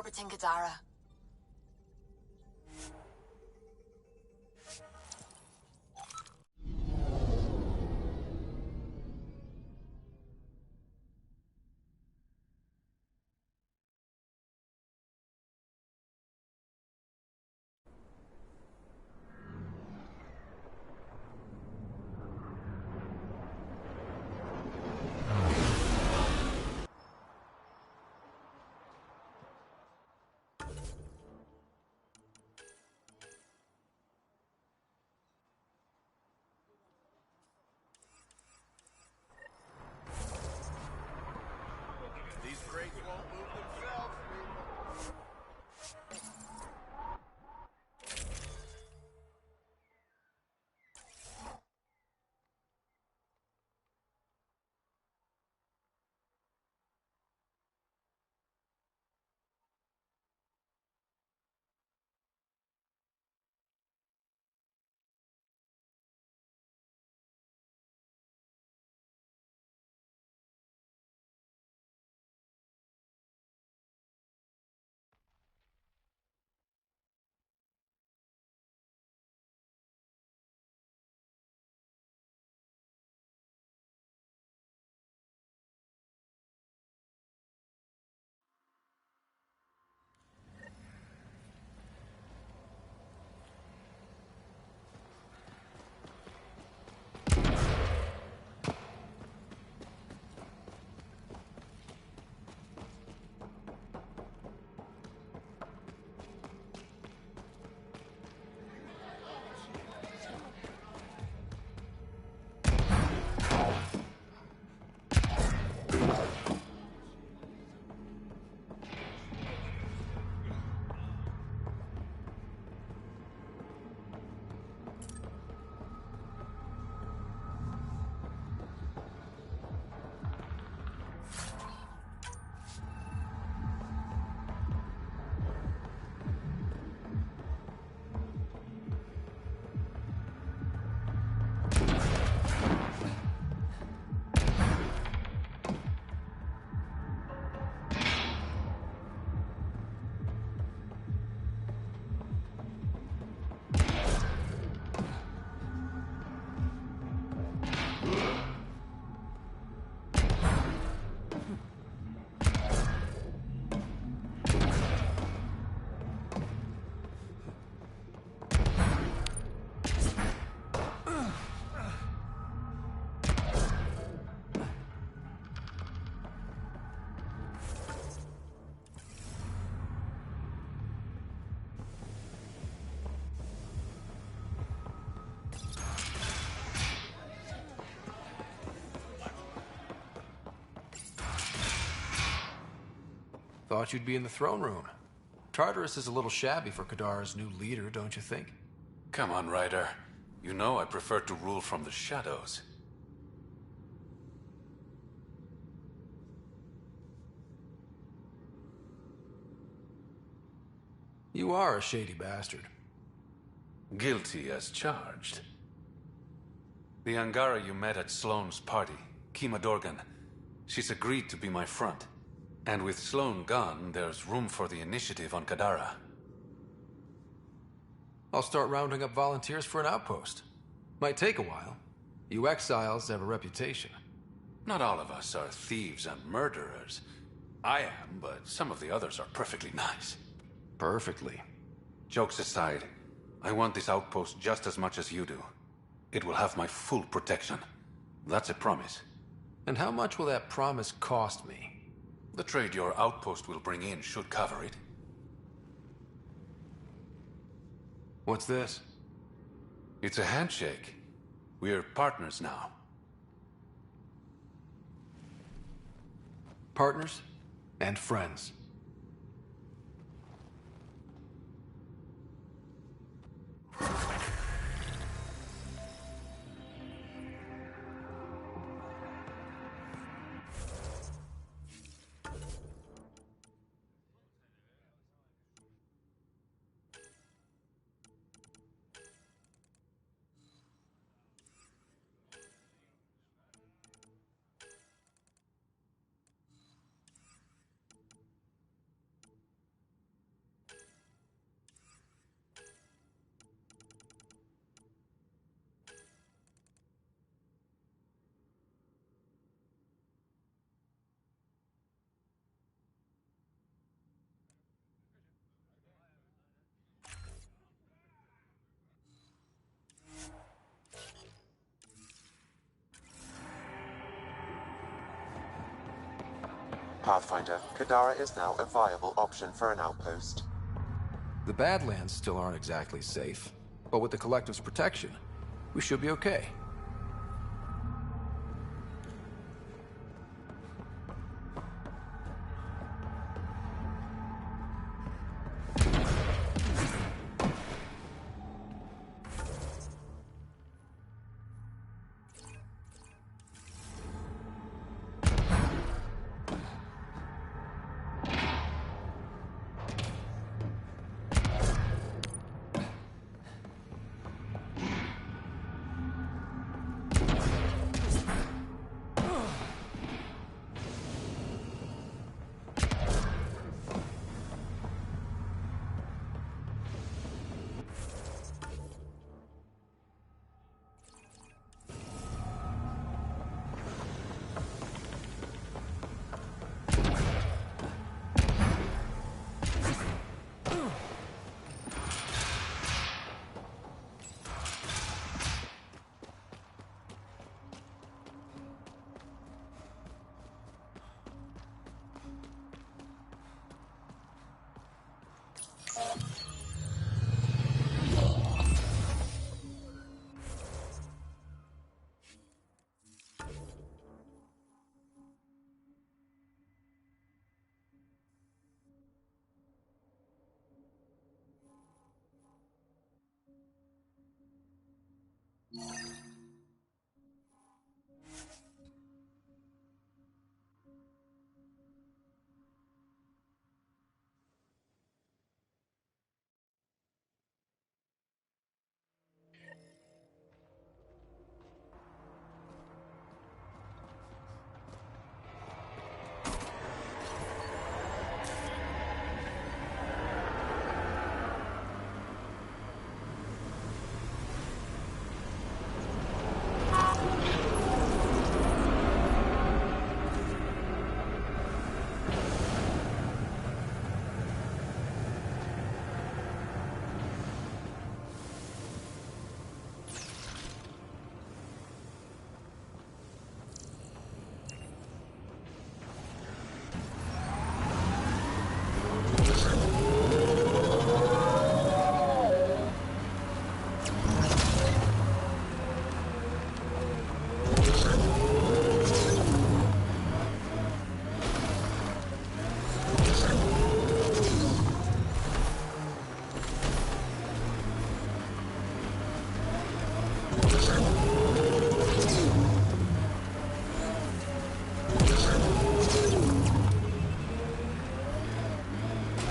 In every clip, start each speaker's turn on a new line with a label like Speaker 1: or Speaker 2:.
Speaker 1: orbiting Gadara.
Speaker 2: These crates won't move themselves, people.
Speaker 3: Thought you'd be in the throne room. Tartarus is a little shabby for Kadara's new leader, don't you think?
Speaker 4: Come on, Ryder. You know I prefer to rule from the shadows.
Speaker 3: You are a shady bastard.
Speaker 4: Guilty as charged. The Angara you met at Sloane's party, Kima Dorgan, she's agreed to be my front. And with Sloane gone, there's room for the initiative on Kadara.
Speaker 3: I'll start rounding up volunteers for an outpost. Might take a while. You exiles have a reputation.
Speaker 4: Not all of us are thieves and murderers. I am, but some of the others are perfectly nice.
Speaker 3: Perfectly.
Speaker 4: Jokes aside, I want this outpost just as much as you do. It will have my full protection. That's a promise.
Speaker 3: And how much will that promise cost me?
Speaker 4: The trade your outpost will bring in should cover it.
Speaker 3: What's this?
Speaker 4: It's a handshake. We're partners now.
Speaker 3: Partners and friends.
Speaker 1: Pathfinder, Kadara is now a viable option for an outpost.
Speaker 3: The Badlands still aren't exactly safe, but with the Collective's protection, we should be okay.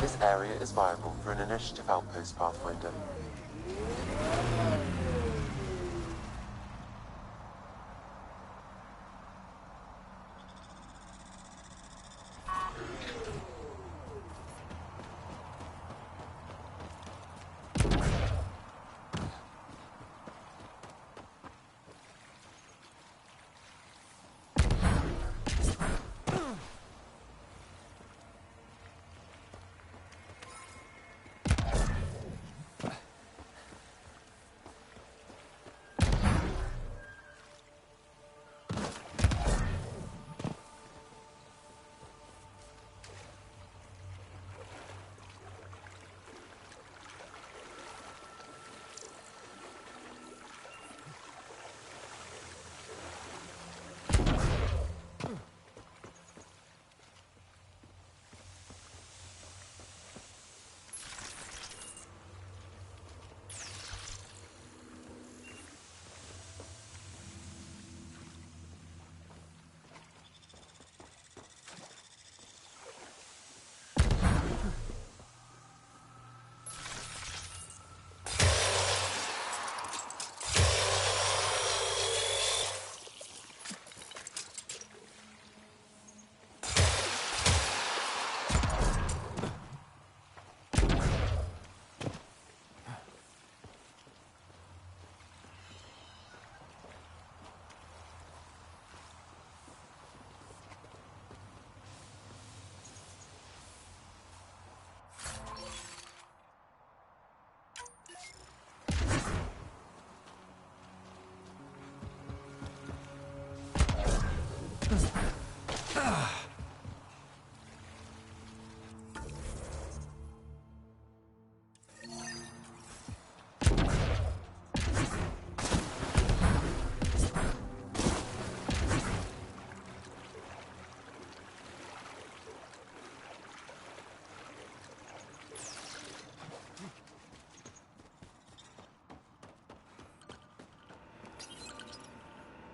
Speaker 1: This area is viable for an initiative outpost, Pathfinder.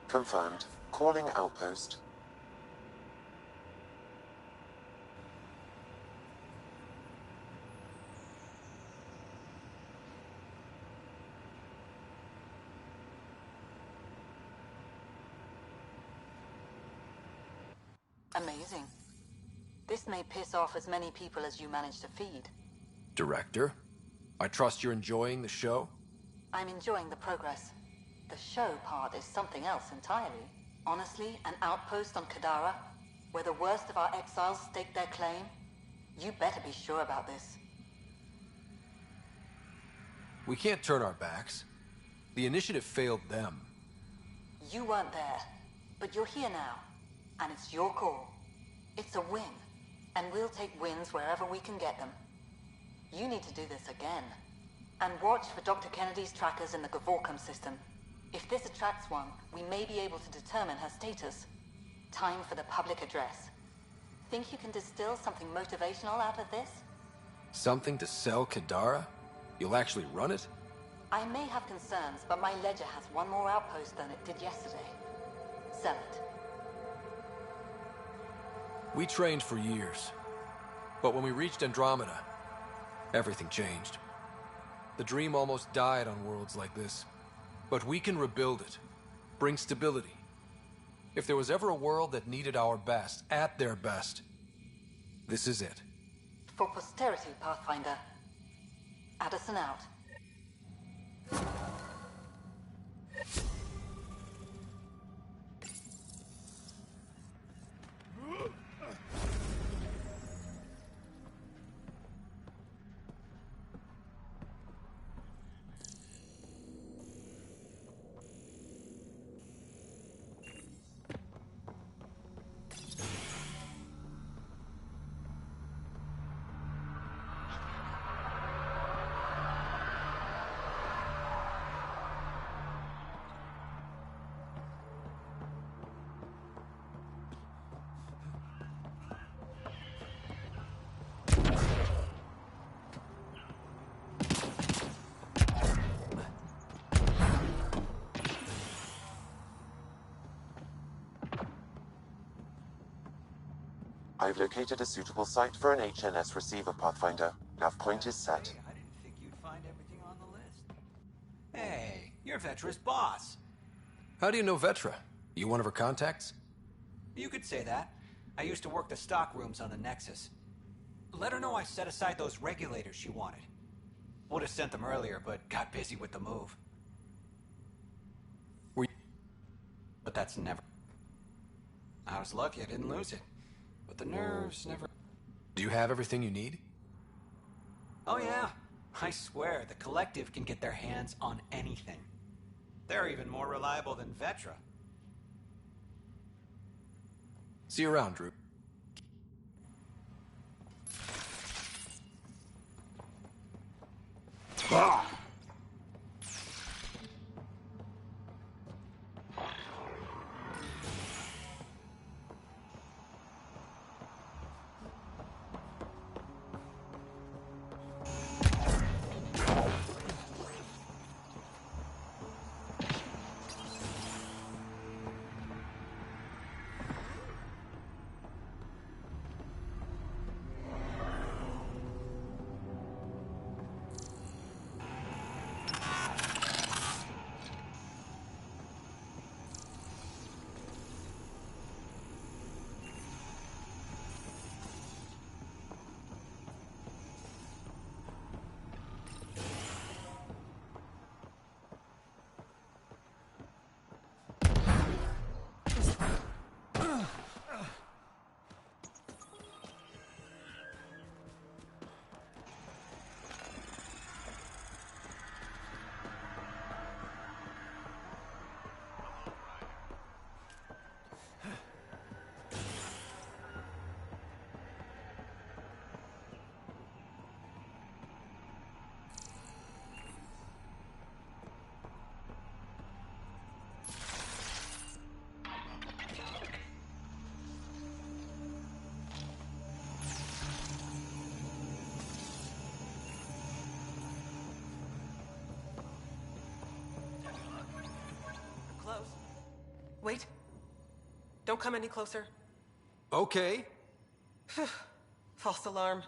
Speaker 1: Confirmed. Calling outpost.
Speaker 5: Amazing. This may piss off as many people as you manage to feed.
Speaker 3: Director, I trust you're enjoying the show?
Speaker 5: I'm enjoying the progress. The show part is something else entirely. Honestly, an outpost on Kadara, where the worst of our exiles stake their claim? You better be sure about this.
Speaker 3: We can't turn our backs. The initiative failed them.
Speaker 5: You weren't there, but you're here now, and it's your call. It's a win, and we'll take wins wherever we can get them. You need to do this again, and watch for Dr. Kennedy's trackers in the Gavorcom system. If this attracts one, we may be able to determine her status. Time for the public address. Think you can distill something motivational out of this?
Speaker 3: Something to sell Kadara? You'll actually run it?
Speaker 5: I may have concerns, but my ledger has one more outpost than it did yesterday. Sell it.
Speaker 3: We trained for years. But when we reached Andromeda, everything changed. The dream almost died on worlds like this. But we can rebuild it. Bring stability. If there was ever a world that needed our best, at their best, this is it.
Speaker 5: For posterity, Pathfinder. Addison out.
Speaker 1: I've located a suitable site for an HNS receiver, Pathfinder. Nav point is set.
Speaker 6: I didn't think you'd find everything on the list. Hey, you're Vetra's boss.
Speaker 3: How do you know Vetra? You one of her contacts?
Speaker 6: You could say that. I used to work the stock rooms on the Nexus. Let her know I set aside those regulators she wanted. Would have sent them earlier, but got busy with the move.
Speaker 3: Were you...
Speaker 6: But that's never... I was lucky I didn't lose it. But the nerves never...
Speaker 3: Do you have everything you need?
Speaker 6: Oh yeah. I swear, the Collective can get their hands on anything. They're even more reliable than Vetra.
Speaker 3: See you around, Drew.
Speaker 7: Wait. Don't come any closer.
Speaker 3: Okay.
Speaker 7: False alarm.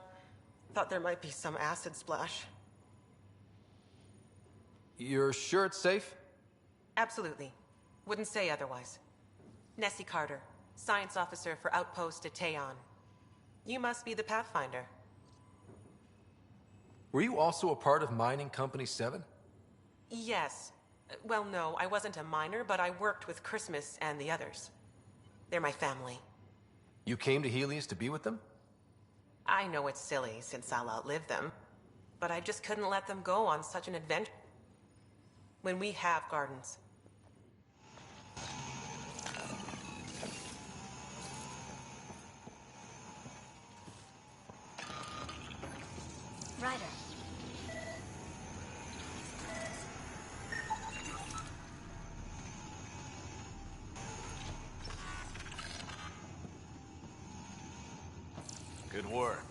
Speaker 7: Thought there might be some acid splash.
Speaker 3: You're sure it's safe?
Speaker 7: Absolutely. Wouldn't say otherwise. Nessie Carter, Science Officer for Outpost Teteon. You must be the Pathfinder.
Speaker 3: Were you also a part of Mining Company 7?
Speaker 7: Yes. Well, no, I wasn't a miner, but I worked with Christmas and the others. They're my family.
Speaker 3: You came to Helios to be with them?
Speaker 7: I know it's silly, since I'll outlive them. But I just couldn't let them go on such an adventure. When we have gardens.
Speaker 5: Ryder.
Speaker 2: Good work.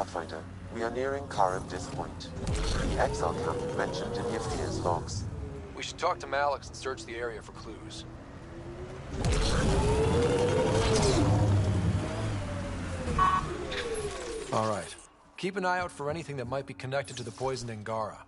Speaker 1: Pathfinder. We are nearing Karabdis Point, the exile camp mentioned in Yafir's logs.
Speaker 3: We should talk to Malix and search the area for clues. All right. Keep an eye out for anything that might be connected to the poisoned Angara.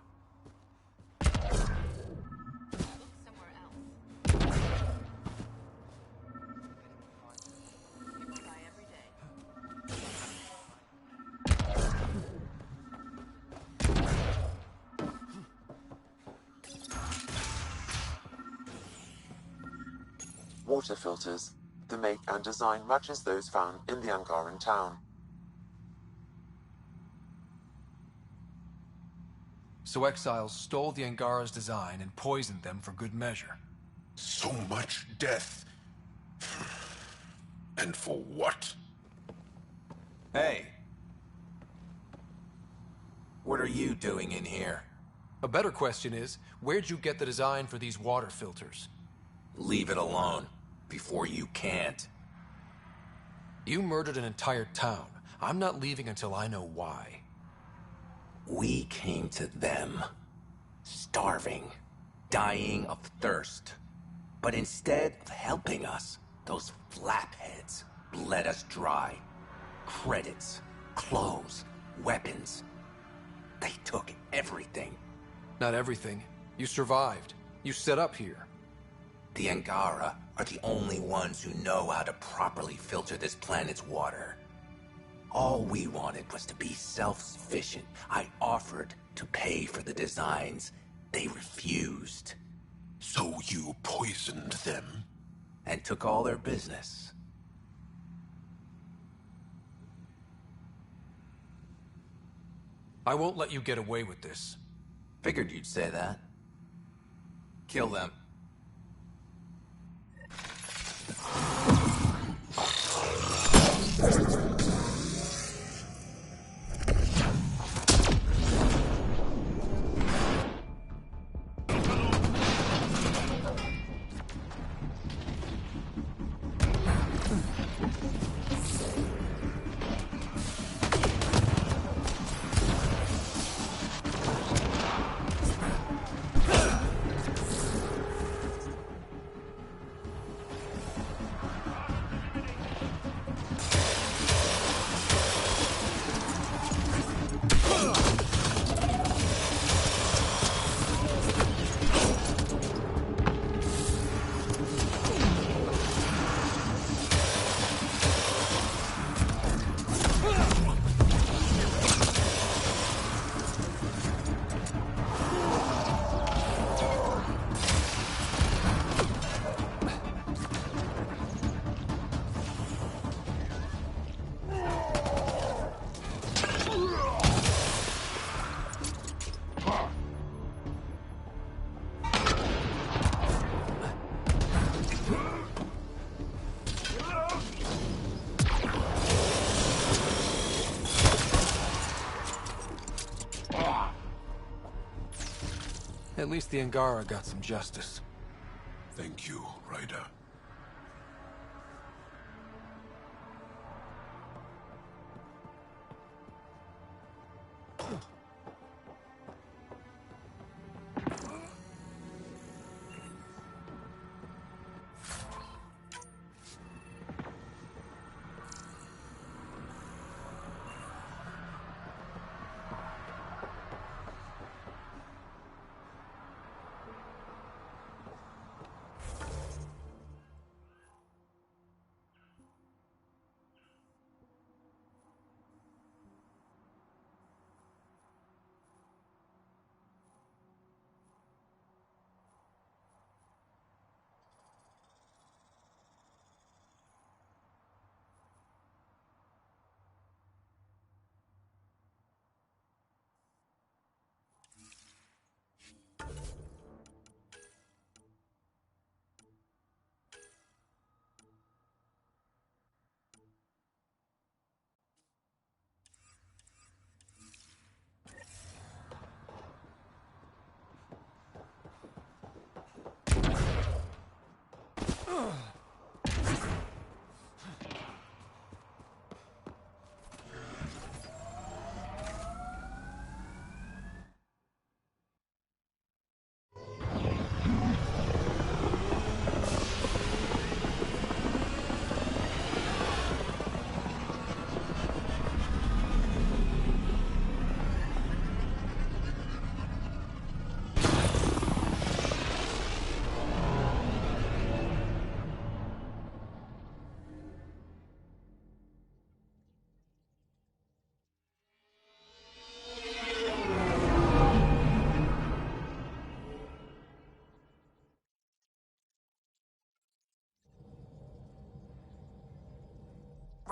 Speaker 1: Water filters. The make and design matches those found in the Angaran town.
Speaker 3: So exiles stole the Angara's design and poisoned them for good measure.
Speaker 8: So much death. And for what?
Speaker 9: Hey. What are you doing in here?
Speaker 3: A better question is, where'd you get the design for these water filters?
Speaker 9: Leave it alone, before you can't.
Speaker 3: You murdered an entire town. I'm not leaving until I know why.
Speaker 9: We came to them, starving, dying of thirst. But instead of helping us, those flapheads bled us dry. Credits, clothes, weapons. They took everything.
Speaker 3: Not everything. You survived. You set up here.
Speaker 9: The Angara are the only ones who know how to properly filter this planet's water. All we wanted was to be self-sufficient. I offered to pay for the designs. They refused.
Speaker 8: So you poisoned them?
Speaker 9: And took all their business.
Speaker 3: I won't let you get away with this.
Speaker 9: Figured you'd say that. Kill them.
Speaker 3: At least the Angara got some justice.
Speaker 8: Thank you, Ryder.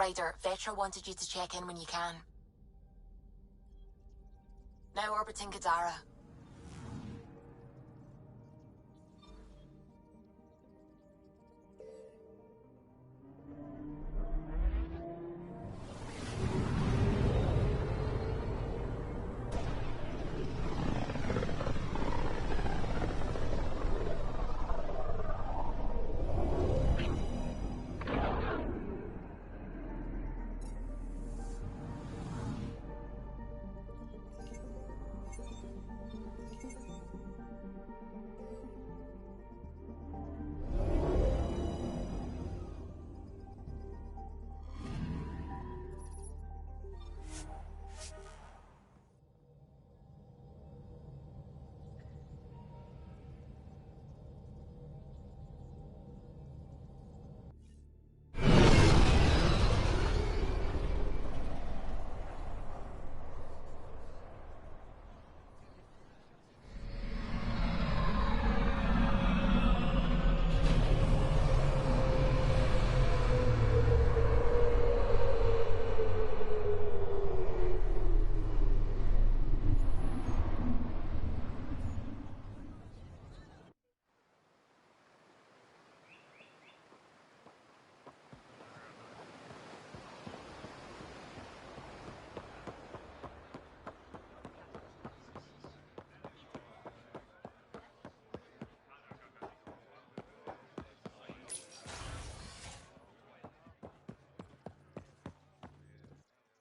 Speaker 10: Ryder, Vetra wanted you to check in when you can. Now orbiting Kadara.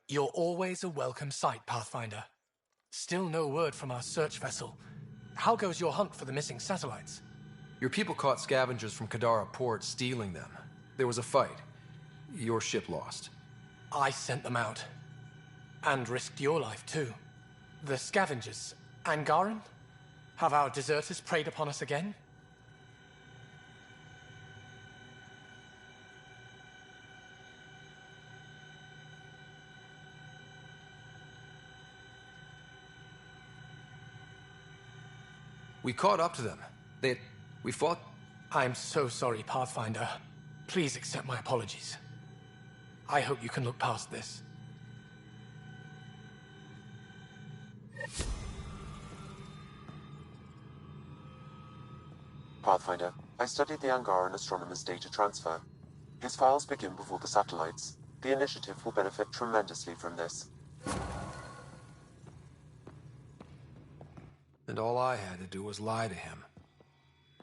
Speaker 11: You're always a welcome sight, Pathfinder. Still no word from our search vessel. How goes your hunt for the missing satellites?
Speaker 3: Your people caught scavengers from Kadara port stealing them. There was a fight. Your ship lost.
Speaker 11: I sent them out. And risked your life, too. The scavengers, Angaran? Have our deserters preyed upon us again?
Speaker 3: We caught up to them. We fought...
Speaker 11: I'm so sorry, Pathfinder. Please accept my apologies. I hope you can look past this.
Speaker 1: Pathfinder, I studied the Angaran astronomer's data transfer. His files begin before the satellites. The initiative will benefit tremendously from this.
Speaker 3: And all I had to do was lie to him.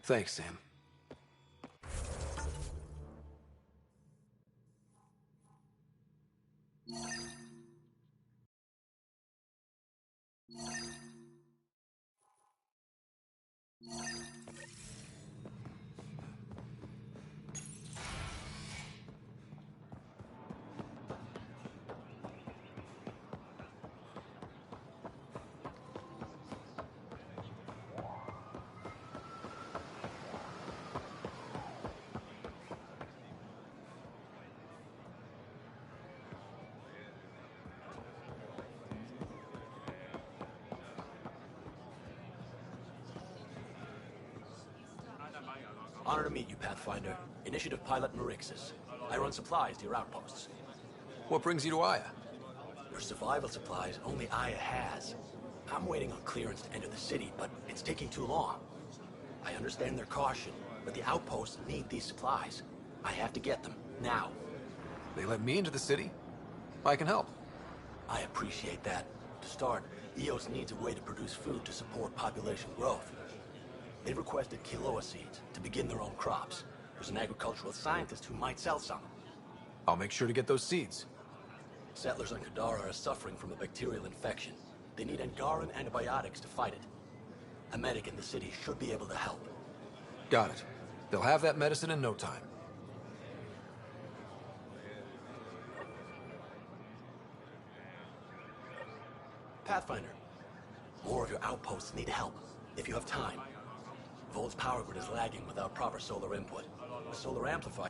Speaker 3: Thanks, Sam.
Speaker 12: Honor to meet you, Pathfinder. Initiative Pilot Marixus. I run supplies to your outposts.
Speaker 3: What brings you to Aya?
Speaker 12: For survival supplies, only Aya has. I'm waiting on clearance to enter the city, but it's taking too long. I understand their caution, but the outposts need these supplies. I have to get them, now.
Speaker 3: They let me into the city? I can help.
Speaker 12: I appreciate that. To start, EOS needs a way to produce food to support population growth. They requested Kiloa seeds to begin their own crops. There's an agricultural scientist who might sell some.
Speaker 3: I'll make sure to get those seeds.
Speaker 12: Settlers on Kadara are suffering from a bacterial infection. They need Angaran antibiotics to fight it. A medic in the city should be able to help.
Speaker 3: Got it. They'll have that medicine in no time.
Speaker 12: Pathfinder, more of your outposts need help, if you have time. Volt's power grid is lagging without proper solar input. A solar amplifier...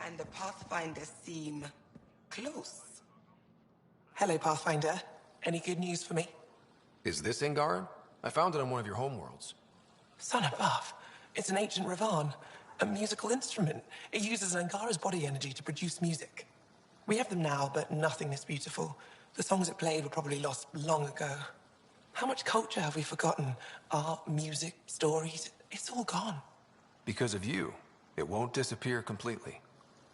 Speaker 13: and the Pathfinders seem close. Hello, Pathfinder. Any good news for me?
Speaker 3: Is this Angaran? I found it on one of your homeworlds.
Speaker 13: Son above. It's an ancient Ravan, a musical instrument. It uses Angara's body energy to produce music. We have them now, but nothing is beautiful. The songs it played were probably lost long ago. How much culture have we forgotten? Art, music, stories, it's all gone.
Speaker 3: Because of you, it won't disappear completely.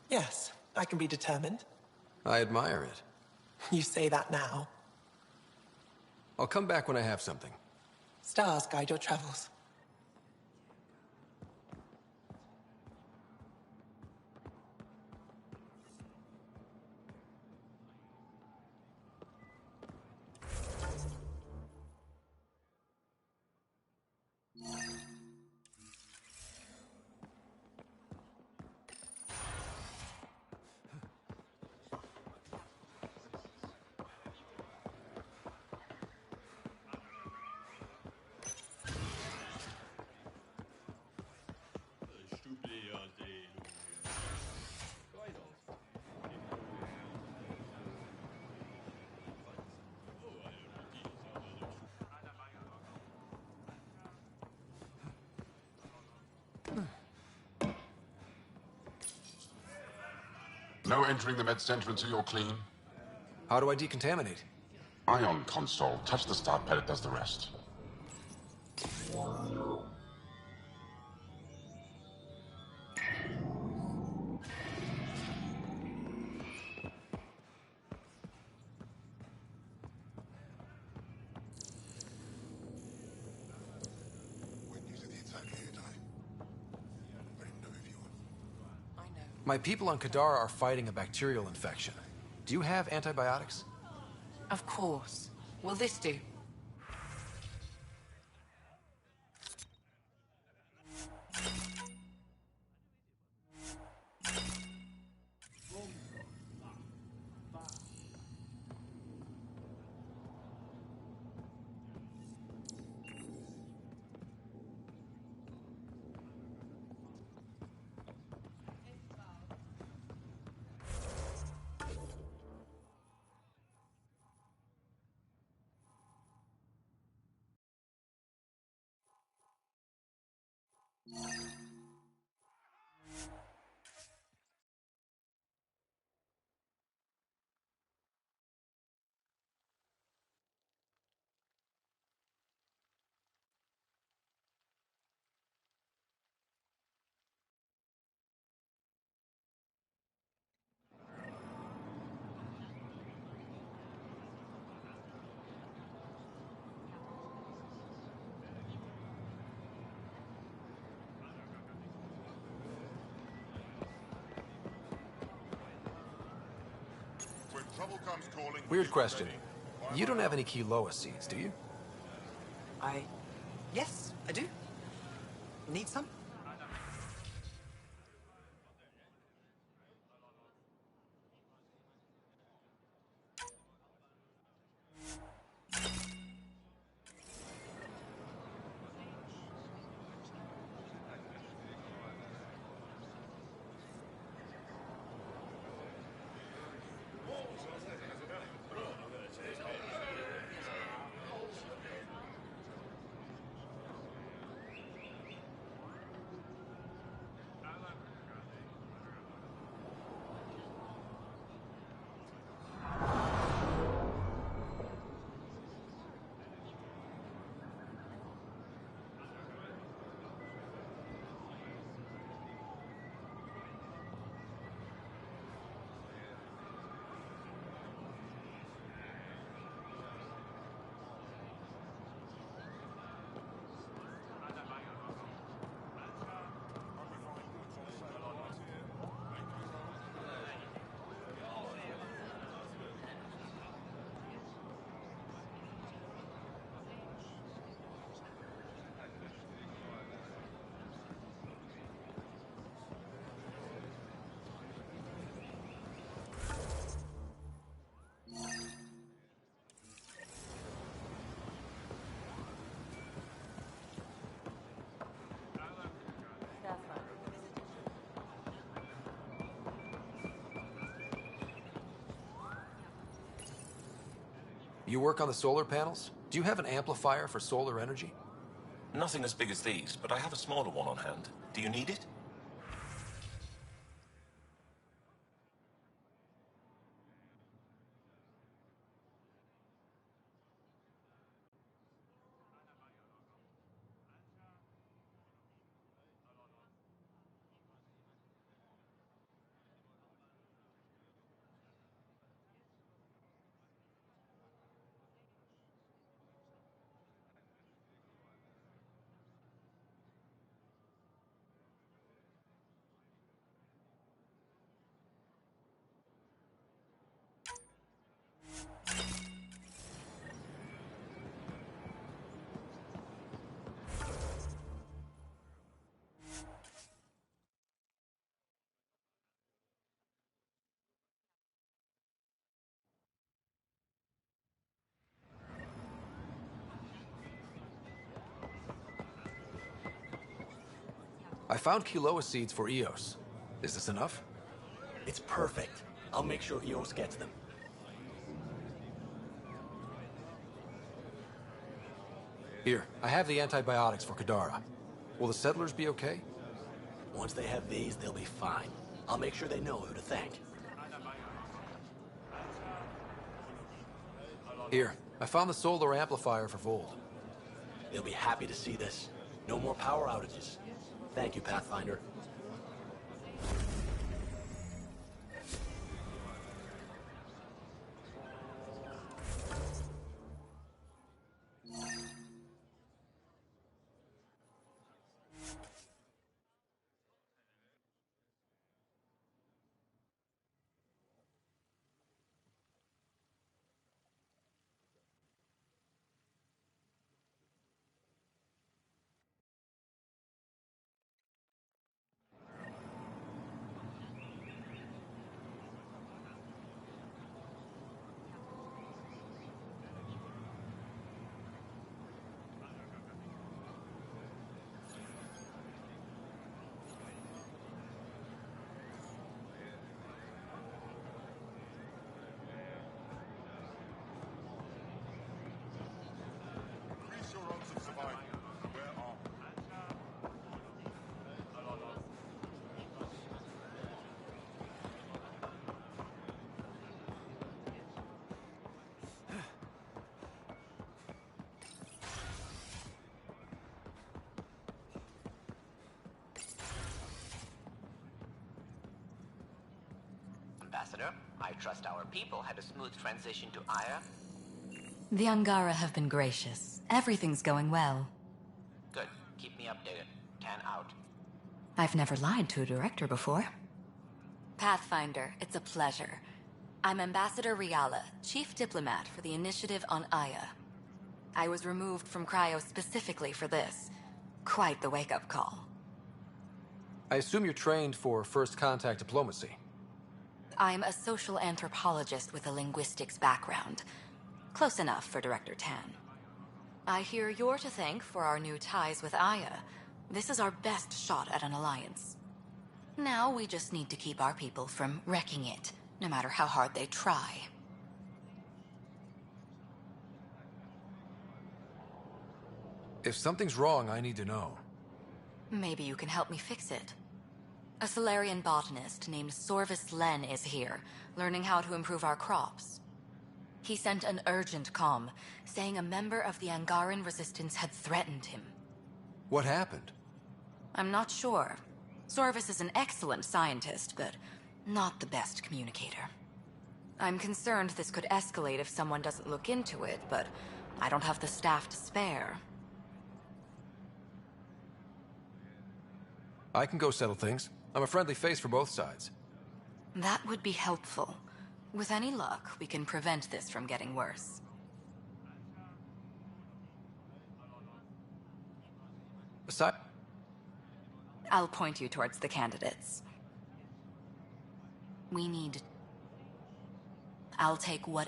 Speaker 13: Yes, I can be determined.
Speaker 3: I admire it.
Speaker 13: You say that now.
Speaker 3: I'll come back when I have something.
Speaker 13: Stars guide your travels.
Speaker 8: No entering the med center until you're clean.
Speaker 3: How do I decontaminate?
Speaker 8: Ion console. Touch the start pad, it does the rest.
Speaker 3: My people on Kadara are fighting a bacterial infection. Do you have antibiotics?
Speaker 14: Of course. Will this do?
Speaker 3: Weird question. You don't have any Kiloa seeds, do you?
Speaker 13: Yes, I do. Need some?
Speaker 3: You work on the solar panels? Do you have an amplifier for solar energy?
Speaker 15: Nothing as big as these, but I have a smaller one on hand. Do you need it?
Speaker 3: I found Kiloa seeds for Eos. Is this enough?
Speaker 12: It's perfect. I'll make sure Eos gets them.
Speaker 3: Here, I have the antibiotics for Kadara. Will the settlers be okay?
Speaker 12: Once they have these, they'll be fine. I'll make sure they know who to thank.
Speaker 3: Here, I found the solar amplifier for Vold.
Speaker 12: They'll be happy to see this. No more power outages. Thank you, Pathfinder.
Speaker 2: Increase your odds of survival. Where are
Speaker 16: Ambassador, I trust our people had a smooth transition to Aya.
Speaker 5: The Angara have been gracious. Everything's going well.
Speaker 16: Good. Keep me updated. 10 out.
Speaker 5: I've never lied to a director before. Pathfinder, it's a pleasure. I'm Ambassador Riala, Chief Diplomat for the Initiative on Aya. I was removed from Cryo specifically for this. Quite the wake-up call.
Speaker 3: I assume you're trained for first contact diplomacy.
Speaker 5: I'm a social anthropologist with a linguistics background. Close enough for Director Tan. I hear you're to thank for our new ties with Aya. This is our best shot at an alliance. Now we just need to keep our people from wrecking it, no matter how hard they try.
Speaker 3: If something's wrong, I need to know.
Speaker 5: Maybe you can help me fix it. A Solarian botanist named Sorvis Len is here, learning how to improve our crops. He sent an urgent comm, saying a member of the Angaran resistance had threatened him.
Speaker 3: What happened?
Speaker 5: I'm not sure. Sorvis is an excellent scientist, but not the best communicator. I'm concerned this could escalate if someone doesn't look into it, but I don't have the staff to spare.
Speaker 3: I can go settle things. I'm a friendly face for both sides.
Speaker 5: That would be helpful. With any luck, we can prevent this from getting worse.
Speaker 3: Aside...
Speaker 5: I'll point you towards the candidates. We need... I'll take what...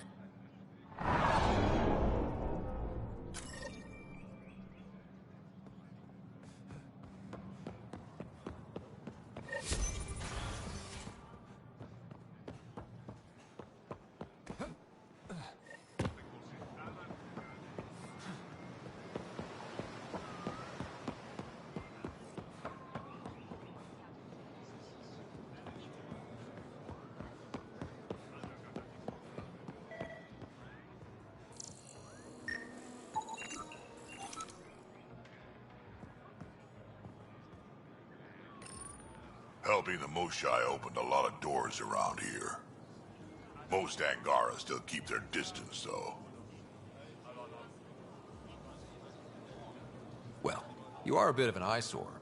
Speaker 17: Helping the Moshai opened a lot of doors around here. Most Angara still keep their distance, though.
Speaker 3: Well, you are a bit of an eyesore.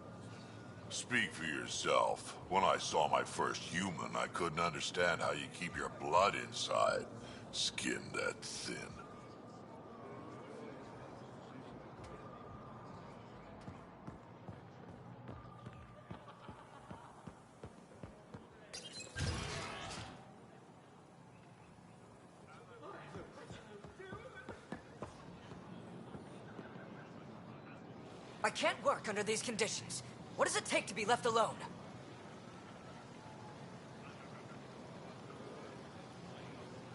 Speaker 17: Speak for yourself. When I saw my first human, I couldn't understand how you keep your blood inside. Skin that thin.
Speaker 18: I can't work under these conditions. What does it take to be left alone?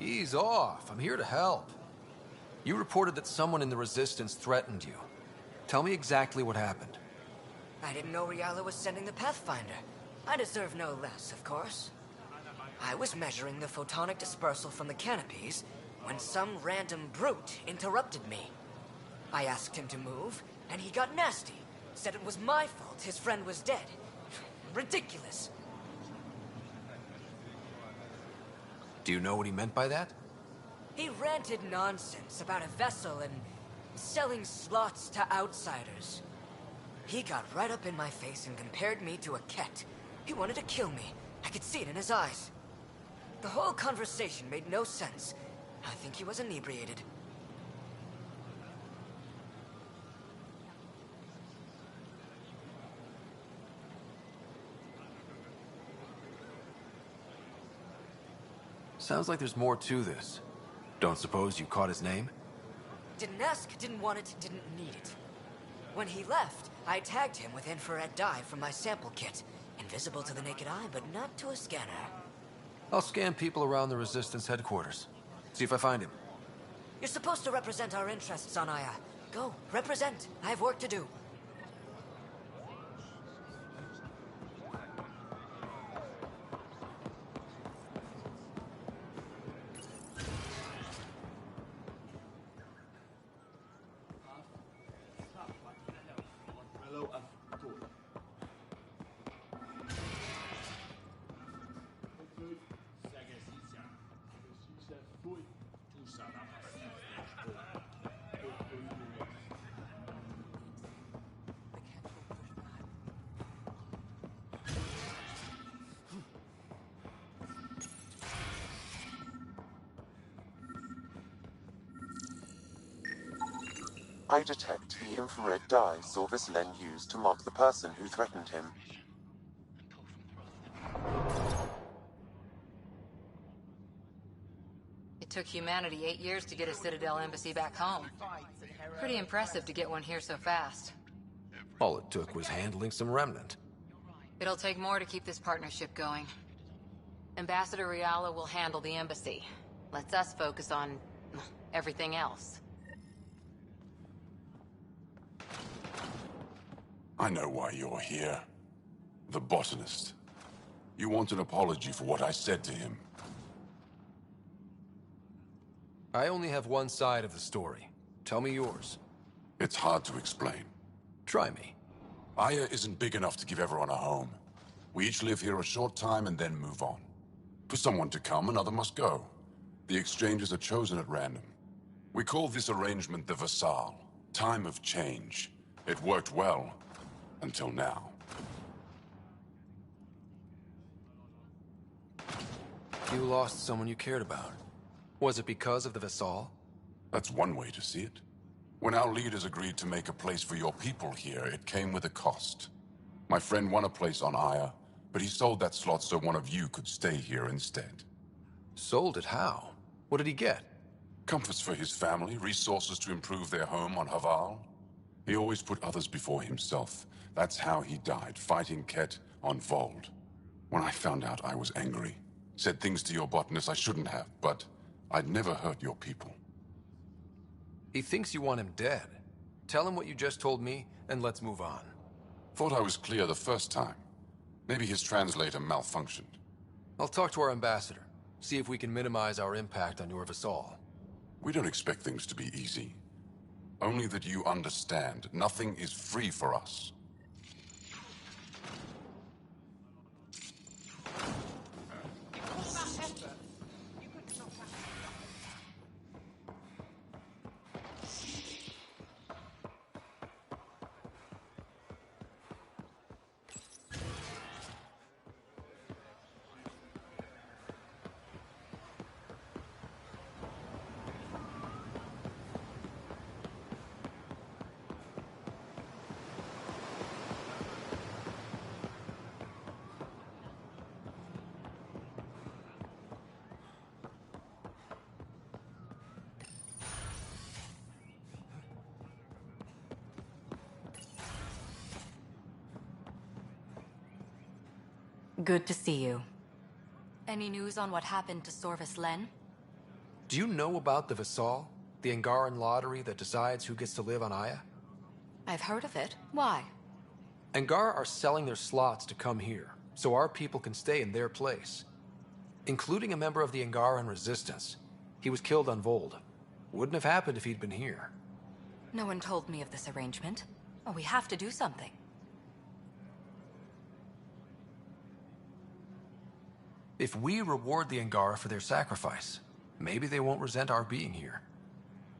Speaker 3: Ease off. I'm here to help. You reported that someone in the Resistance threatened you. Tell me exactly what happened.
Speaker 18: I didn't know Riala was sending the Pathfinder. I deserve no less, of course. I was measuring the photonic dispersal from the canopies when some random brute interrupted me. I asked him to move, and he got nasty. Said it was my fault his friend was dead. Ridiculous.
Speaker 3: Do you know what he meant by that?
Speaker 18: He ranted nonsense about a vessel and selling slots to outsiders. He got right up in my face and compared me to a cat. He wanted to kill me. I could see it in his eyes. The whole conversation made no sense. I think he was inebriated.
Speaker 3: Sounds like there's more to this. Don't suppose you caught his name?
Speaker 18: Didn't ask, didn't want it, didn't need it. When he left, I tagged him with infrared dye from my sample kit. Invisible to the naked eye, but not to a scanner.
Speaker 3: I'll scan people around the Resistance headquarters. See if I find him.
Speaker 18: You're supposed to represent our interests on Aya. Go, represent. I have work to do.
Speaker 1: I detect the infrared dye Sorvis Len used to mark the person who threatened him.
Speaker 19: It took humanity 8 years to get a Citadel embassy back home. Pretty impressive to get one here so fast.
Speaker 3: All it took was handling some remnant.
Speaker 19: It'll take more to keep this partnership going. Ambassador Riala will handle the embassy. Lets us focus on everything else.
Speaker 8: I know why you're here. The botanist. You want an apology for what I said to him.
Speaker 3: I only have one side of the story. Tell me yours.
Speaker 8: It's hard to explain.
Speaker 3: Try me.
Speaker 8: Aya isn't big enough to give everyone a home. We each live here a short time and then move on. For someone to come, another must go. The exchanges are chosen at random. We call this arrangement the Vassal. Time of change. It worked well. Until now.
Speaker 3: You lost someone you cared about. Was it because of the Vassal?
Speaker 8: That's one way to see it. When our leaders agreed to make a place for your people here, it came with a cost. My friend won a place on Aya, but he sold that slot so one of you could stay here instead.
Speaker 3: Sold it how? What did he get?
Speaker 8: Comforts for his family, resources to improve their home on Haval. He always put others before himself. That's how he died, fighting Ket on Vold. When I found out, I was angry. Said things to your botanist I shouldn't have, but I'd never hurt your people.
Speaker 3: He thinks you want him dead. Tell him what you just told me, and let's move on.
Speaker 8: Thought I was clear the first time. Maybe his translator malfunctioned.
Speaker 3: I'll talk to our ambassador. See if we can minimize our impact on your Vassal.
Speaker 8: We don't expect things to be easy. Only that you understand, nothing is free for us.
Speaker 5: Good to see you.
Speaker 20: Any news on what happened to Sorvis Len?
Speaker 3: Do you know about the Visal? The Angaran lottery that decides who gets to live on Aya?
Speaker 20: I've heard of it. Why?
Speaker 3: Angara are selling their slots to come here, so our people can stay in their place. Including a member of the Angaran resistance. He was killed on Vold. Wouldn't have happened if he'd been here.
Speaker 20: No one told me of this arrangement. Oh, we have to do something.
Speaker 3: If we reward the Angara for their sacrifice, maybe they won't resent our being here.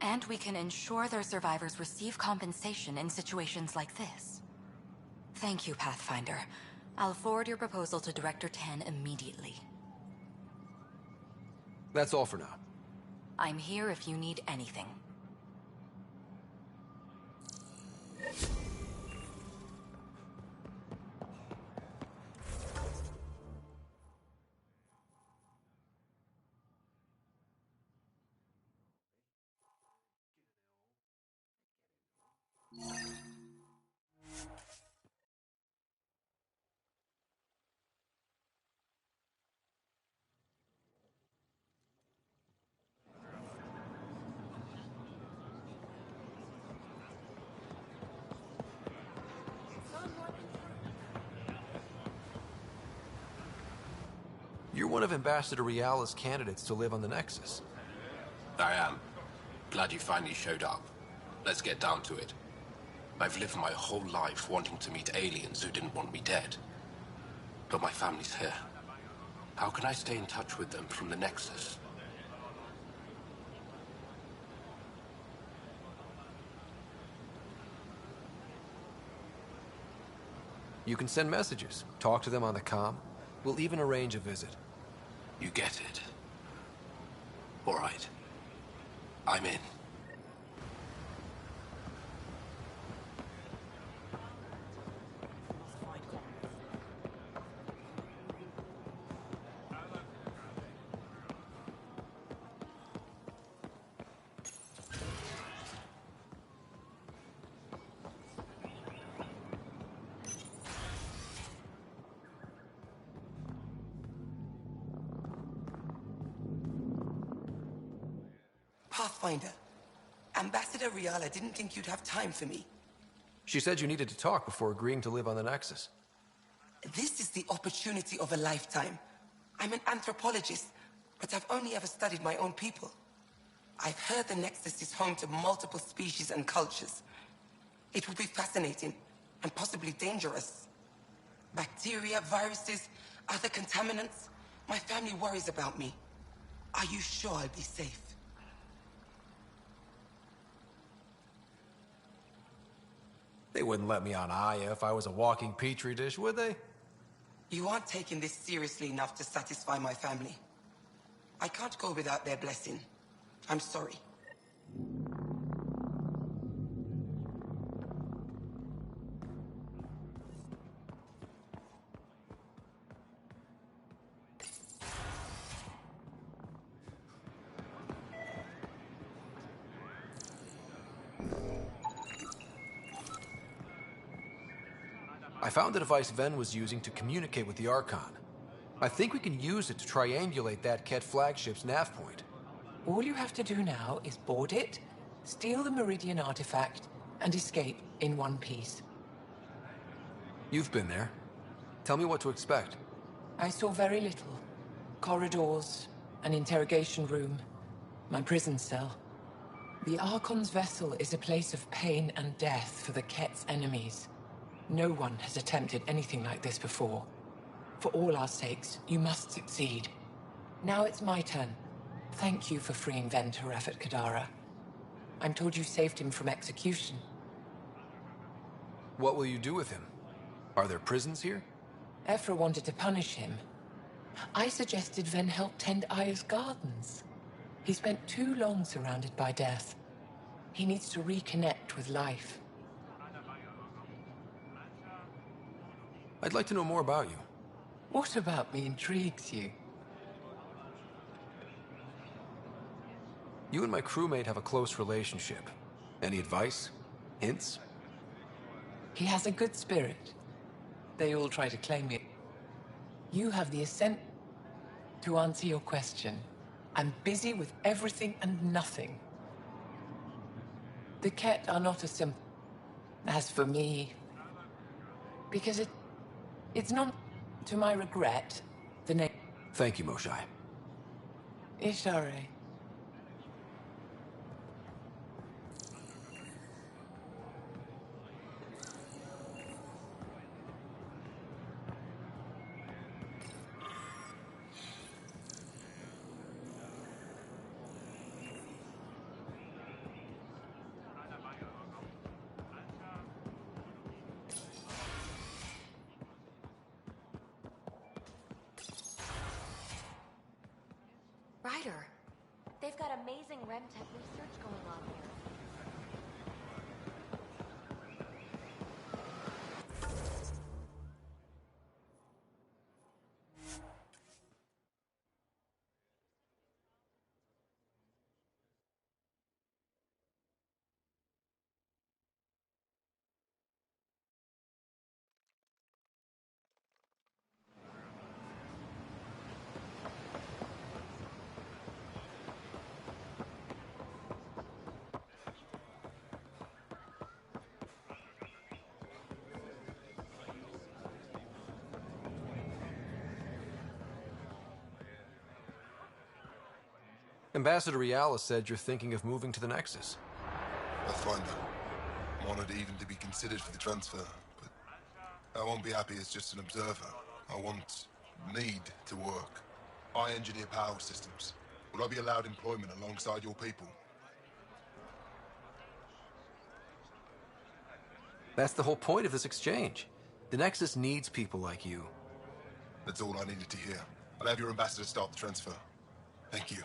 Speaker 20: And we can ensure their survivors receive compensation in situations like this. Thank you, Pathfinder. I'll forward your proposal to Director 10 immediately.
Speaker 3: That's all for now.
Speaker 20: I'm here if you need anything.
Speaker 3: You're one of Ambassador Riala's candidates to live on the Nexus.
Speaker 21: I am. Glad you finally showed up. Let's get down to it. I've lived my whole life wanting to meet aliens who didn't want me dead. But my family's here. How can I stay in touch with them from the Nexus?
Speaker 3: You can send messages, talk to them on the comm. We'll even arrange a visit.
Speaker 21: You get it. All right. I'm in.
Speaker 13: Pathfinder, Ambassador Riala didn't think you'd have time for me.
Speaker 3: She said you needed to talk before agreeing to live on the Nexus.
Speaker 13: This is the opportunity of a lifetime. I'm an anthropologist, but I've only ever studied my own people. I've heard the Nexus is home to multiple species and cultures. It will be fascinating and possibly dangerous. Bacteria, viruses, other contaminants. My family worries about me. Are you sure I'll be safe?
Speaker 3: They wouldn't let me on Aya if I was a walking petri dish, would they?
Speaker 13: You aren't taking this seriously enough to satisfy my family. I can't go without their blessing. I'm sorry.
Speaker 3: I found the device Ven was using to communicate with the Archon. I think we can use it to triangulate that Ket flagship's nav point.
Speaker 11: All you have to do now is board it, steal the Meridian artifact, and escape in one piece.
Speaker 3: You've been there. Tell me what to expect.
Speaker 11: I saw very little. Corridors, an interrogation room, my prison cell. The Archon's vessel is a place of pain and death for the Ket's enemies. No one has attempted anything like this before. For all our sakes, you must succeed. Now it's my turn. Thank you for freeing Ven to Rafat Kadara. I'm told you saved him from execution.
Speaker 3: What will you do with him? Are there prisons here?
Speaker 11: Ephra wanted to punish him. I suggested Ven help tend Aya's gardens. He spent too long surrounded by death. He needs to reconnect with life.
Speaker 3: I'd like to know more about you.
Speaker 11: What about me intrigues you?
Speaker 3: You and my crewmate have a close relationship. Any advice? Hints?
Speaker 11: He has a good spirit. They all try to claim it. You have the ascent. To answer your question, I'm busy with everything and nothing. The Ket are not a simple. As for me, because it's not, to my regret, the name.
Speaker 3: Thank you, Moshae.
Speaker 11: Ishare.
Speaker 4: Ryder, they've got amazing Remtech research going on here.
Speaker 3: Ambassador Riala said you're thinking of moving to the Nexus.
Speaker 22: Pathfinder. I'm honored even to be considered for the transfer, but I won't be happy as just an observer. I need to work. I engineer power systems. Will I be allowed employment alongside your people?
Speaker 3: That's the whole point of this exchange. The Nexus needs people like you.
Speaker 22: That's all I needed to hear. I'll have your ambassador start the transfer. Thank you.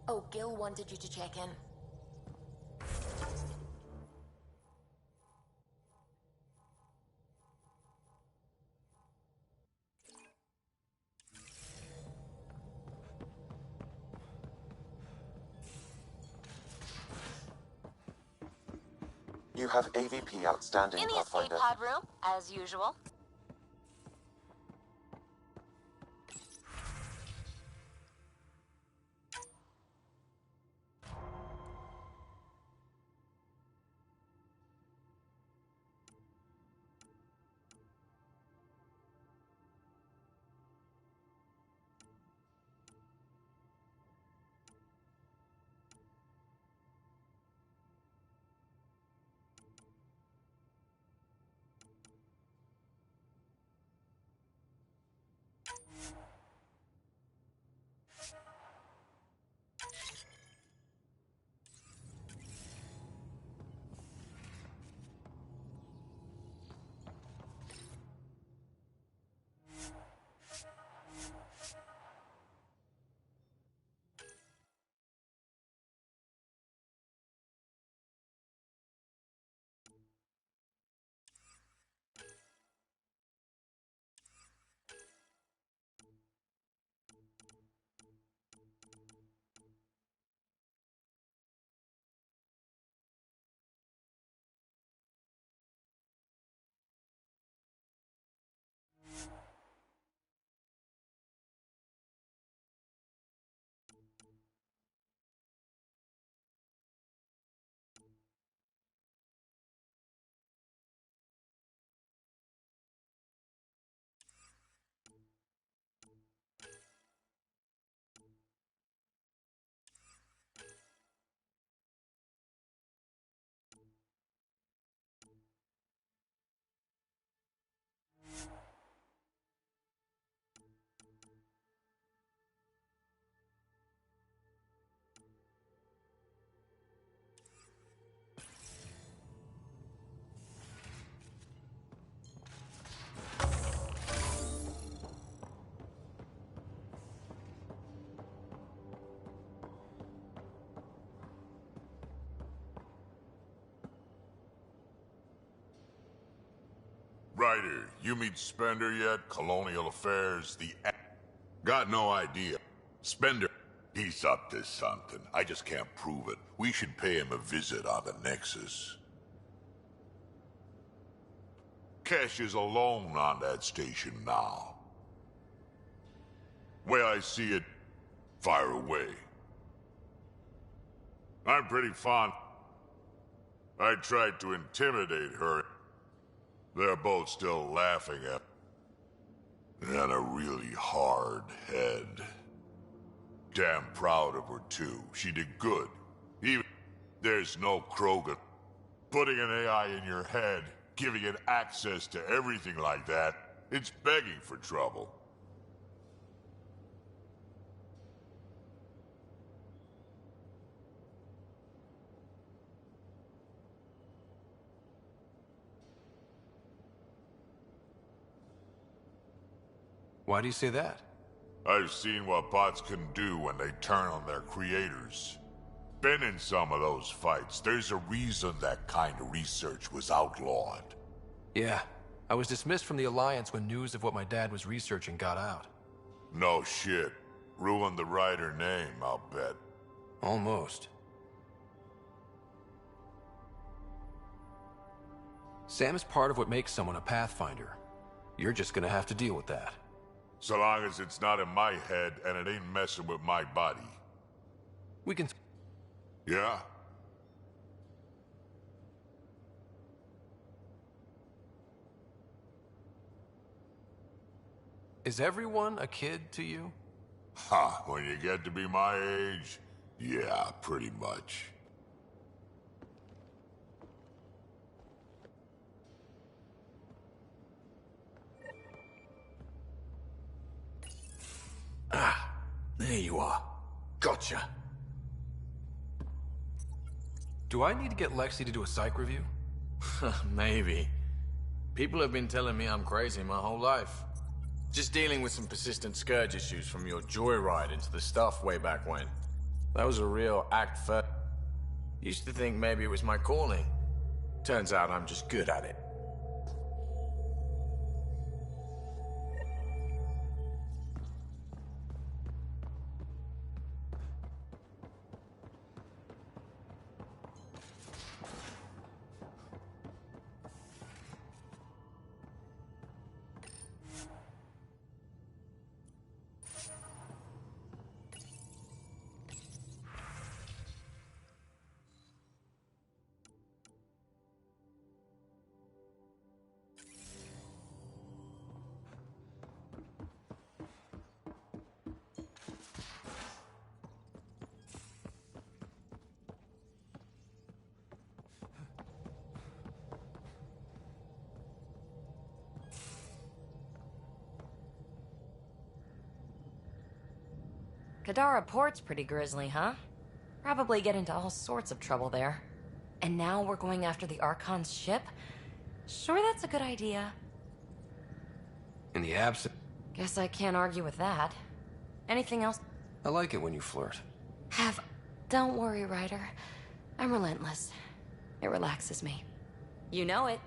Speaker 10: Oh, Gil wanted you to check in.
Speaker 1: You have AVP outstanding,
Speaker 10: In the
Speaker 1: Pathfinder.
Speaker 10: escape pod room, as usual.
Speaker 17: Ryder, you meet Spender yet? Colonial Affairs, Got no idea. Spender, he's up to something. I just can't prove it. We should pay him a visit on the Nexus. Kesh is alone on that station now. Way I see it, fire away. I'm pretty fond. I tried to intimidate her. They're both still laughing at me. And a really hard head. Damn proud of her too. She did good. Even there's no Krogan. Putting an AI in your head, giving it access to everything like that, it's begging for trouble.
Speaker 3: Why do you say that?
Speaker 17: I've seen what bots can do when they turn on their creators. Been in some of those fights. There's a reason that kind of research was outlawed.
Speaker 3: Yeah. I was dismissed from the Alliance when news of what my dad was researching got out.
Speaker 17: No shit. Ruined the Ryder name, I'll bet.
Speaker 3: Almost. Sam is part of what makes someone a Pathfinder. You're just gonna have to deal with that.
Speaker 17: So long as it's not in my head and it ain't messing with my body.
Speaker 3: We can...
Speaker 17: Yeah?
Speaker 3: Is everyone a kid to you?
Speaker 17: Ha, when you get to be my age, yeah, pretty much.
Speaker 12: Ah, there you are. Gotcha.
Speaker 3: Do I need to get Lexi to do a psych review?
Speaker 6: Maybe. People have been telling me I'm crazy my whole life. Just dealing with some persistent scourge issues from your joyride into the stuff way back when. That was a real act first. Used to think maybe it was my calling. Turns out I'm just good at it.
Speaker 4: Kadara Port's pretty grisly, huh? Probably get into all sorts of trouble there. And now we're going after the Archon's ship? Sure that's a good idea.
Speaker 3: In the absence...
Speaker 4: Guess I can't argue with that. Anything else?
Speaker 3: I like it when you flirt.
Speaker 4: Don't worry, Ryder. I'm relentless. It relaxes me. You know it.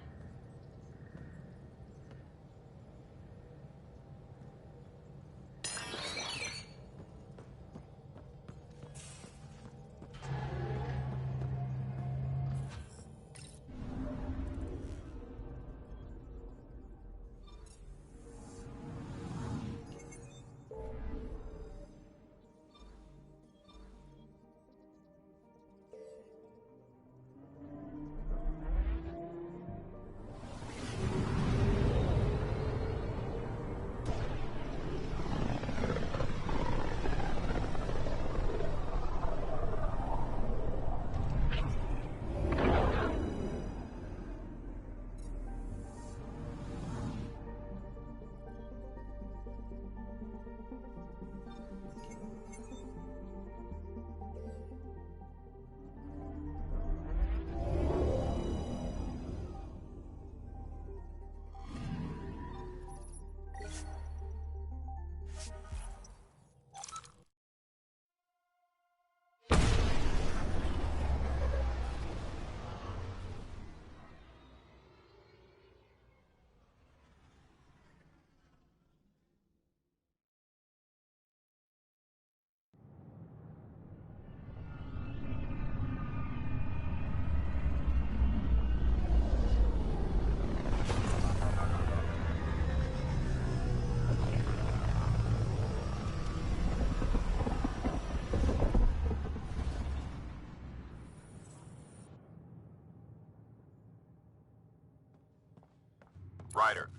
Speaker 7: Ryder,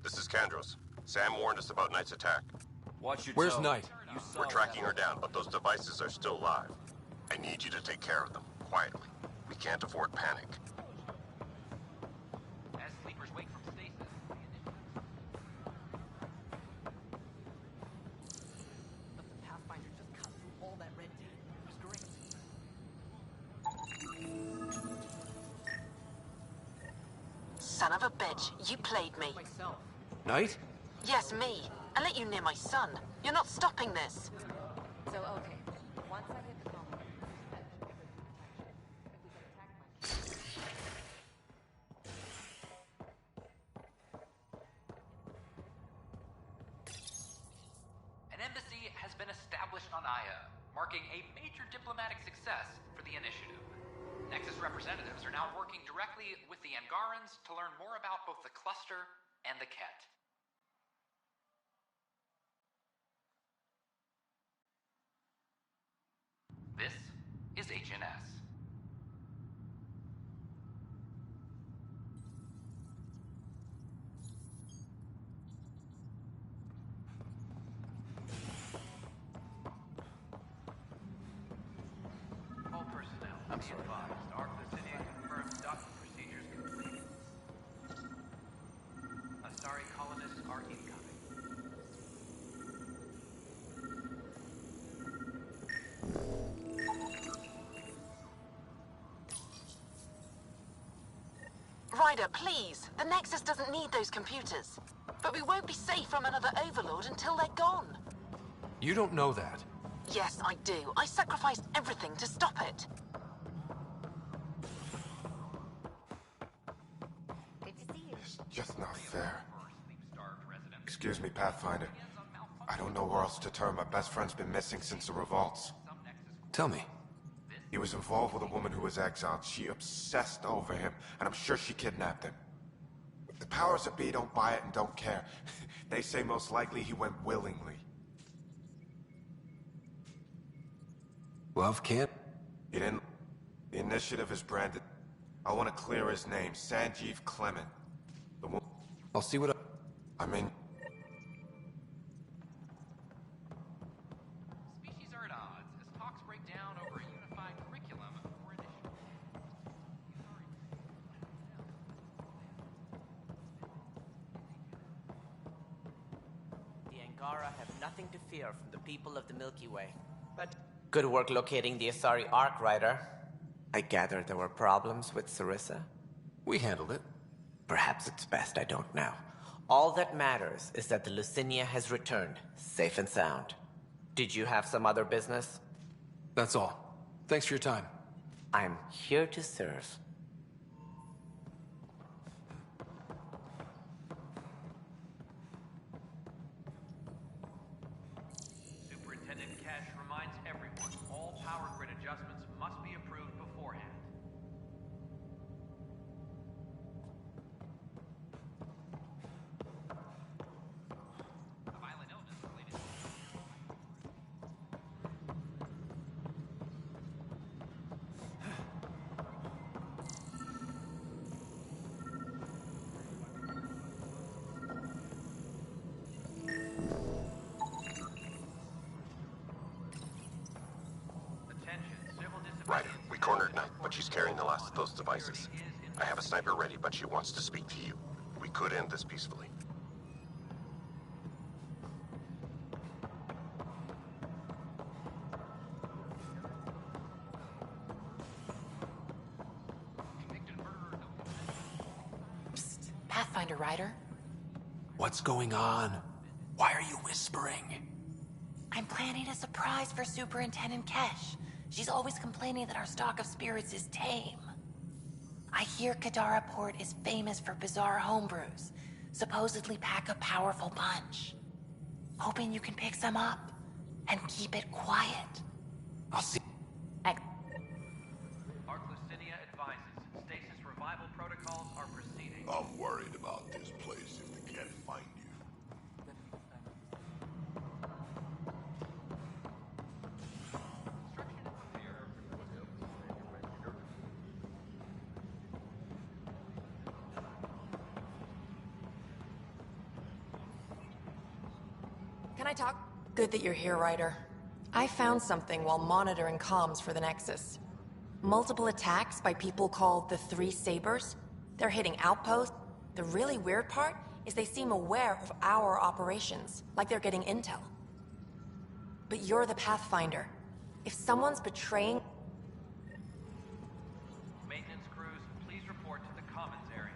Speaker 7: this is Kandros. Sam warned us about Knight's attack.
Speaker 3: Where's Knight?
Speaker 7: We're tracking her down, but those devices are still live. I need you to take care of them, quietly. We can't afford panic.
Speaker 16: As sleepers wake from stasis, the Pathfinder just cut through all that red tape. It was great.
Speaker 9: Son of a bitch, you played me.
Speaker 3: Knight?
Speaker 9: Yes, me. I let you near my son. You're not stopping this.
Speaker 4: So, okay. Once I hit the colony,
Speaker 16: An embassy has been established on Aya, marking a major diplomatic success for the initiative. Nexus representatives are now working directly with the Angarans to learn more about both the cluster and the Ket. This is HNS. All personnel, I'm sorry. Advised. Arc Lucinia confirms docking procedures complete. Asari colonists are incoming.
Speaker 9: Ryder, please. The Nexus doesn't need those computers. But we won't be safe from another Overlord until they're gone.
Speaker 3: You don't know that.
Speaker 9: Yes, I do. I sacrificed everything to stop it.
Speaker 23: It's just not fair. Excuse me, Pathfinder. I don't know where else to turn. My best friend's been missing since the revolts.
Speaker 3: Tell me.
Speaker 23: He was involved with a woman who was exiled. She obsessed over him, and I'm sure she kidnapped him. The powers that be don't buy it and don't care. They say most likely he went willingly.
Speaker 3: Love can't?
Speaker 23: He didn't... The initiative is branded... I want to clear his name. Sanjeev Clement. The one...
Speaker 3: I'll see what
Speaker 23: I mean...
Speaker 16: Species are at odds as talks break down over a unified curriculum for initiative.
Speaker 24: The Angara have nothing to fear from the people of the Milky Way. But good work locating the Asari Arc, Rider. I gather there were problems with Sarissa?
Speaker 3: We handled it.
Speaker 24: Perhaps it's best I don't now. All that matters is that the Lucinia has returned, safe and sound. Did you have some other business?
Speaker 3: That's all. Thanks for your time.
Speaker 24: I'm here to serve.
Speaker 16: Superintendent Cash reminds everyone all power grid adjustments must be approved beforehand. A violent illness related to...
Speaker 7: Ryder, we cornered Knight, but she's carrying the last of those devices. I have a sniper ready, but she wants to speak to you. We could end this peacefully.
Speaker 20: Psst, Pathfinder Ryder.
Speaker 3: What's going on? Why are you whispering?
Speaker 20: I'm planning a surprise for Superintendent Kesh. She's always complaining that our stock of spirits is tame. I hear Kadara Port is famous for bizarre homebrews, supposedly pack a powerful punch. Hoping you can pick some up and keep it quiet.
Speaker 3: I'll see.
Speaker 16: Arc Lucinia advises stasis revival protocols are proceeding.
Speaker 17: I'm worried about this place if they can't find you.
Speaker 2: Can I talk? Good that you're here, Ryder. I found something while monitoring comms for the Nexus. Multiple attacks by people called the Three Sabers. They're hitting outposts. The really weird part is they seem aware of our operations, like they're getting intel. But you're the Pathfinder. If someone's betraying...
Speaker 16: Maintenance crews, please report to the commons area.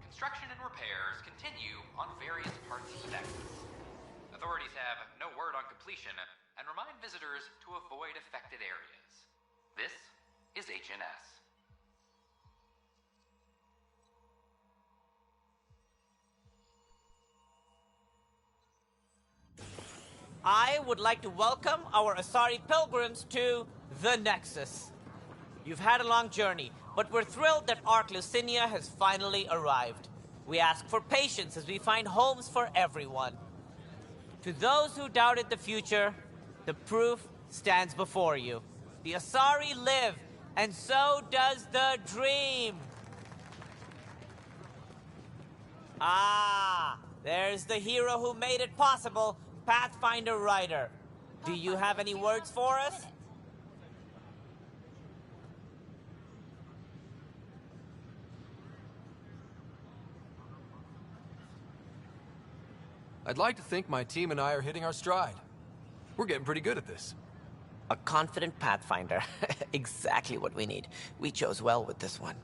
Speaker 16: Construction and repairs continue on various parts of the Nexus. Authorities have no word on completion and remind visitors to avoid affected areas. This is HNS.
Speaker 24: I would like to welcome our Asari pilgrims to the Nexus. You've had a long journey, but we're thrilled that Ark Lucinia has finally arrived. We ask for patience as we find homes for everyone. To those who doubted the future, the proof stands before you. The Asari live, and so does the dream. Ah, there's the hero who made it possible, Pathfinder Ryder. Do you have any words for us?
Speaker 3: I'd like to think my team and I are hitting our stride. We're getting pretty good at this.
Speaker 24: A confident Pathfinder. Exactly what we need. We chose well with this one.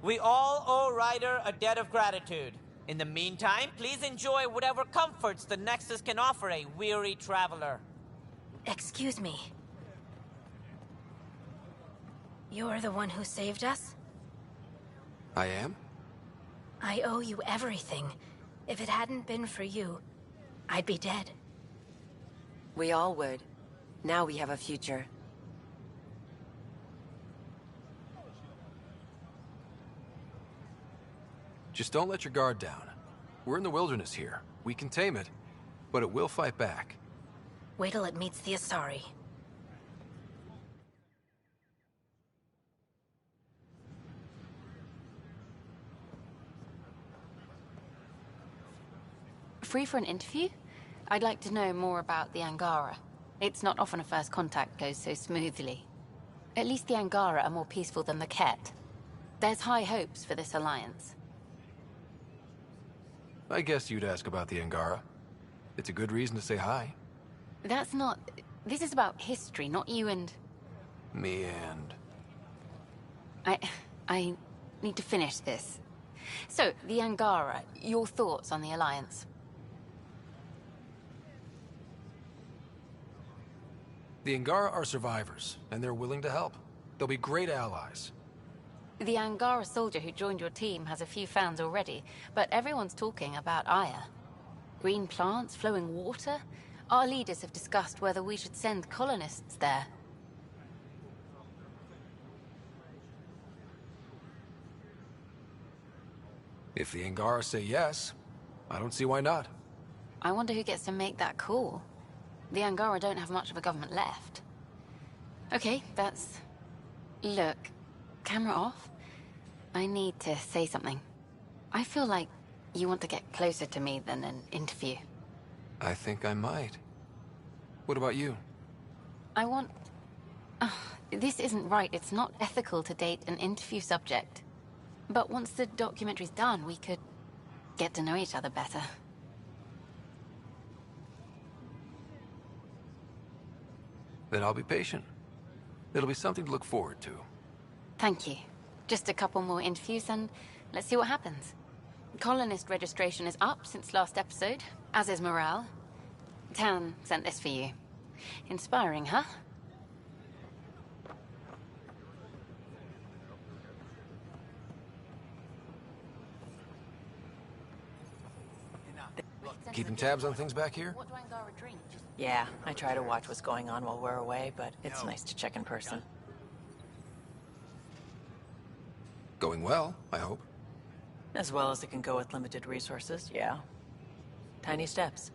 Speaker 24: We all owe Ryder a debt of gratitude. In the meantime, please enjoy whatever comforts the Nexus can offer a weary traveler.
Speaker 10: Excuse me. You're the one who saved us?
Speaker 3: I am?
Speaker 10: I owe you everything. If it hadn't been for you, I'd be dead.
Speaker 14: We all would. Now we have a future.
Speaker 3: Just don't let your guard down. We're in the wilderness here. We can tame it, but it will fight back.
Speaker 10: Wait till it meets the Asari.
Speaker 19: Free for an interview? I'd like to know more about the Angara. It's not often a first contact goes so smoothly. At least the Angara are more peaceful than the Ket. There's high hopes for this alliance.
Speaker 3: I guess you'd ask about the Angara. It's a good reason to say hi.
Speaker 19: That's not... This is about history, not you and...
Speaker 3: Me and...
Speaker 19: I need to finish this. So, the Angara, your thoughts on the alliance?
Speaker 3: The Angara are survivors, and they're willing to help. They'll be great allies.
Speaker 19: The Angara soldier who joined your team has a few fans already, but everyone's talking about Aya. Green plants, flowing water? Our leaders have discussed whether we should send colonists there.
Speaker 3: If the Angara say yes, I don't see why not.
Speaker 19: I wonder who gets to make that call. The Angara don't have much of a government left. Okay, that's... Look, camera off. I need to say something. I feel like you want to get closer to me than an interview.
Speaker 3: I think I might. What about you?
Speaker 19: I want... this isn't right. It's not ethical to date an interview subject. But once the documentary's done, we could get to know each other better.
Speaker 3: Then I'll be patient. It'll be something to look forward to.
Speaker 19: Thank you. Just a couple more interviews and let's see what happens. Colonist registration is up since last episode, as is morale. Tan sent this for you. Inspiring, huh?
Speaker 3: Keeping tabs on things back here?
Speaker 19: What do Angara drink?
Speaker 14: Yeah, I try to watch what's going on while we're away, but it's nice to check in person.
Speaker 3: Going well, I hope.
Speaker 14: As well as it can go with limited resources, yeah. Tiny steps.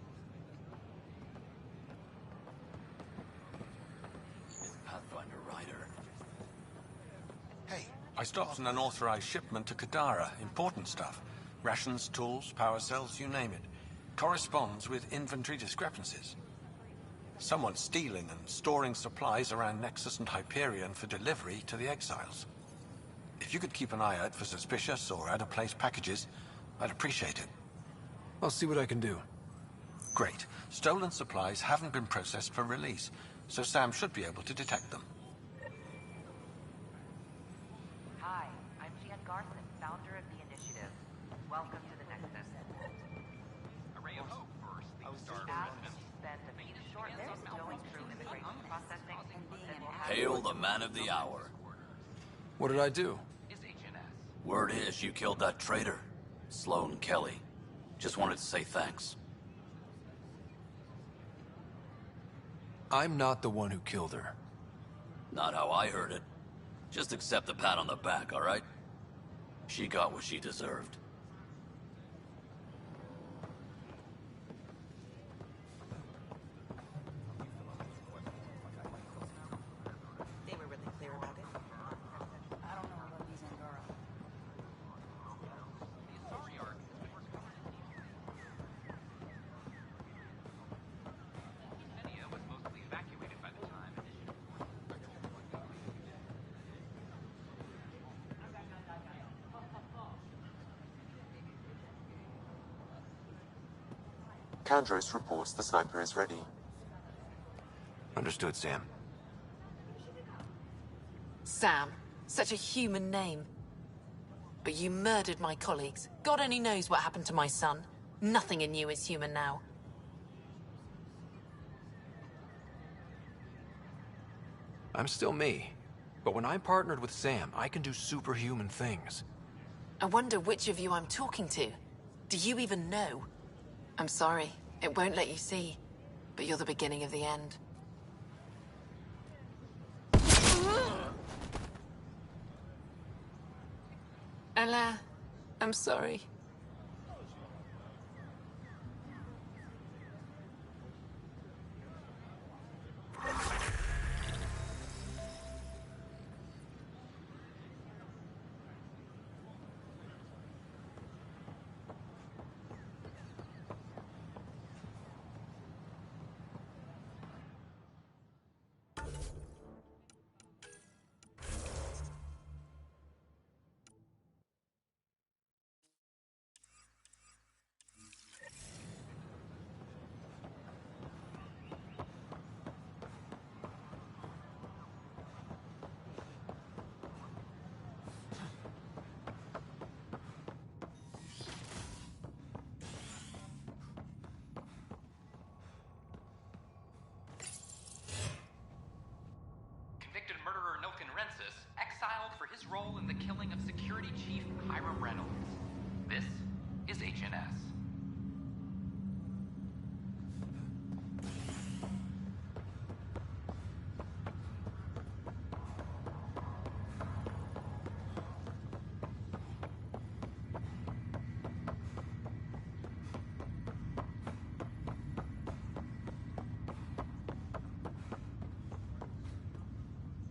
Speaker 6: stopped an unauthorized shipment to Kadara. Important stuff. Rations, tools, power cells, you name it. Corresponds with inventory discrepancies. Someone's stealing and storing supplies around Nexus and Hyperion for delivery to the exiles. If you could keep an eye out for suspicious or out-of-place packages, I'd appreciate it.
Speaker 3: I'll see what I can do.
Speaker 6: Great. Stolen supplies haven't been processed for release, so Sam should be able to detect them.
Speaker 5: Hi, I'm Gian Garson, founder of the initiative. Welcome to the Nexus.
Speaker 16: A ray of hope for Sleep Star residents.
Speaker 5: Spend a few short minutes going through immigration processing and being an
Speaker 8: Hail the man of the hour.
Speaker 3: What did I do?
Speaker 8: Word is you killed that traitor, Sloane Kelly. Just wanted to say thanks.
Speaker 3: I'm not the one who killed her.
Speaker 8: Not how I heard it. Just accept the pat on the back, all right? She got what she deserved.
Speaker 14: They were really clear about it.
Speaker 20: I don't know about these Angara.
Speaker 16: Was mostly evacuated by the time.
Speaker 1: Kandros reports the sniper is ready.
Speaker 3: Understood, Sam.
Speaker 9: Sam, such a human name. But you murdered my colleagues. God only knows what happened to my son. Nothing in you is human now.
Speaker 3: I'm still me. But when I'm partnered with Sam, I can do superhuman things.
Speaker 9: I wonder which of you I'm talking to. Do you even know? I'm sorry, it won't let you see. But you're the beginning of the end. Allah, I'm sorry.
Speaker 16: Convicted murderer Nilken Rensis exiled for his role in the killing of Security Chief Hiram Reynolds. This is HNS.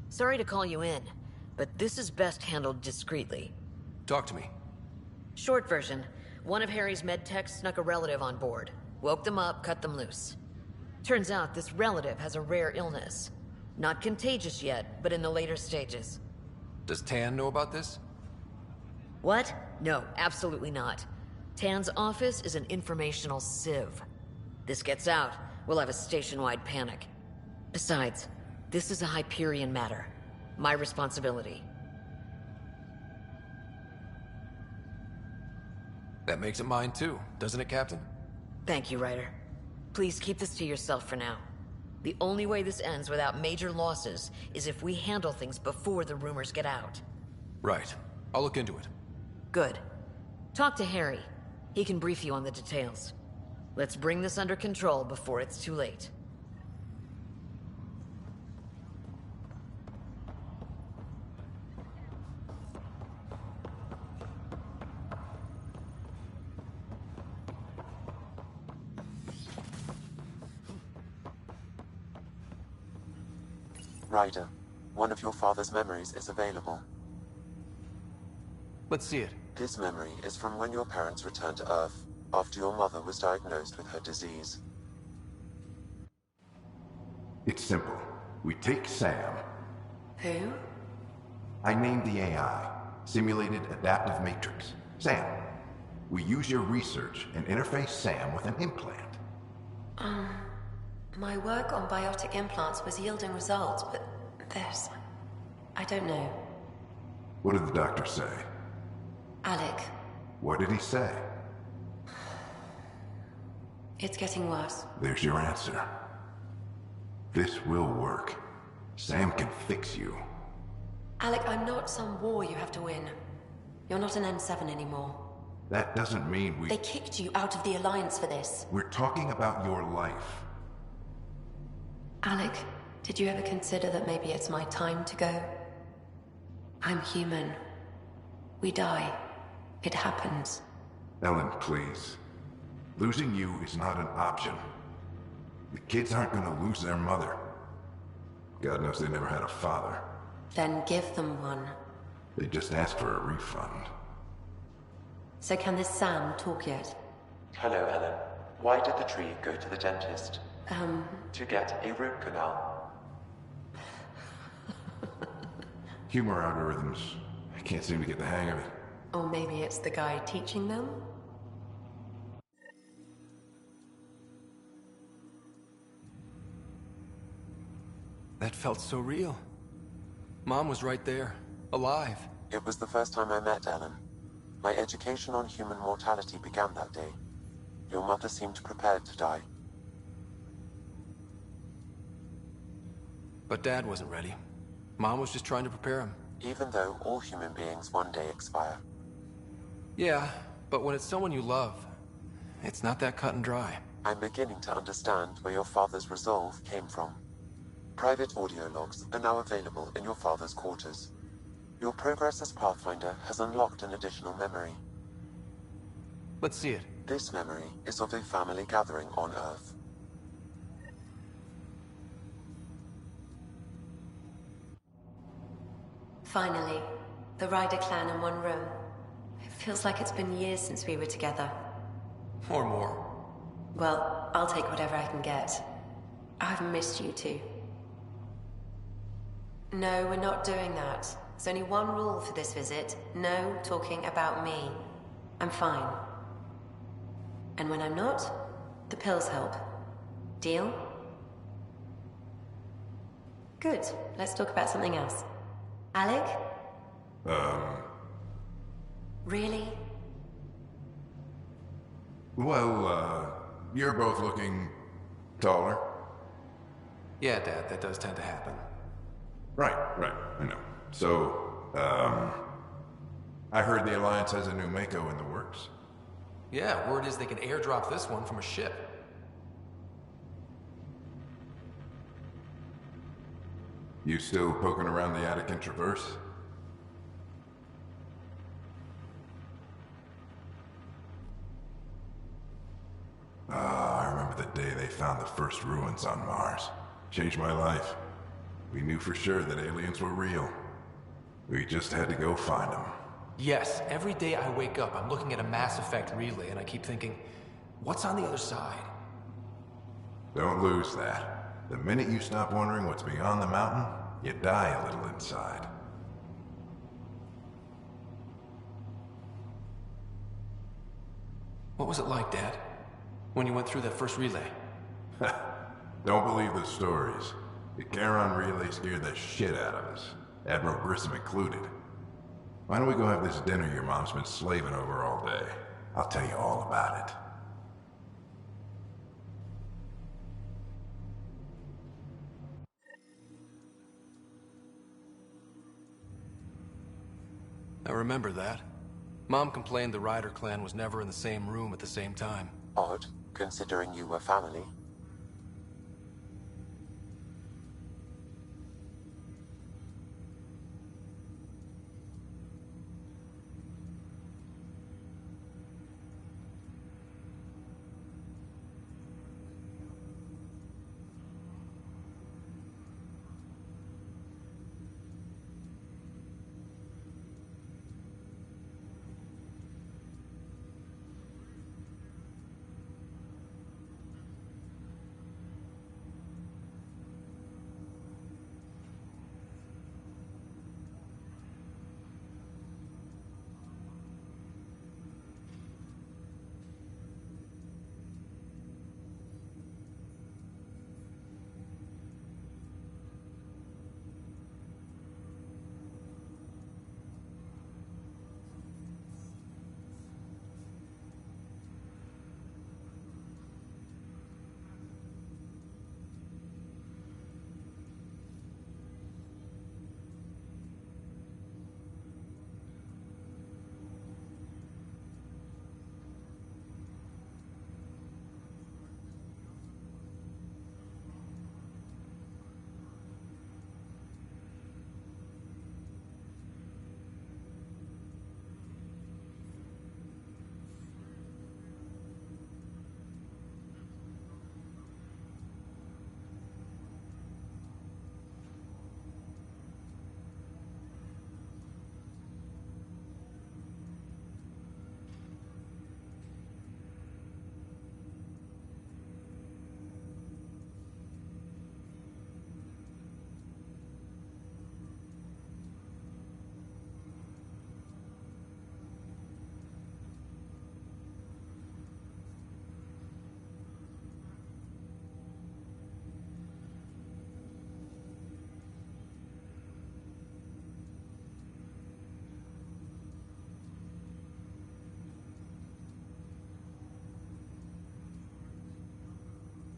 Speaker 15: Sorry to call you in, but this is best handled discreetly.
Speaker 3: Talk to me.
Speaker 15: Short version, one of Harry's med techs snuck a relative on board. Woke them up, cut them loose. Turns out this relative has a rare illness. Not contagious yet, but in the later stages.
Speaker 3: Does Tan know about this?
Speaker 15: What? No, absolutely not. Tan's office is an informational sieve. This gets out, we'll have a station-wide panic. Besides, this is a Hyperion matter. My responsibility.
Speaker 3: That makes it mine too, doesn't it, Captain?
Speaker 15: Thank you, Ryder. Please keep this to yourself for now. The only way this ends without major losses is if we handle things before the rumors get out.
Speaker 3: Right. I'll look into it.
Speaker 15: Good. Talk to Harry. He can brief you on the details. Let's bring this under control before it's too late.
Speaker 1: Ryder, one of your father's memories is available.
Speaker 3: Let's see it.
Speaker 1: This memory is from when your parents returned to Earth, after your mother was diagnosed with her disease.
Speaker 11: It's simple. We take Sam.
Speaker 2: Who?
Speaker 11: I named the AI, Simulated Adaptive Matrix. Sam. We use your research and interface Sam with an implant.
Speaker 2: My work on biotic implants was yielding results, but there's... I don't know.
Speaker 11: What did the doctor say?
Speaker 2: Alec,
Speaker 11: What did he say?
Speaker 2: it's getting worse.
Speaker 11: There's your answer. This will work. Sam can fix you.
Speaker 2: Alec, I'm not some war you have to win. You're not an N7 anymore.
Speaker 11: That doesn't mean we...
Speaker 2: They kicked you out of the Alliance for this.
Speaker 11: We're talking about your life.
Speaker 2: Alec, did you ever consider that maybe it's my time to go? I'm human. We die. It happens.
Speaker 11: Ellen, please. Losing you is not an option. The kids aren't gonna lose their mother. God knows they never had a father.
Speaker 2: Then give them one.
Speaker 11: They just asked for a refund.
Speaker 2: So can this Sam talk yet?
Speaker 1: Hello, Ellen. Why did the tree go to the dentist? To get a root canal.
Speaker 11: Humor algorithms. I can't seem to get the hang of it.
Speaker 2: Or maybe it's the guy teaching them?
Speaker 3: That felt so real. Mom was right there, alive.
Speaker 1: It was the first time I met Ellen. My education on human mortality began that day. Your mother seemed prepared to die.
Speaker 3: But Dad wasn't ready. Mom was just trying to prepare him.
Speaker 1: Even though all human beings one day expire.
Speaker 3: Yeah, but when it's someone you love, it's not that cut and dry.
Speaker 1: I'm beginning to understand where your father's resolve came from. Private audio logs are now available in your father's quarters. Your progress as Pathfinder has unlocked an additional memory.
Speaker 3: Let's see it.
Speaker 1: This memory is of a family gathering on Earth.
Speaker 2: Finally, the Ryder clan in one room. It feels like it's been years since we were together.
Speaker 3: Or more.
Speaker 2: Well, I'll take whatever I can get. I've missed you too. No, we're not doing that. There's only one rule for this visit. No talking about me. I'm fine. And when I'm not, the pills help. Deal? Good. Let's talk about something else. Alec? Really?
Speaker 11: Well, you're both looking taller.
Speaker 3: Yeah, Dad, that does tend to happen.
Speaker 11: Right, I know. So, I heard the Alliance has a new Mako in the works.
Speaker 3: Yeah, word is they can airdrop this one from a ship.
Speaker 11: You still poking around the Attican Traverse? I remember the day they found the first ruins on Mars. Changed my life. We knew for sure that aliens were real. We just had to go find them.
Speaker 3: Yes, every day I wake up, I'm looking at a Mass Effect relay and I keep thinking, what's on the other side?
Speaker 11: Don't lose that. The minute you stop wondering what's beyond the mountain, you die a little inside.
Speaker 3: What was it like, Dad? When you went through that first relay?
Speaker 11: Don't believe the stories. The Charon relay scared the shit out of us. Admiral Grissom included. Why don't we go have this dinner your mom's been slaving over all day? I'll tell you all about it.
Speaker 3: I remember that. Mom complained the Ryder clan was never in the same room at the same time.
Speaker 1: Odd, considering you were family.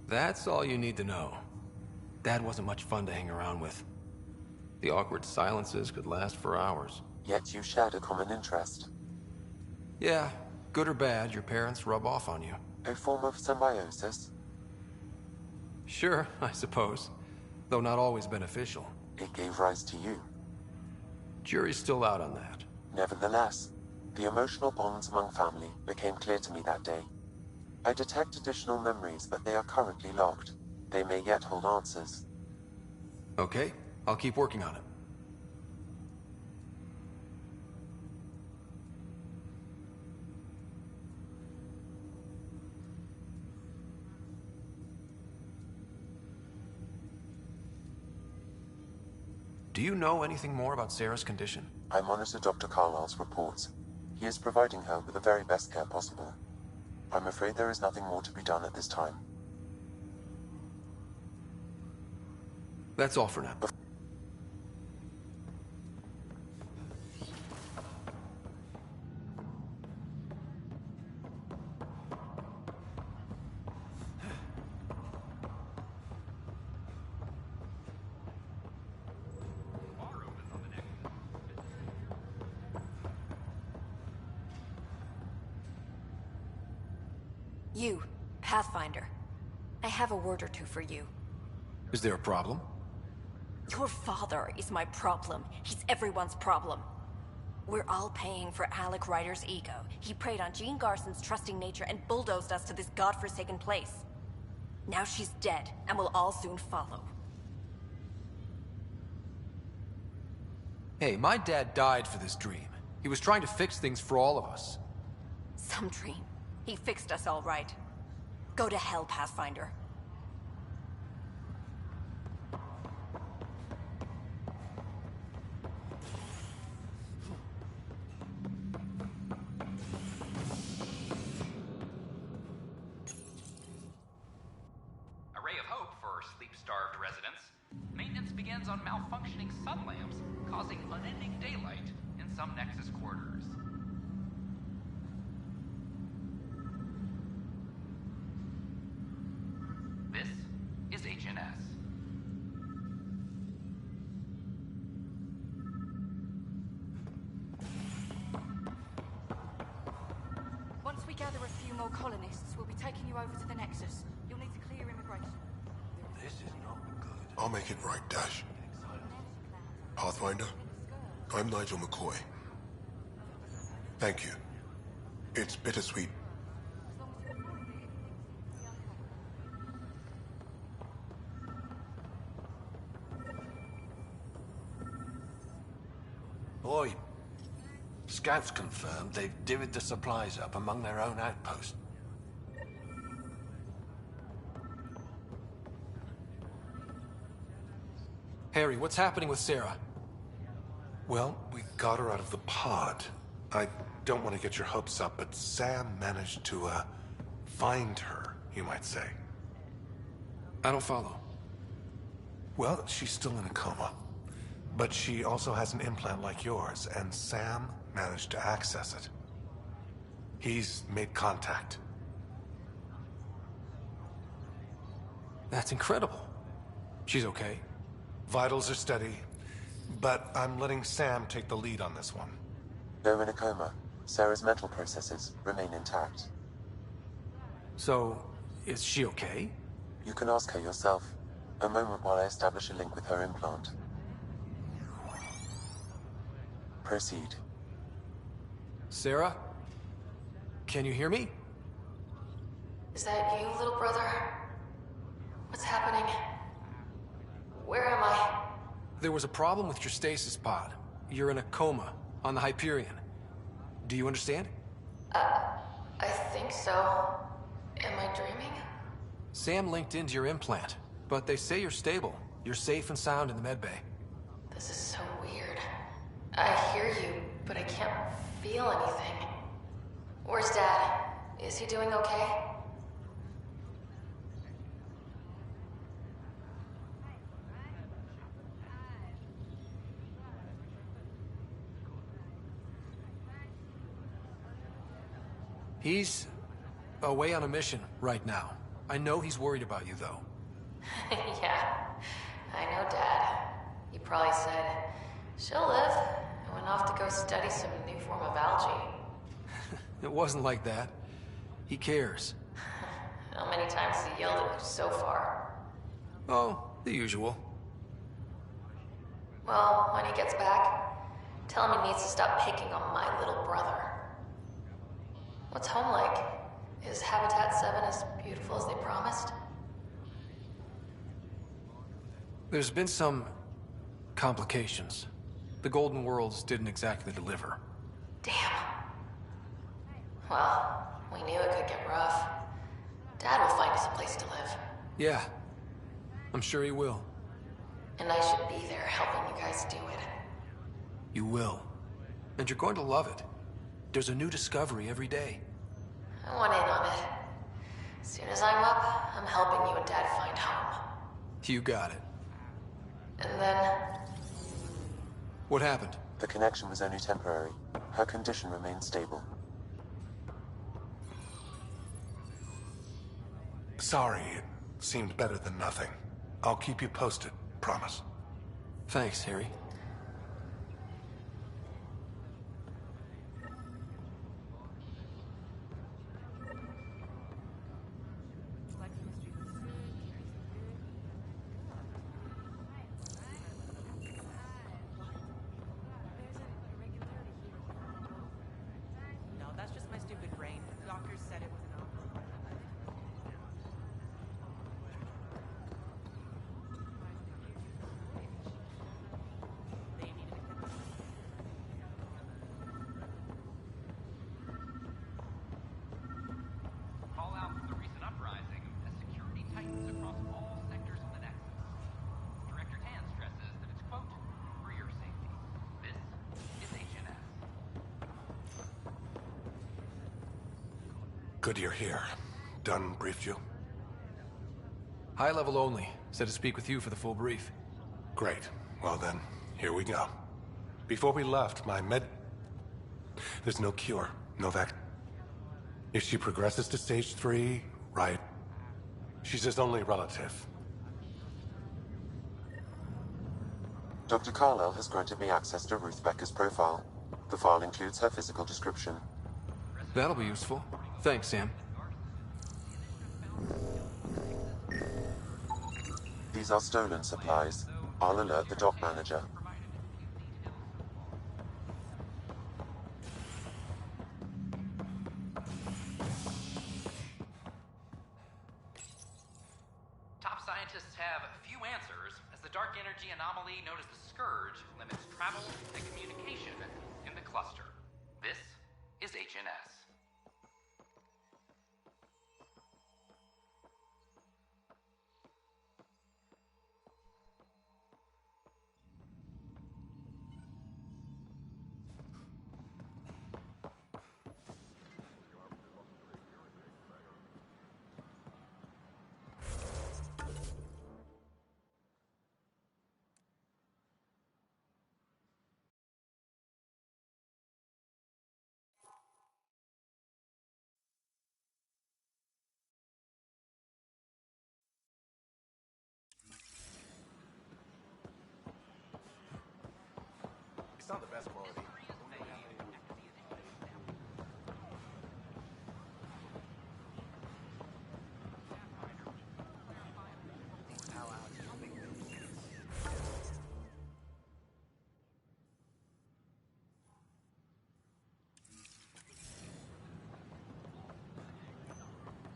Speaker 3: That's all you need to know. Dad wasn't much fun to hang around with. The awkward silences could last for hours.
Speaker 1: Yet you shared a common interest.
Speaker 3: Yeah, good or bad, your parents rub off on you.
Speaker 1: A form of symbiosis?
Speaker 3: Sure, I suppose. Though not always beneficial.
Speaker 1: It gave rise to you.
Speaker 3: Jury's still out on that.
Speaker 1: Nevertheless, the emotional bonds among family became clear to me that day. I detect additional memories, but they are currently locked. They may yet hold answers.
Speaker 3: Okay, I'll keep working on it. Do you know anything more about Sarah's condition?
Speaker 1: I monitor Dr. Carlisle's reports. He is providing her with the very best care possible. I'm afraid there is nothing more to be done at this time.
Speaker 3: That's all for now.
Speaker 2: You, Pathfinder. I have a word or two for you.
Speaker 3: Is there a problem?
Speaker 2: Your father is my problem. He's everyone's problem. We're all paying for Alec Ryder's ego. He preyed on Jean Garson's trusting nature and bulldozed us to this godforsaken place. Now she's dead, and we'll all soon follow.
Speaker 3: Hey, my dad died for this dream. He was trying to fix things for all of us.
Speaker 2: Some dream. He fixed us all right. Go to hell, Pathfinder.
Speaker 16: A ray of hope for sleep-starved residents. Maintenance begins on malfunctioning sun lamps, causing unending daylight in some Nexus quarters. This is HNS.
Speaker 13: Once we gather a few more colonists, we'll be taking you over to the Nexus. You'll need to clear immigration.
Speaker 17: This is not good. I'll make it right, Dash. Pathfinder, I'm Nigel McCoy. Thank you. It's bittersweet.
Speaker 12: Boy, scouts confirmed they've divvied the supplies up among their own outposts.
Speaker 3: Harry, what's happening with Sarah?
Speaker 18: Well, we got her out of the pod. I don't want to get your hopes up, but Sam managed to, find her, you might say.
Speaker 3: I don't follow.
Speaker 18: Well, she's still in a coma. But she also has an implant like yours, and Sam managed to access it. He's made contact.
Speaker 3: That's incredible. She's okay.
Speaker 18: Vitals are steady, but I'm letting Sam take the lead on this one.
Speaker 1: Though in a coma, Sarah's mental processes remain intact.
Speaker 3: So, is she okay?
Speaker 1: You can ask her yourself. A moment while I establish a link with her implant. Proceed.
Speaker 3: Sarah? Can you hear me?
Speaker 21: Is that you, little brother? What's happening? Where am I?
Speaker 3: There was a problem with your stasis pod. You're in a coma on the Hyperion. Do you understand?
Speaker 21: I think so. Am I dreaming?
Speaker 3: Sam linked into your implant, but they say you're stable. You're safe and sound in the medbay.
Speaker 21: This is so weird. I hear you, but I can't feel anything. Where's Dad? Is he doing okay?
Speaker 3: He's away on a mission right now. I know he's worried about you, though.
Speaker 21: Yeah, I know Dad. He probably said, she'll live, and went off to go study some new form of algae.
Speaker 3: It wasn't like that. He cares.
Speaker 21: How many times has he yelled at you so far?
Speaker 3: Oh, the usual.
Speaker 21: Well, when he gets back, tell him he needs to stop picking on my little brother. What's home like? Is Habitat 7 as beautiful as they promised?
Speaker 3: There's been some complications. The Golden Worlds didn't exactly deliver.
Speaker 21: Damn. Well, we knew it could get rough. Dad will find us a place to live.
Speaker 3: Yeah, I'm sure he will.
Speaker 21: And I should be there helping you guys do it.
Speaker 3: You will. And you're going to love it. There's a new discovery every day.
Speaker 21: I want in on it. As soon as I'm up, I'm helping you and Dad find home.
Speaker 3: You got it.
Speaker 21: And then...
Speaker 3: What happened?
Speaker 1: The connection was only temporary. Her condition remained stable.
Speaker 18: Sorry, it seemed better than nothing. I'll keep you posted, promise.
Speaker 3: Thanks, Harry.
Speaker 24: No, that's just my stupid brain. The doctors said it was an
Speaker 16: Fallout from the recent uprising as security tightens across all sectors of the Nexus. Director Tan stresses that it's, quote, for your safety. This is HNS.
Speaker 18: Good you're here. Dunn briefed you?
Speaker 3: High level only. Said to speak with you for the full brief.
Speaker 18: Great. Well then, here we go. Before we left, there's no cure, no vac. If she progresses to stage 3, right, she's his only relative.
Speaker 1: Dr. Carlyle has granted me access to Ruth Becker's profile. The file includes her physical description.
Speaker 3: That'll be useful. Thanks, Sam.
Speaker 1: These are stolen supplies. I'll alert the dock manager.
Speaker 16: Top scientists have few answers, as the dark energy anomaly known as the Scourge limits travel and communication in the cluster. This is HNS.
Speaker 18: It's not the best quality.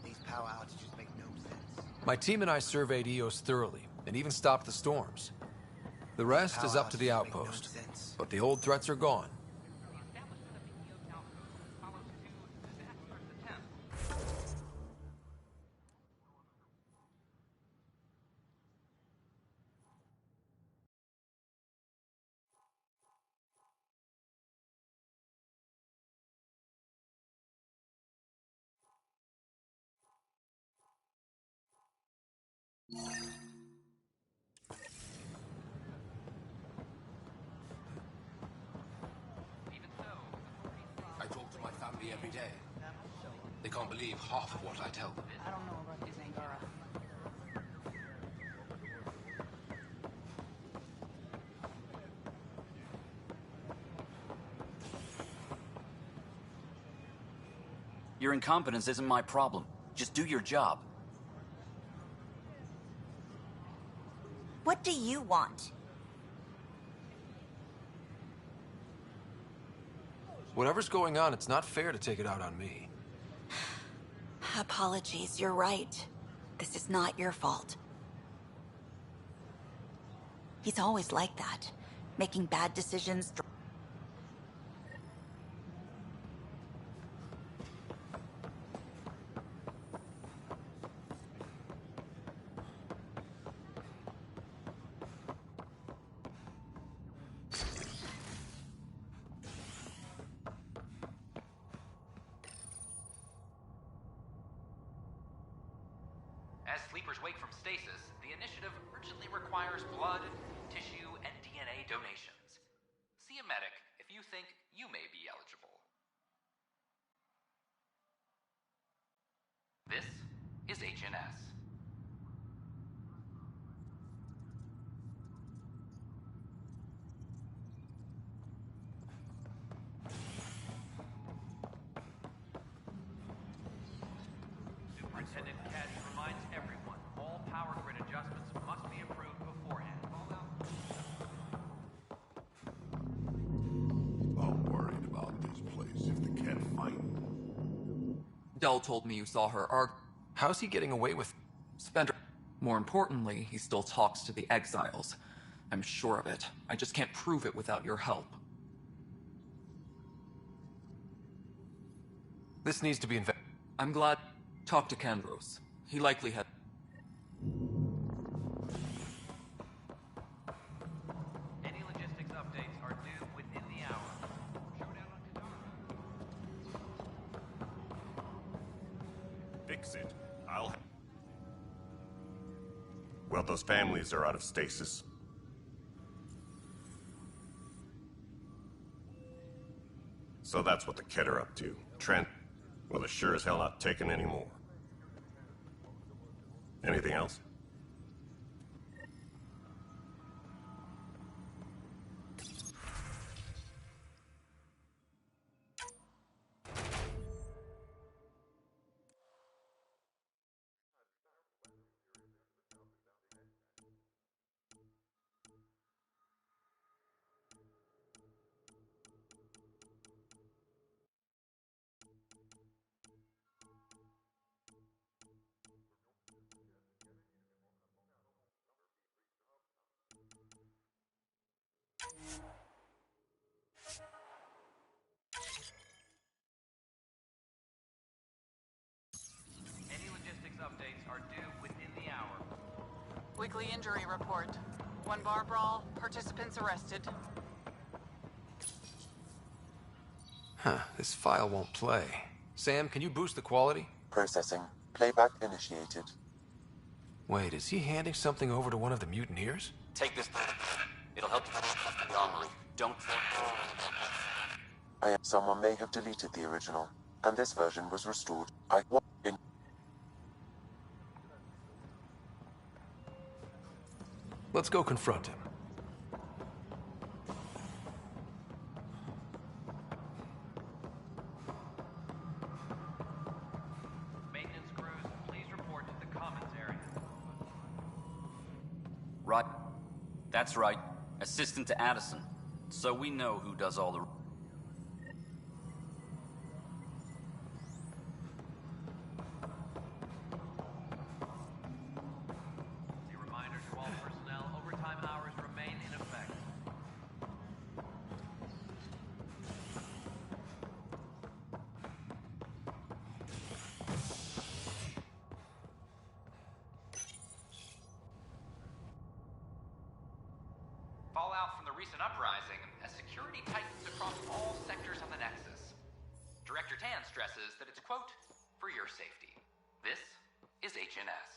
Speaker 4: These power outages make no sense.
Speaker 3: My team and I surveyed EOS thoroughly, and even stopped the storms. The rest is up to the outpost, but the old threats are gone.
Speaker 7: I talk to my family every day. They can't believe half of what I tell them.
Speaker 13: I don't know about this Angara.
Speaker 8: Your incompetence isn't my problem. Just do your job.
Speaker 10: What do you want?
Speaker 3: Whatever's going on, it's not fair to take it out on me.
Speaker 10: Apologies, you're right. This is not your fault. He's always like that, making bad decisions.
Speaker 16: As sleepers wake from stasis, the initiative urgently requires blood, tissue, and DNA donations. See a medic if you think you may be eligible. This is HNS. Superintendent Cash reminds everyone all power grid adjustments must be approved beforehand.
Speaker 17: I'm worried about this place if they can't find me.
Speaker 22: Dell told me you saw her arg.
Speaker 3: How's he getting away with...
Speaker 22: Spender. More importantly, he still talks to the exiles. I'm sure of it. I just can't prove it without your help.
Speaker 3: This needs to be investigated.
Speaker 22: I'm glad. Talk to Kandros. He likely had...
Speaker 16: Any logistics updates are due within the hour. Showdown on Kadara.
Speaker 23: Fix it. Well, those families are out of stasis. So that's what the Kett are up to. Trent, well, they're sure as hell not taking any more. Anything else?
Speaker 16: Any logistics updates are due within the hour.
Speaker 25: Weekly injury report. One bar brawl, participants arrested.
Speaker 3: Huh, this file won't play. Sam, can you boost the quality?
Speaker 1: Processing. Playback initiated.
Speaker 3: Wait, is he handing something over to one of the mutineers?
Speaker 8: Take this. It'll help you. Don't.
Speaker 1: Someone may have deleted the original, and this version was restored.
Speaker 3: Let's go confront him.
Speaker 16: Maintenance crews, please report to the commons area.
Speaker 8: Right. That's right. Assistant to Addison. So we know who does all the...
Speaker 16: Fallout from the recent uprising as security tightens across all sectors of the Nexus. Director Tan stresses that it's, quote, for your safety. This is HNS.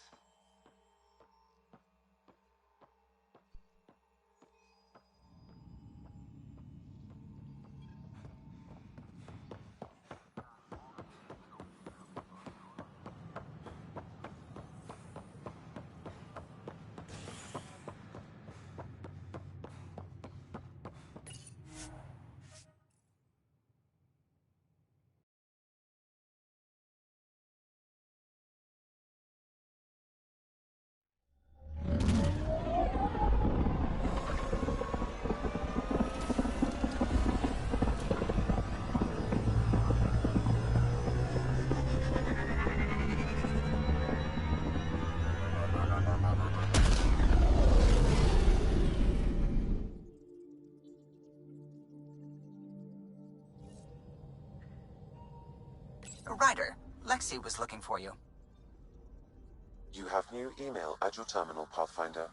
Speaker 5: Ryder, Lexi was looking for you.
Speaker 1: You have new email at your terminal, Pathfinder.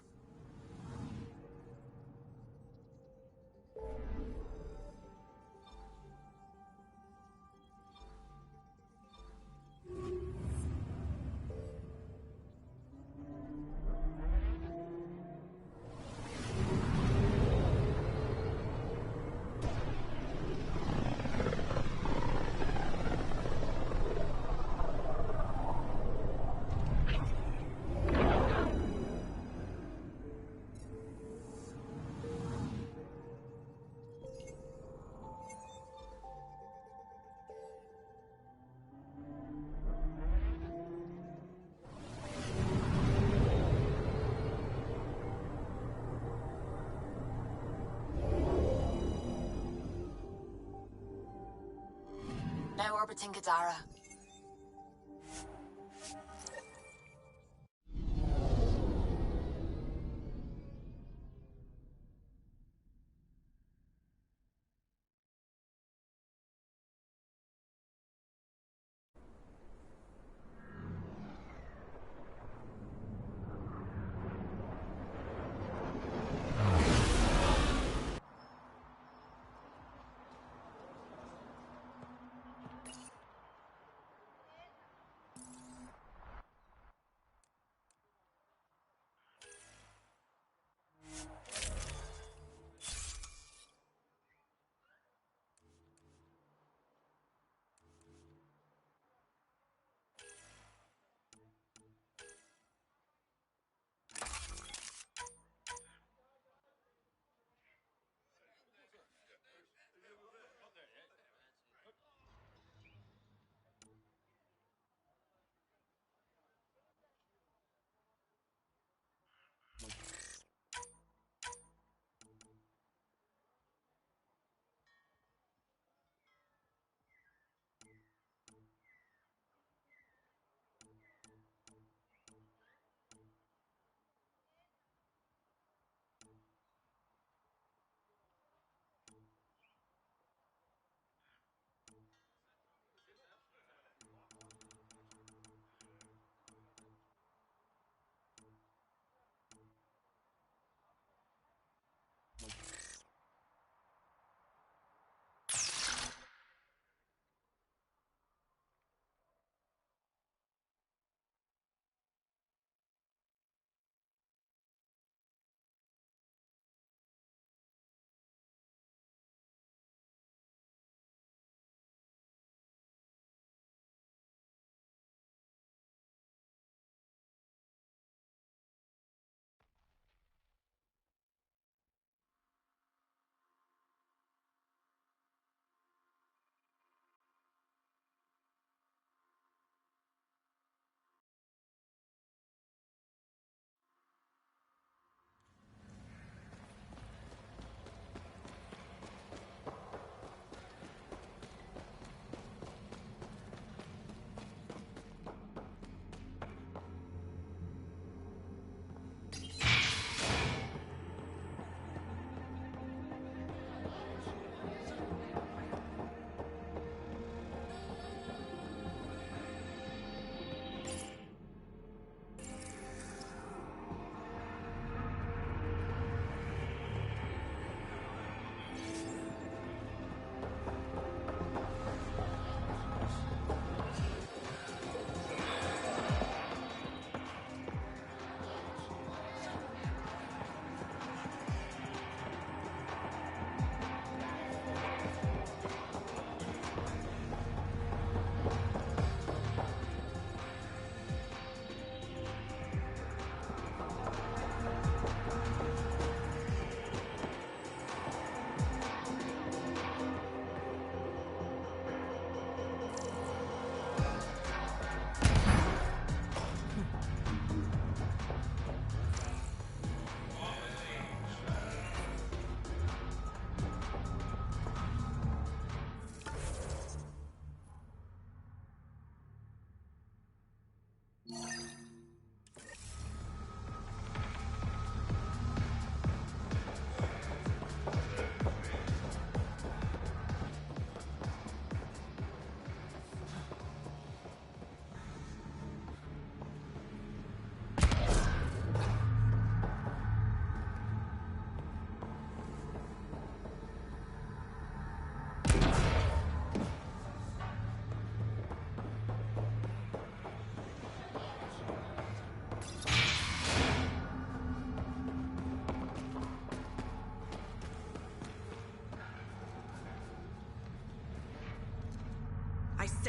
Speaker 2: Now orbiting Gadara.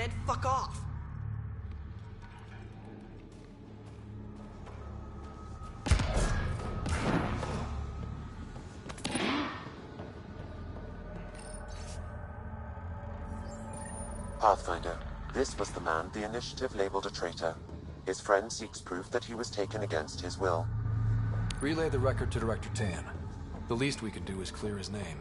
Speaker 6: said fuck off.
Speaker 1: Pathfinder, this was the man the Initiative labeled a traitor. His friend seeks proof that he was taken against his will.
Speaker 3: Relay the record to Director Tan. The least we can do is clear his name.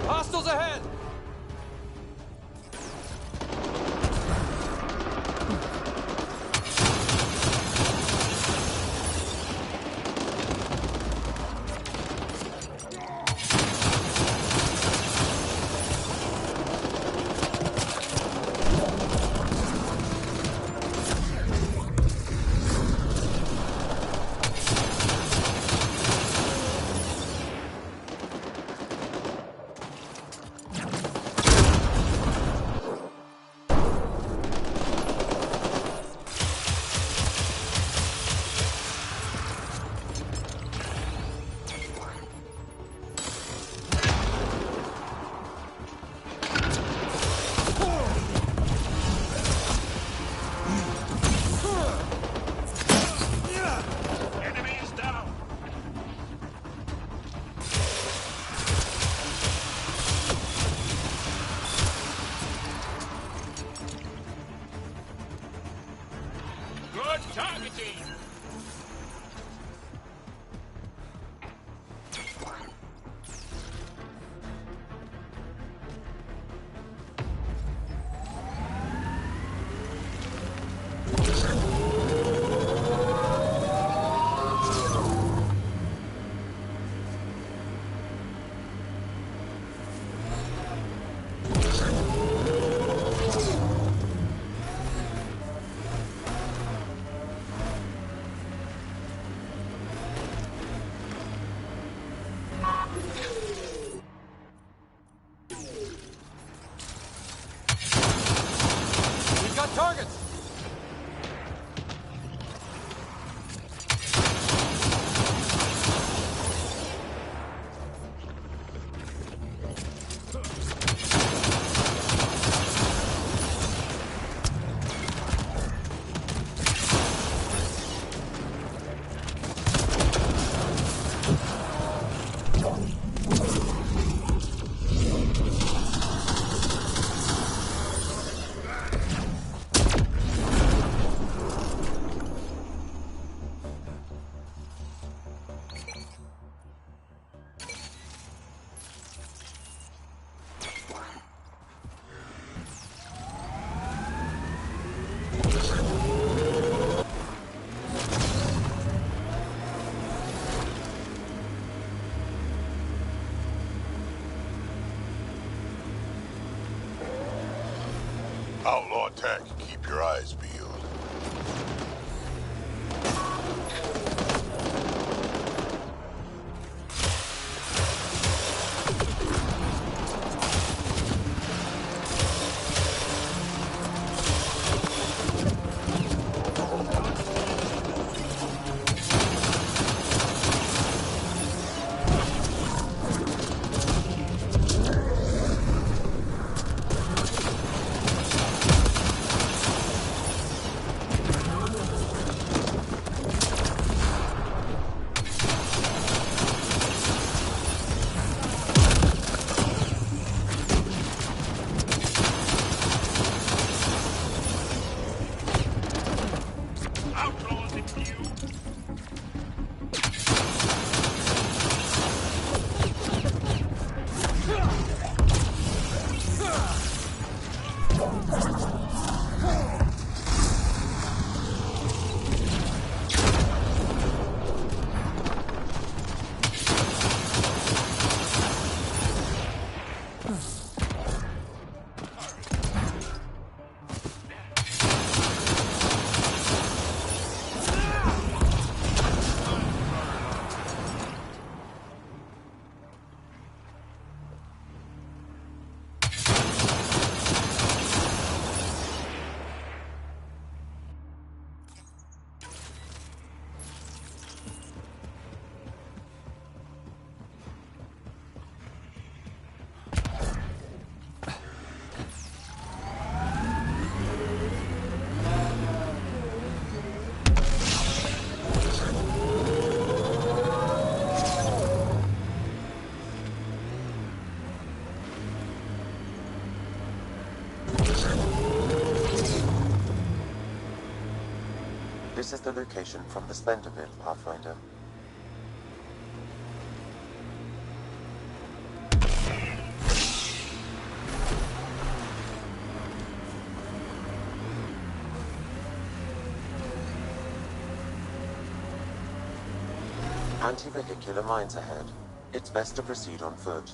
Speaker 3: Hostiles ahead! Targets!
Speaker 17: Outlaw attack. Keep your eyes peeled.
Speaker 1: This is the location from the Spender bit, Pathfinder. Anti-vehicular mines ahead. It's best to proceed on foot.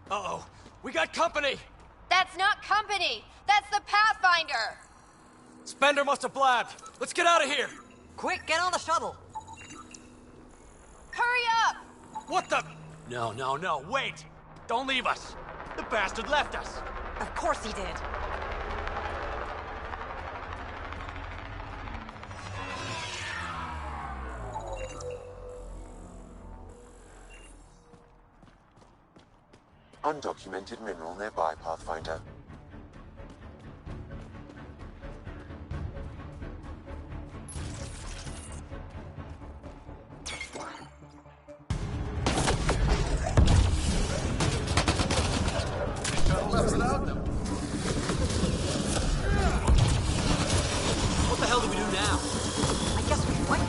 Speaker 12: Uh-oh. We got company!
Speaker 21: That's not company! That's the Pathfinder!
Speaker 12: Spender must have blabbed. Let's get out of here!
Speaker 15: Quick, get on the shuttle!
Speaker 21: Hurry up!
Speaker 12: What the? No, wait! Don't leave us! The bastard left us!
Speaker 15: Of course he did.
Speaker 1: Undocumented mineral nearby, Pathfinder.
Speaker 12: What the hell do we do now?
Speaker 15: I guess we fight.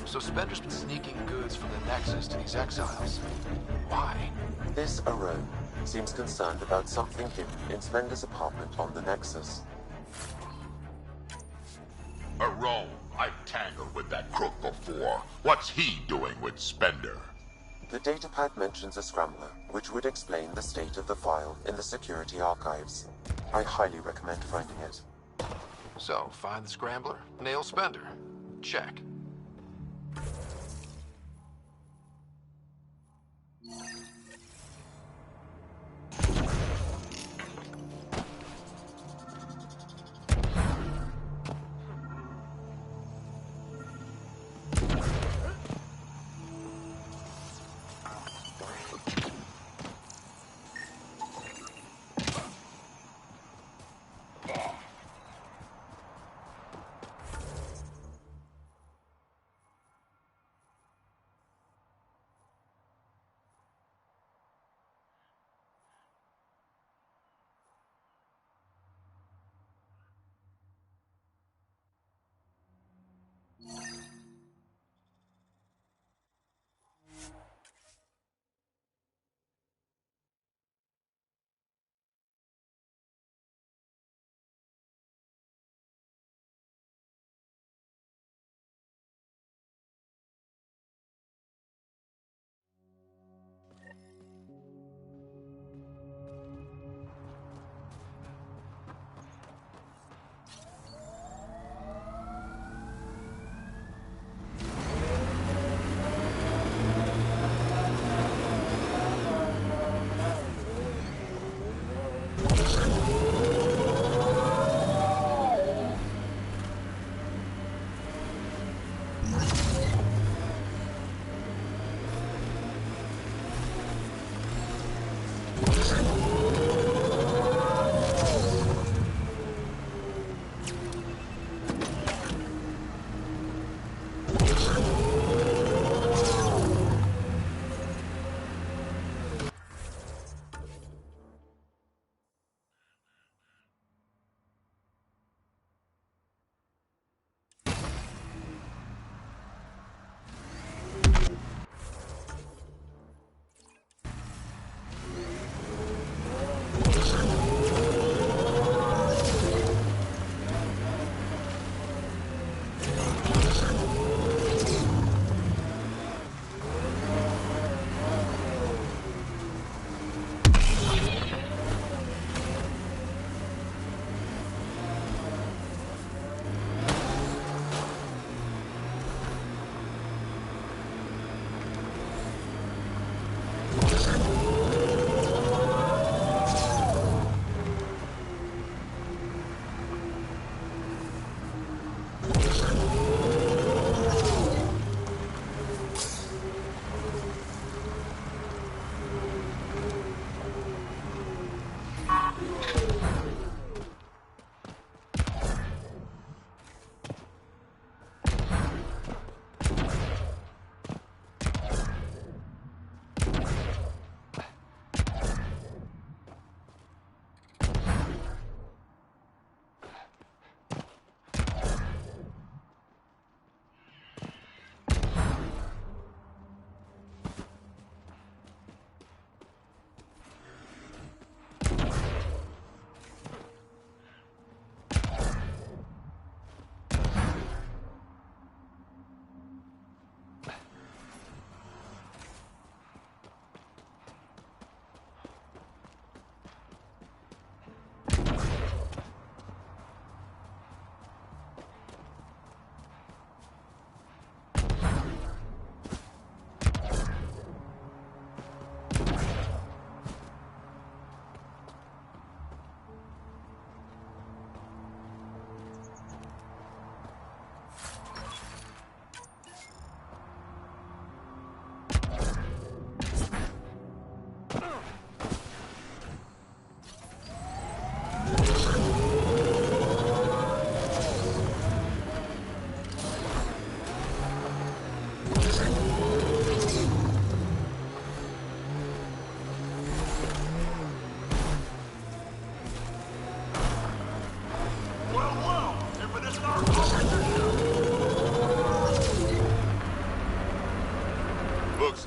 Speaker 3: So Spender's been sneaking goods from the Nexus to these exiles. Why?
Speaker 1: This Arone seems concerned about something hidden in Spender's apartment on the Nexus.
Speaker 17: Arone, I've tangled with that crook before. What's he doing with Spender?
Speaker 1: The datapad mentions a scrambler, which would explain the state of the file in the security archives. I highly recommend finding it.
Speaker 3: So, find the scrambler, nail Spender. Check.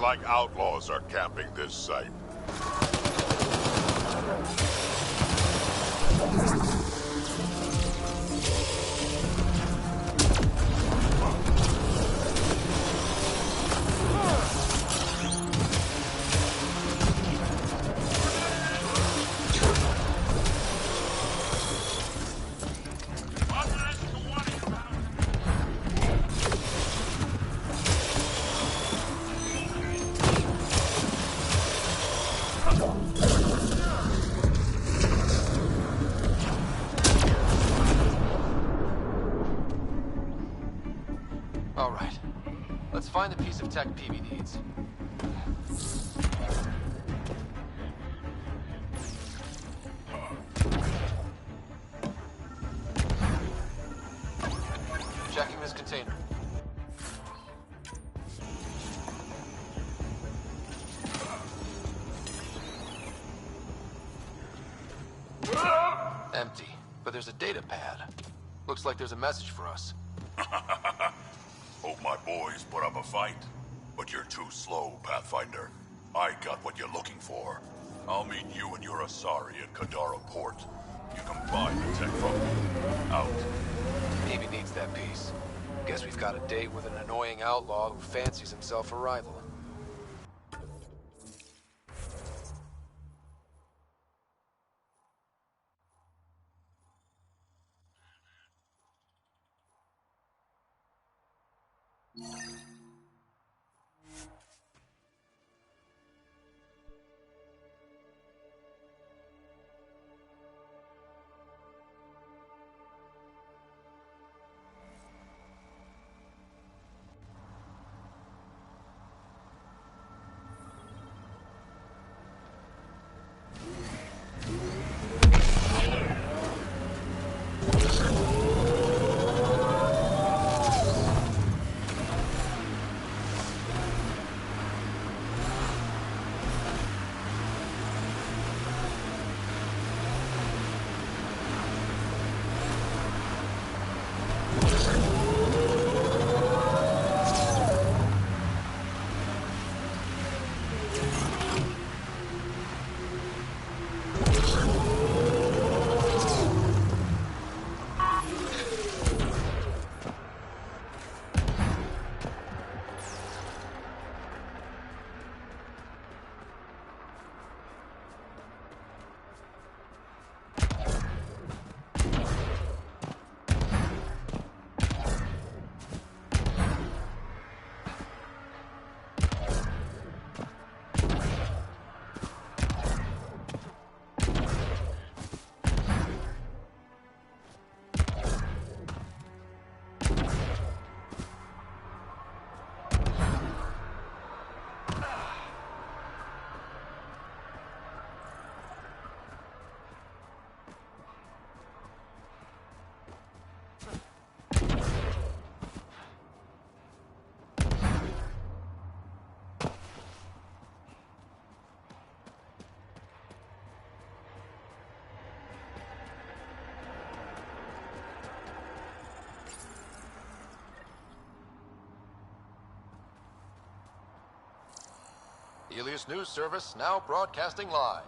Speaker 17: like outlaws are camping this site.
Speaker 3: All right. Let's find the piece of tech Peavy needs. Checking this container. Empty, but there's a data pad. Looks like there's a message for us.
Speaker 17: Hope my boys put up a fight. But you're too slow, Pathfinder. I got what you're looking for. I'll meet you and your Asari at Kadara Port. You can buy the tech from me. Out.
Speaker 3: Peavy needs that piece. Guess we've got a date with an annoying outlaw who fancies himself a rival. Ilias News Service now broadcasting live.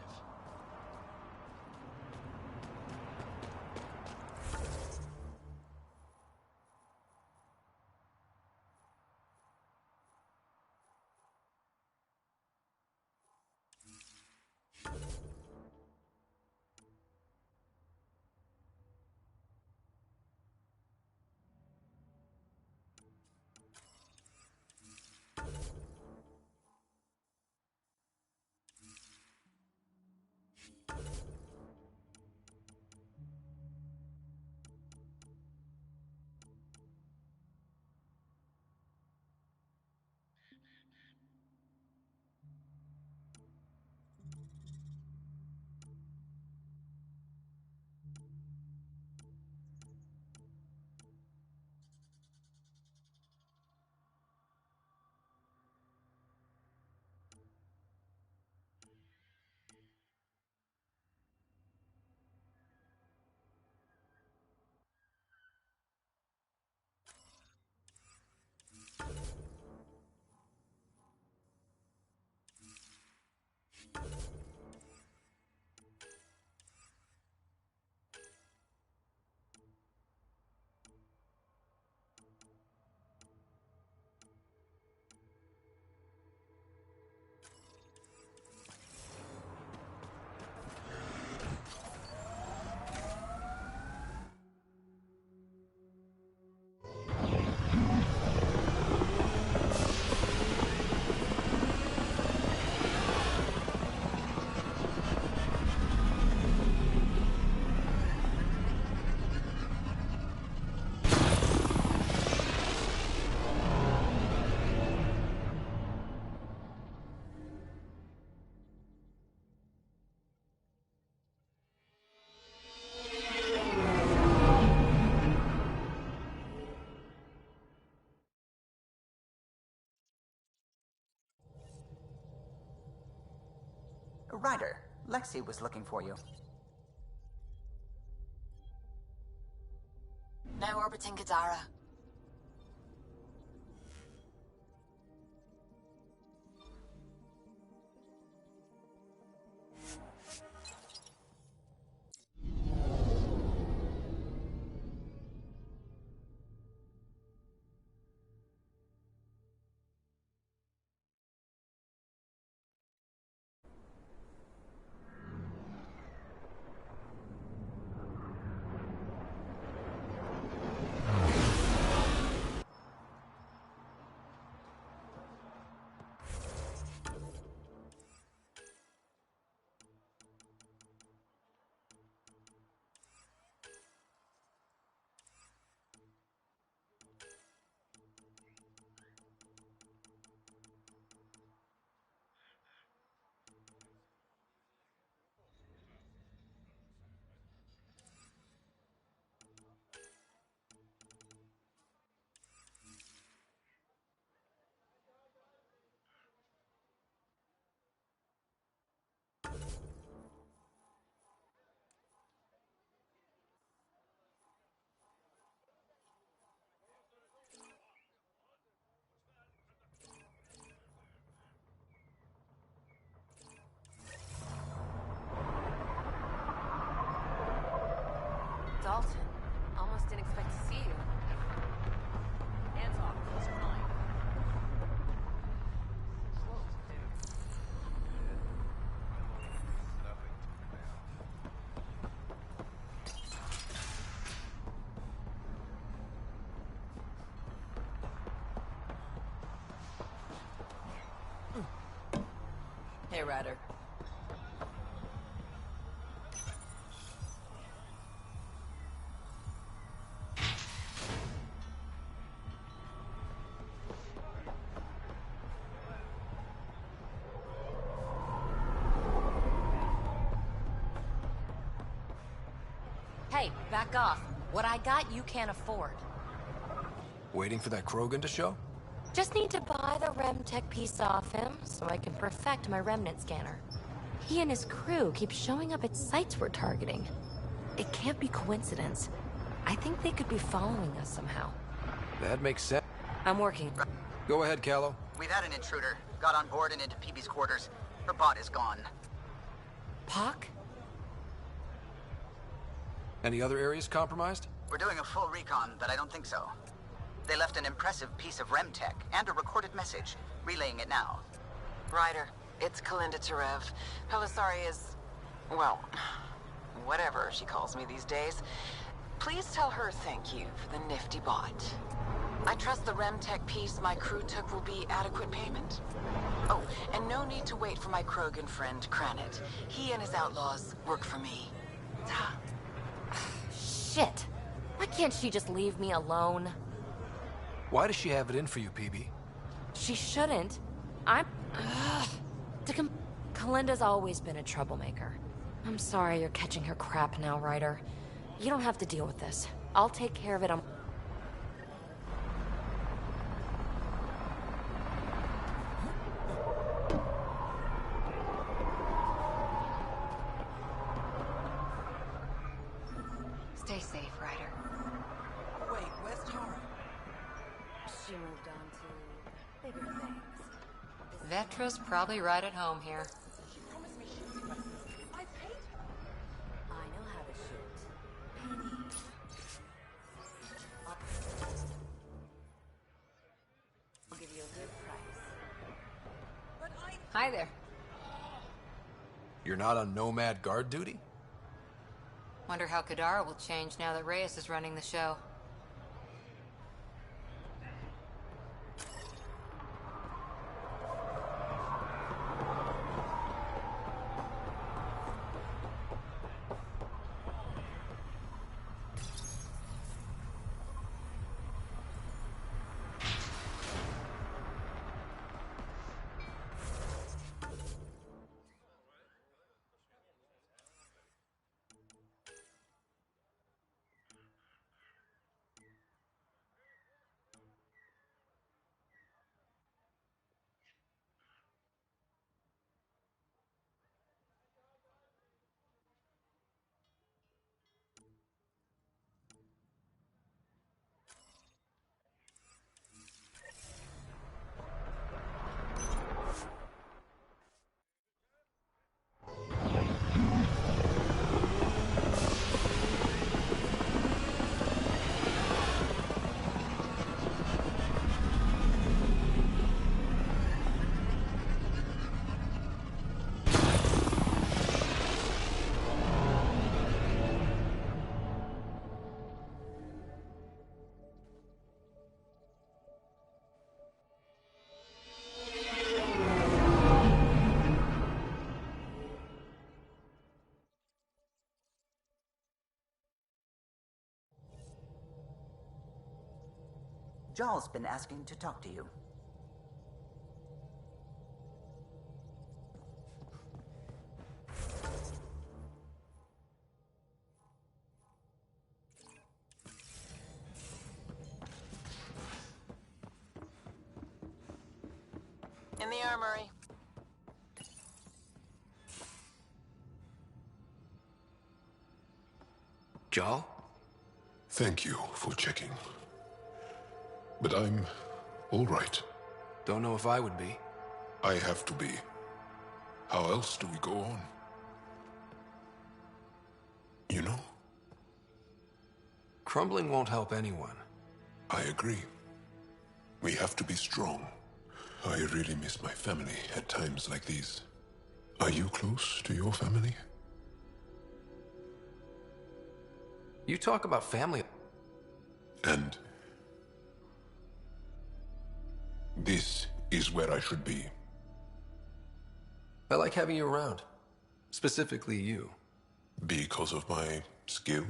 Speaker 5: Ryder, Lexi was looking for you.
Speaker 21: No orbiting Gadara. Dalton, almost didn't expect to see you.
Speaker 15: Hands off, those are mine.
Speaker 21: Hey, Ryder.
Speaker 2: Hey, back off. What I got, you can't afford.
Speaker 3: Waiting for that Krogan to show?
Speaker 2: Just need to buy the Remtech piece off him so I can perfect my remnant scanner. He and his crew keep showing up at sites we're targeting. It can't be coincidence. I think they could be following us somehow.
Speaker 3: That makes sense.
Speaker 2: I'm working.
Speaker 3: Go ahead, Callow.
Speaker 5: We've had an intruder. Got on board and into PB's quarters. Her bot is gone.
Speaker 2: Pock?
Speaker 3: Any other areas compromised?
Speaker 5: We're doing a full recon, but I don't think so. They left an impressive piece of Remtech and a recorded message. Relaying it now.
Speaker 21: Ryder, it's Kalinda Tarev. Pelisari is... well, whatever she calls me these days. Please tell her thank you for the nifty bot. I trust the Remtech piece my crew took will be adequate payment. Oh, and no need to wait for my Krogan friend, Kranet. He and his outlaws work for me.
Speaker 2: Shit. Why can't she just leave me alone?
Speaker 3: Why does she have it in for you, PB?
Speaker 2: She shouldn't. I'm... Kalinda's always been a troublemaker. I'm sorry you're catching her crap now, Ryder. You don't have to deal with this. I'll take care of it on...
Speaker 21: Stay safe, Ryder.
Speaker 15: Wait, where's Tara? She moved on to bigger things.
Speaker 21: Vetra's probably right at home here.
Speaker 15: I know how to shoot. I'll give you a good price.
Speaker 21: Hi there.
Speaker 3: You're not on Nomad guard duty?
Speaker 21: Wonder how Kadara will change now that Reyes is running the show.
Speaker 5: Jarl's been asking to talk to you.
Speaker 21: In the armory.
Speaker 3: Jarl?
Speaker 6: Thank you for checking. But I'm all right.
Speaker 3: Don't know if I would be.
Speaker 6: I have to be. How else do we go on? You know?
Speaker 3: Crumbling won't help anyone.
Speaker 6: I agree. We have to be strong. I really miss my family at times like these. Are you close to your family?
Speaker 3: You talk about family.
Speaker 6: And this is where I should be.
Speaker 3: I like having you around. Specifically you.
Speaker 6: Because of my skill?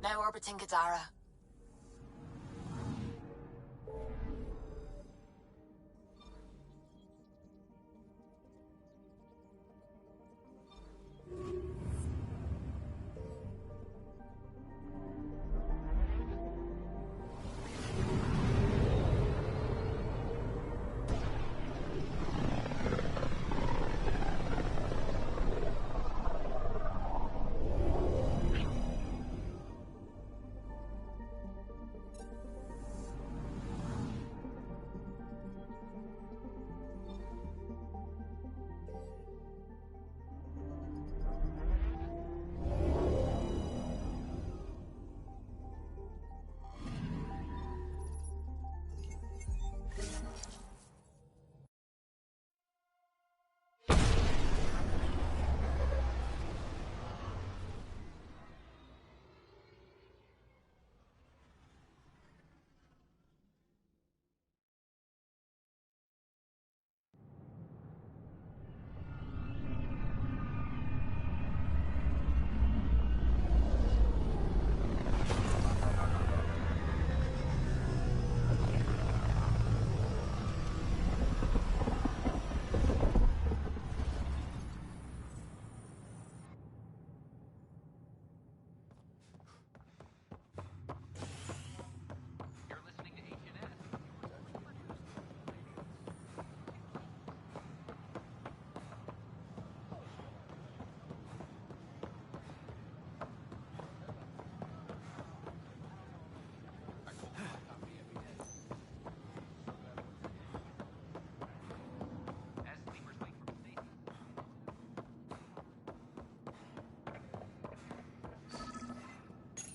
Speaker 21: Now orbiting Gadara.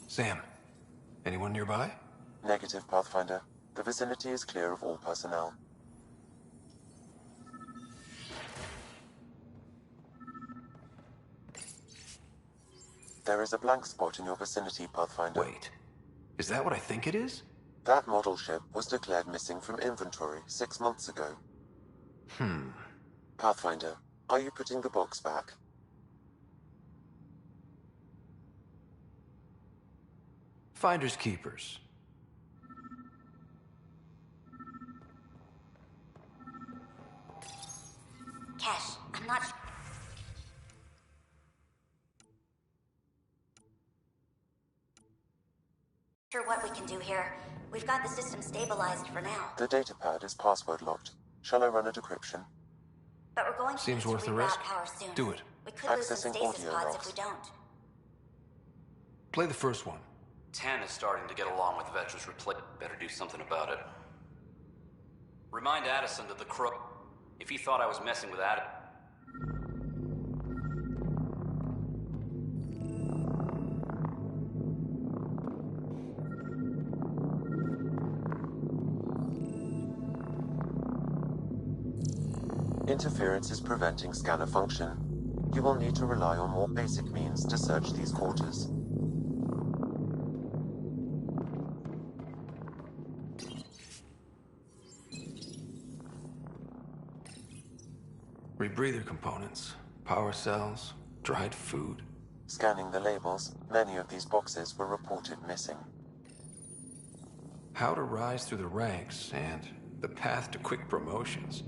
Speaker 3: Sam, anyone nearby?
Speaker 1: Negative, Pathfinder. The vicinity is clear of all personnel. There is a blank spot in your vicinity, Pathfinder.
Speaker 3: Wait, is that what I think it is?
Speaker 1: That model ship was declared missing from inventory 6 months ago. Pathfinder, are you putting the box back?
Speaker 3: Finders keepers.
Speaker 10: Cash, I'm not sure what we can do here. We've got the system stabilized for now.
Speaker 1: The datapad is password locked. Shall I run a decryption?
Speaker 10: But we're going to
Speaker 3: Seems
Speaker 10: need
Speaker 3: worth
Speaker 10: to
Speaker 3: the
Speaker 10: reroute
Speaker 3: risk.
Speaker 10: power soon.
Speaker 3: Do it.
Speaker 10: We could lose some
Speaker 1: Accessing
Speaker 10: stasis
Speaker 1: audio
Speaker 10: pods
Speaker 1: logs.
Speaker 10: if we don't.
Speaker 3: Play the first one.
Speaker 8: Tan is starting to get along with Vetra's repli. Better do something about it. Remind Addison that the crook. If he thought I was messing with Addison.
Speaker 1: Interference is preventing scanner function. You will need to rely on more basic means to search these quarters.
Speaker 3: Rebreather components, power cells, dried food.
Speaker 1: Scanning the labels, many of these boxes were reported missing.
Speaker 3: How to rise through the ranks and the path to quick promotions.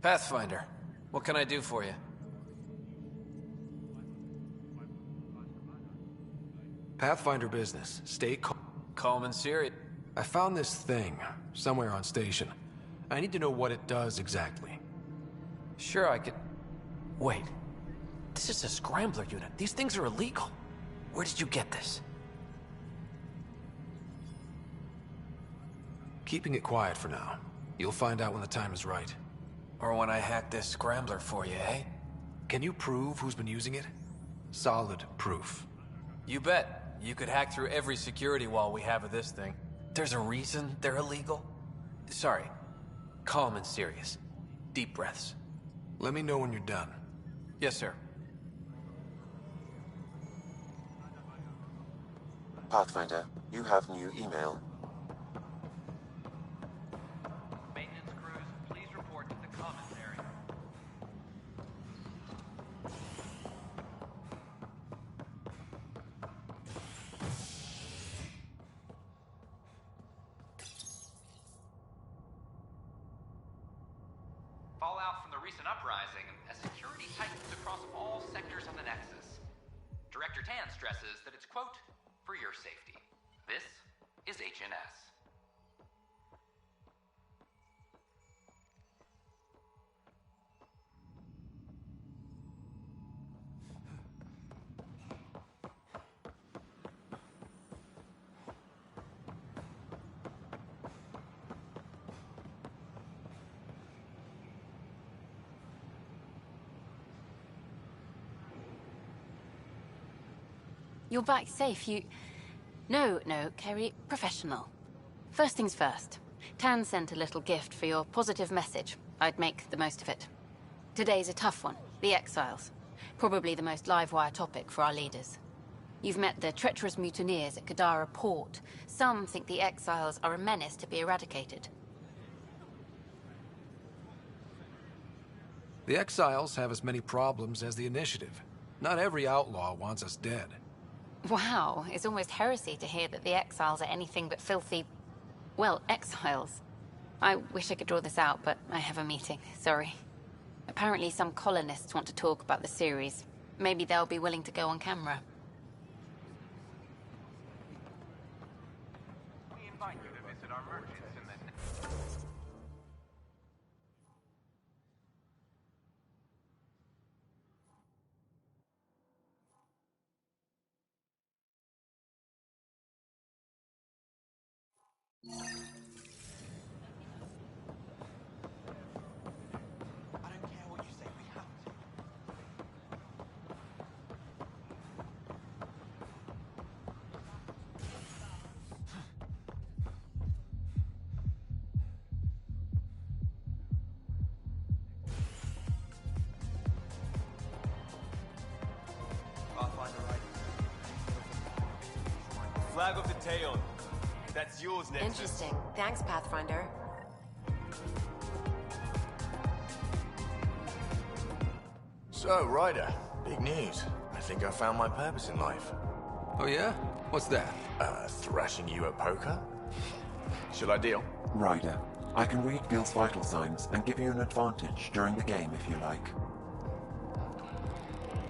Speaker 9: Pathfinder, what can I do for you?
Speaker 3: Pathfinder business. Stay
Speaker 9: calm and serious.
Speaker 3: I found this thing somewhere on station. I need to know what it does exactly.
Speaker 9: Sure, I could... Wait. This is a scrambler unit. These things are illegal. Where did you get this?
Speaker 3: Keeping it quiet for now. You'll find out when the time is right.
Speaker 9: Or when I hack this scrambler for you, eh?
Speaker 3: Can you prove who's been using it? Solid proof.
Speaker 9: You bet. You could hack through every security wall we have of this thing. There's a reason they're illegal. Sorry. Calm and serious. Deep breaths.
Speaker 3: Let me know when you're done.
Speaker 9: Yes, sir.
Speaker 1: Pathfinder, you have new email.
Speaker 16: Maintenance crews, please report to the commons area. Fallout from the recent uprising as security tightens across all sectors of the Nexus. Director Tan stresses that it's, quote, for your safety. This is HNS.
Speaker 11: You're back safe, No, Kerry, professional. First things first. Tan sent a little gift for your positive message. I'd make the most of it. Today's a tough one. The Exiles. Probably the most live-wire topic for our leaders. You've met the treacherous mutineers at Kadara Port. Some think the Exiles are a menace to be eradicated.
Speaker 3: The Exiles have as many problems as the Initiative. Not every outlaw wants us dead.
Speaker 11: Wow, it's almost heresy to hear that the Exiles are anything but filthy... well, exiles. I wish I could draw this out, but I have a meeting. Sorry. Apparently some colonists want to talk about the series. Maybe they'll be willing to go on camera.
Speaker 16: We invite you to visit our merchants in the...
Speaker 4: I don't care what you say, we have to.
Speaker 14: Flag of the tail. That's yours, Nexus.
Speaker 2: Interesting. Thanks, Pathfinder.
Speaker 18: So, Ryder, big news. I think I found my purpose in life.
Speaker 3: Oh yeah? What's that?
Speaker 18: Thrashing you at poker? Shall I deal?
Speaker 1: Ryder, I can read Gil's vital signs and give you an advantage during the game if you like.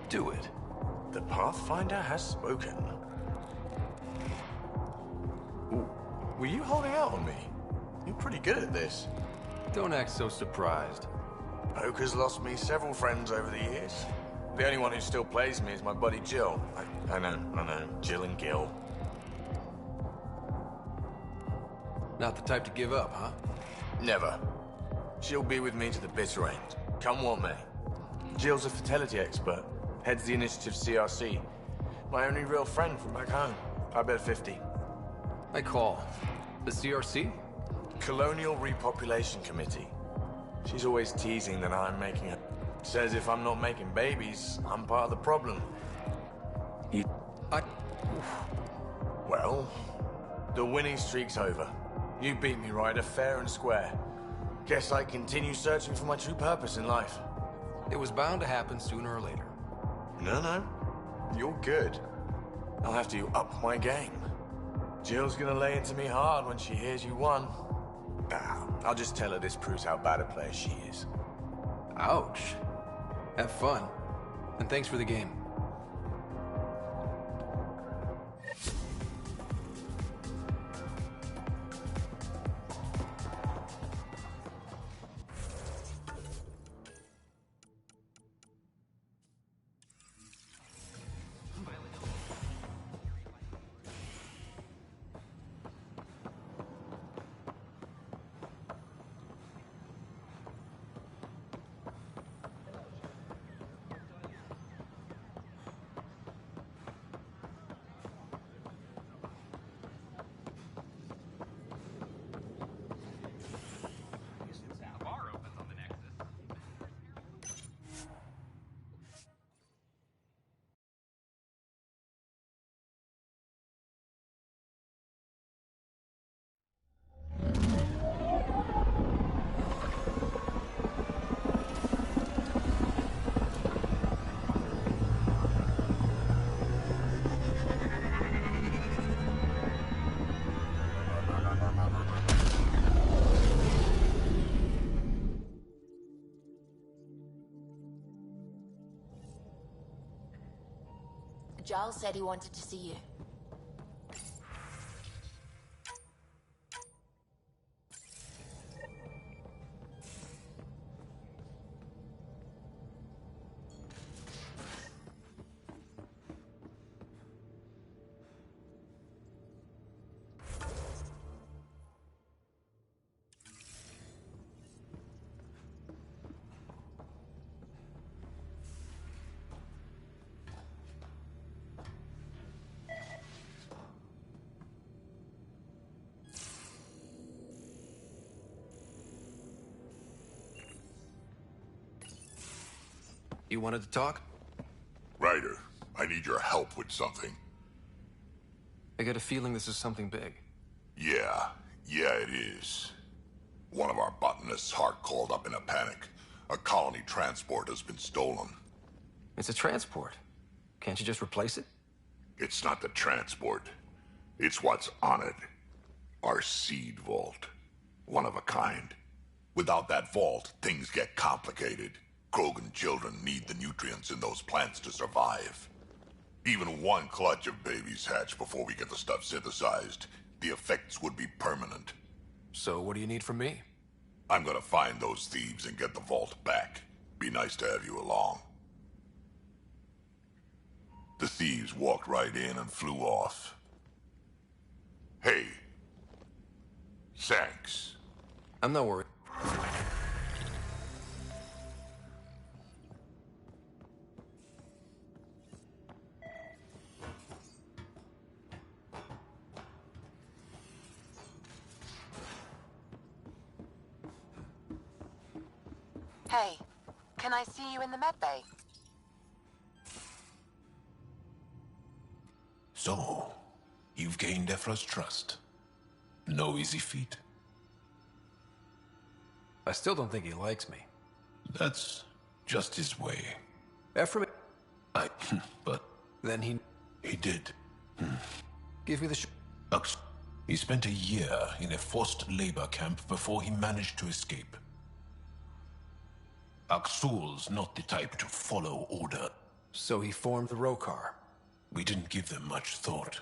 Speaker 18: Do it. The Pathfinder has spoken. Ooh, were you holding out on me? You're pretty good at this.
Speaker 3: Don't act so surprised.
Speaker 18: Poker's lost me several friends over the years. The only one who still plays me is my buddy Jill. I know. Jill and Gil.
Speaker 3: Not the type to give up, huh?
Speaker 18: Never. She'll be with me to the bitter end. Come what may. Jill's a fertility expert. Heads the initiative CRC. My only real friend from back home. I bet 50.
Speaker 3: I call. The CRC?
Speaker 18: Colonial Repopulation Committee. She's always teasing that I'm making her. Says if I'm not making babies, I'm part of the problem. Well, the winning streak's over. You beat me, Ryder, fair and square. Guess I continue searching for my true purpose in life.
Speaker 3: It was bound to happen sooner or later.
Speaker 18: No. You're good. I'll have to up my game. Jill's gonna lay into me hard when she hears you won. I'll just tell her this proves how bad a player she is.
Speaker 3: Ouch. Have fun. And thanks for the game.
Speaker 2: Giles said he wanted to see you.
Speaker 3: You wanted to talk?
Speaker 17: Ryder, I need your help with something.
Speaker 3: I get a feeling this is something big.
Speaker 17: Yeah, it is. One of our botanists hard called up in a panic. A colony transport has been stolen.
Speaker 3: It's a transport. Can't you just replace it?
Speaker 17: It's not the transport. It's what's on it. Our seed vault. One of a kind. Without that vault, things get complicated. Krogan children need the nutrients in those plants to survive. Even one clutch of babies hatch before we get the stuff synthesized. The effects would be permanent.
Speaker 3: So what do you need from me?
Speaker 17: I'm gonna find those thieves and get the vault back. Be nice to have you along. The thieves walked right in and flew off. Hey. Thanks.
Speaker 3: I'm not worried.
Speaker 21: Hey, can I see you in the med bay?
Speaker 6: So, You've gained Ephra's trust. No easy feat.
Speaker 3: I still don't think he likes me.
Speaker 6: That's just his way.
Speaker 3: Ephraim...
Speaker 6: But...
Speaker 3: Then he...
Speaker 6: He did.
Speaker 3: Give me the
Speaker 6: He spent a year in a forced labor camp before he managed to escape. Aksul's not the type to follow order.
Speaker 3: So he formed the Rokar.
Speaker 6: We didn't give them much thought.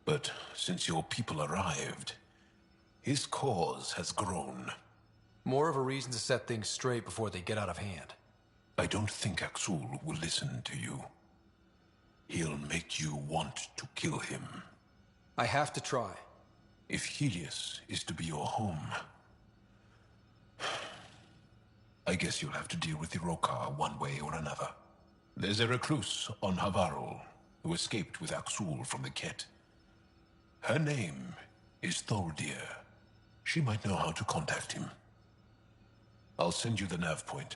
Speaker 6: But since your people arrived, his cause has grown.
Speaker 3: More of a reason to set things straight before they get out of hand.
Speaker 6: I don't think Aksul will listen to you. He'll make you want to kill him.
Speaker 3: I have to try.
Speaker 6: If Helios is to be your home, I guess you'll have to deal with the Rokar one way or another. There's a recluse on Havarul who escaped with Aksul from the Ket. Her name is Thordir. She might know how to contact him. I'll send you the nav point.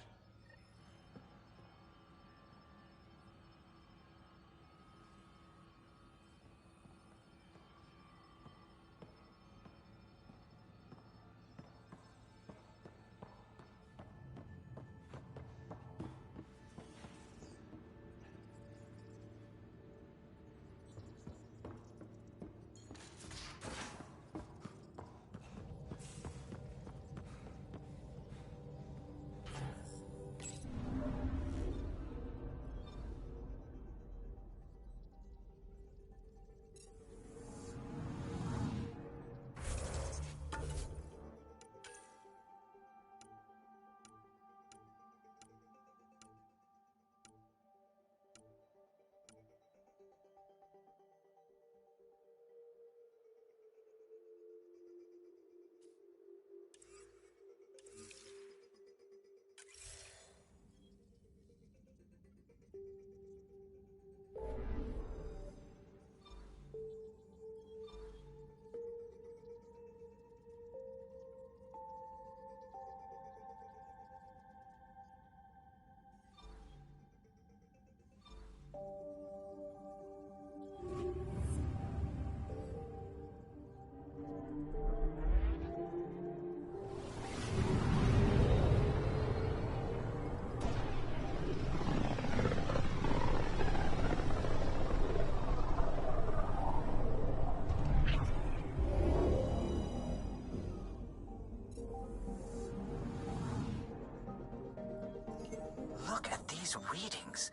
Speaker 5: Look at these readings.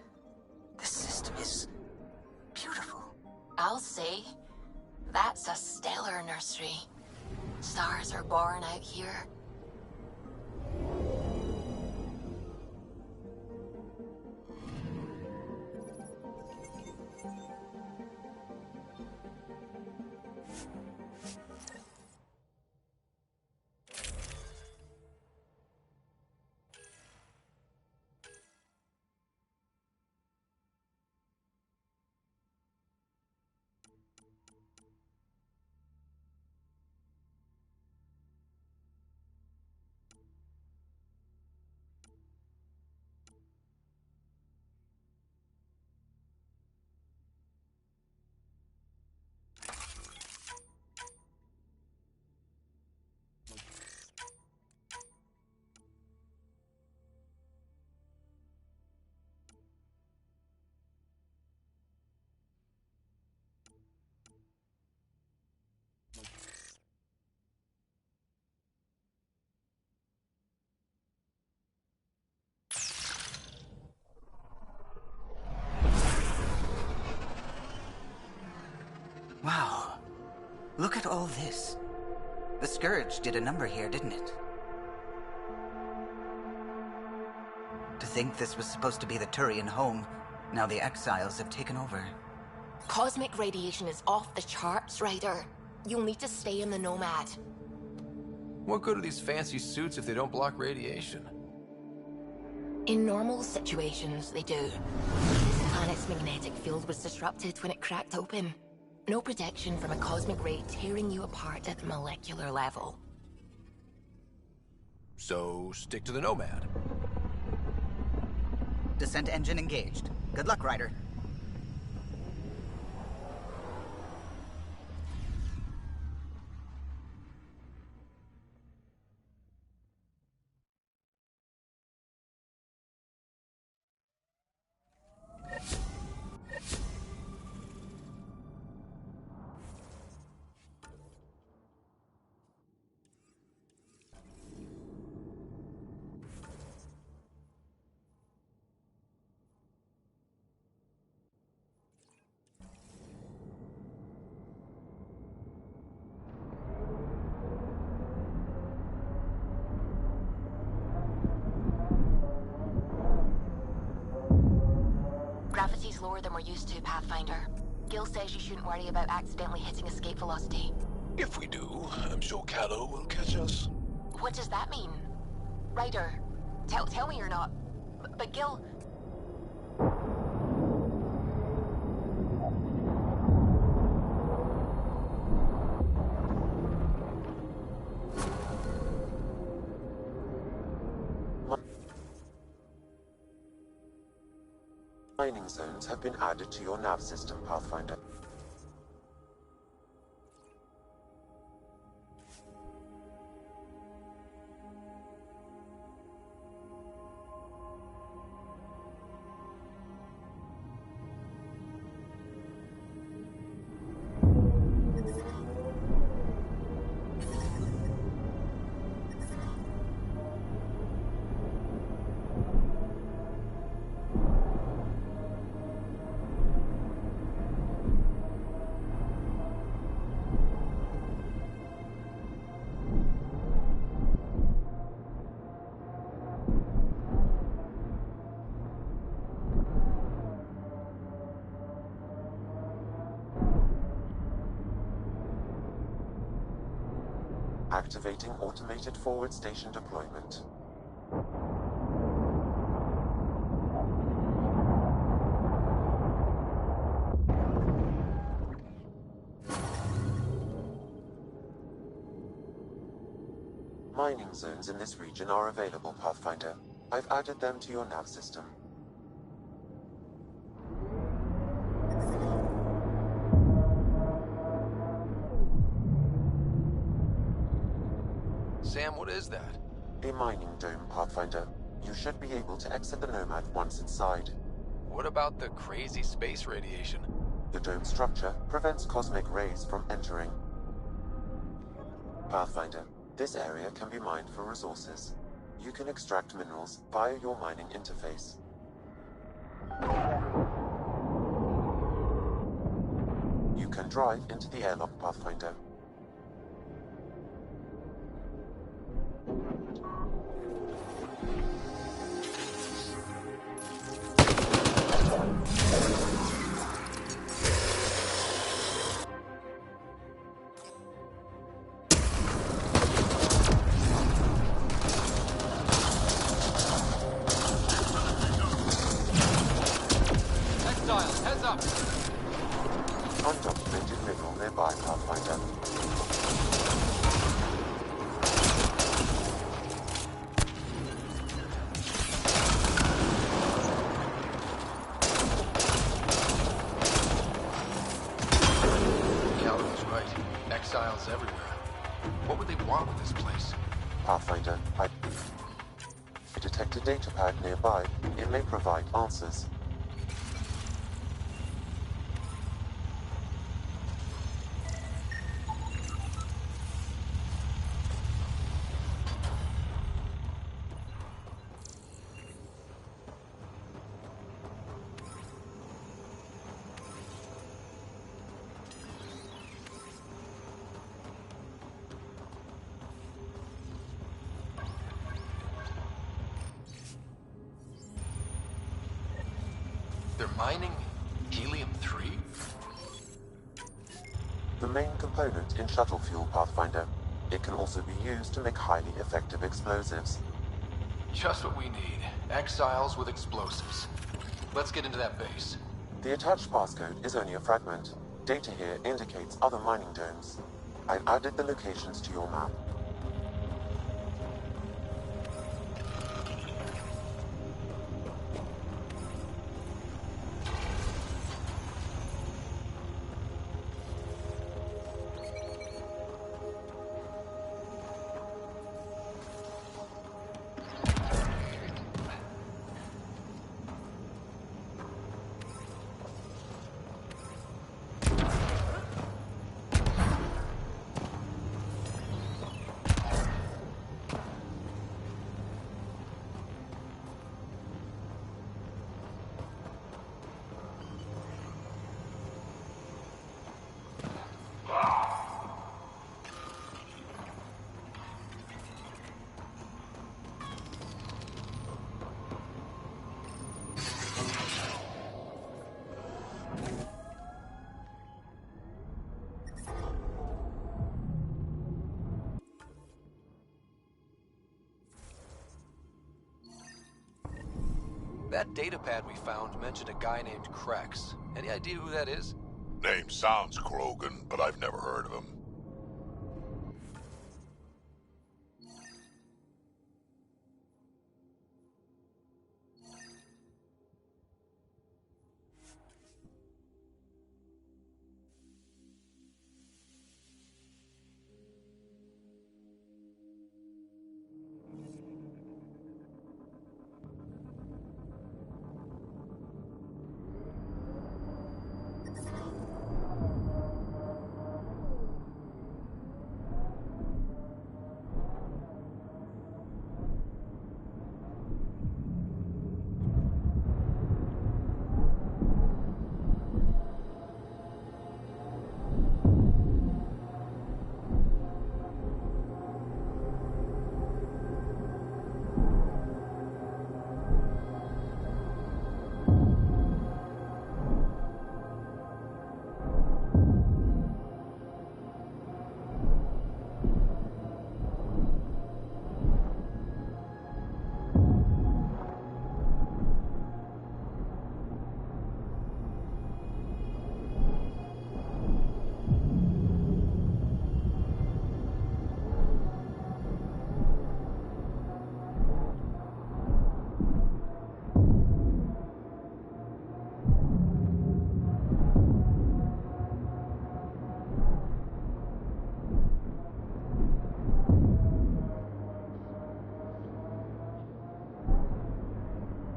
Speaker 5: This system is beautiful.
Speaker 2: I'll say, that's a stellar nursery. Stars are born out here.
Speaker 5: Wow. Look at all this. The Scourge did a number here, didn't it? To think this was supposed to be the Turian home, now the Exiles have taken over.
Speaker 2: Cosmic radiation is off the charts, Ryder. You'll need to stay in the Nomad.
Speaker 3: What good are these fancy suits if they don't block radiation?
Speaker 2: In normal situations, they do. This planet's magnetic field was disrupted when it cracked open. No protection from a cosmic ray tearing you apart at the molecular level.
Speaker 3: So, stick to the Nomad.
Speaker 5: Descent engine engaged. Good luck, Ryder.
Speaker 10: slower than we're used to, Pathfinder. Gil says you shouldn't worry about accidentally hitting escape velocity.
Speaker 6: If we do, I'm sure Callow will catch us.
Speaker 10: What does that mean? Ryder, tell me you're not... But Gil...
Speaker 1: Mining zones have been added to your nav system, Pathfinder. Activating automated forward station deployment. Mining zones in this region are available, Pathfinder. I've added them to your nav system.
Speaker 3: Sam, what is that?
Speaker 1: A mining dome, Pathfinder. You should be able to exit the Nomad once inside.
Speaker 3: What about the crazy space radiation?
Speaker 1: The dome structure prevents cosmic rays from entering. Pathfinder, this area can be mined for resources. You can extract minerals via your mining interface. You can drive into the airlock, Pathfinder.
Speaker 3: Heads up!
Speaker 1: Undocumented mineral nearby, Pathfinder.
Speaker 3: Calvin was right. Exiles everywhere. What would they want with this place?
Speaker 1: Pathfinder, I detect a data pad nearby. It may provide answers.
Speaker 3: They're mining helium-3?
Speaker 1: The main component in shuttle fuel, Pathfinder. It can also be used to make highly effective explosives.
Speaker 3: Just what we need. Exiles with explosives. Let's get into that base.
Speaker 1: The attached passcode is only a fragment. Data here indicates other mining domes. I've added the locations to your map.
Speaker 3: That datapad we found mentioned a guy named Krex. Any idea who that is?
Speaker 17: Name sounds Krogan, but I've never heard of him.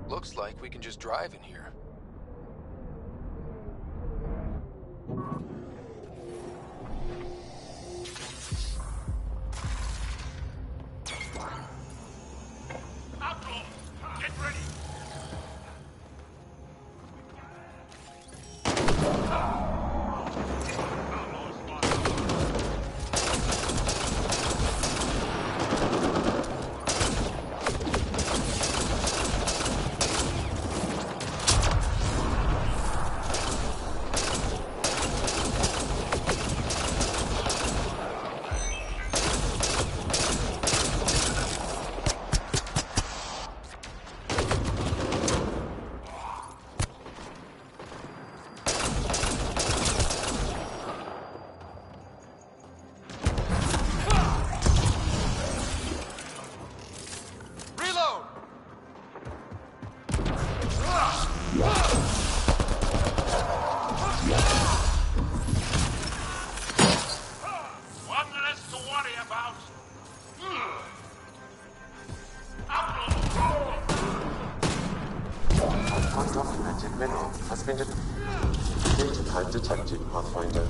Speaker 3: Looks like we can just drive in here.
Speaker 17: Get ready!
Speaker 1: Undocumented mineral has been data type detected, Pathfinder.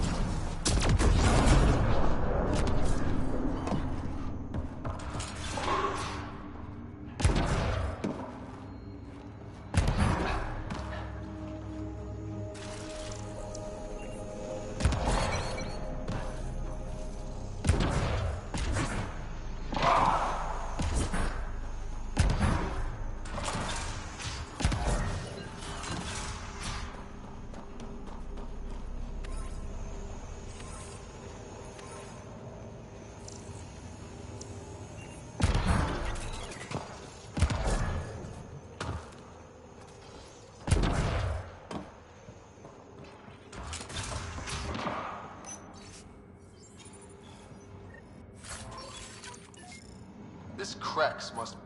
Speaker 3: This Krex must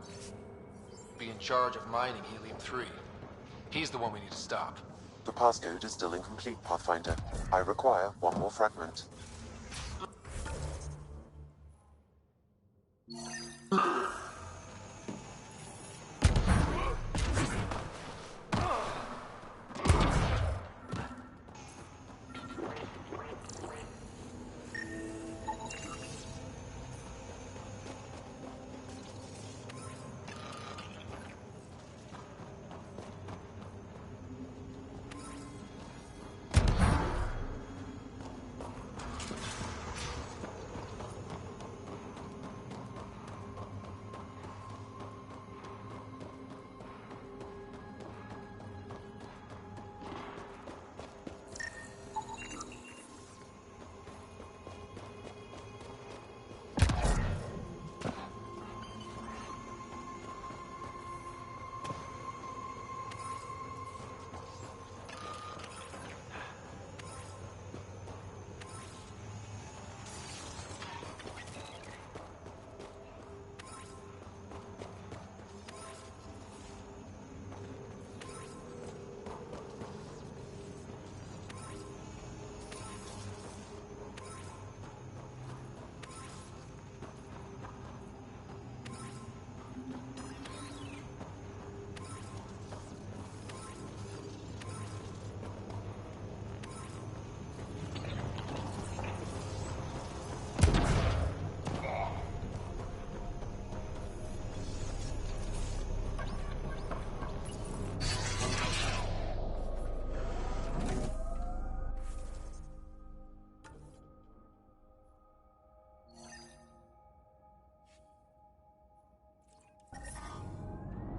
Speaker 3: be in charge of mining Helium-3. He's the one we need to stop.
Speaker 1: The passcode is still incomplete, Pathfinder. I require one more fragment.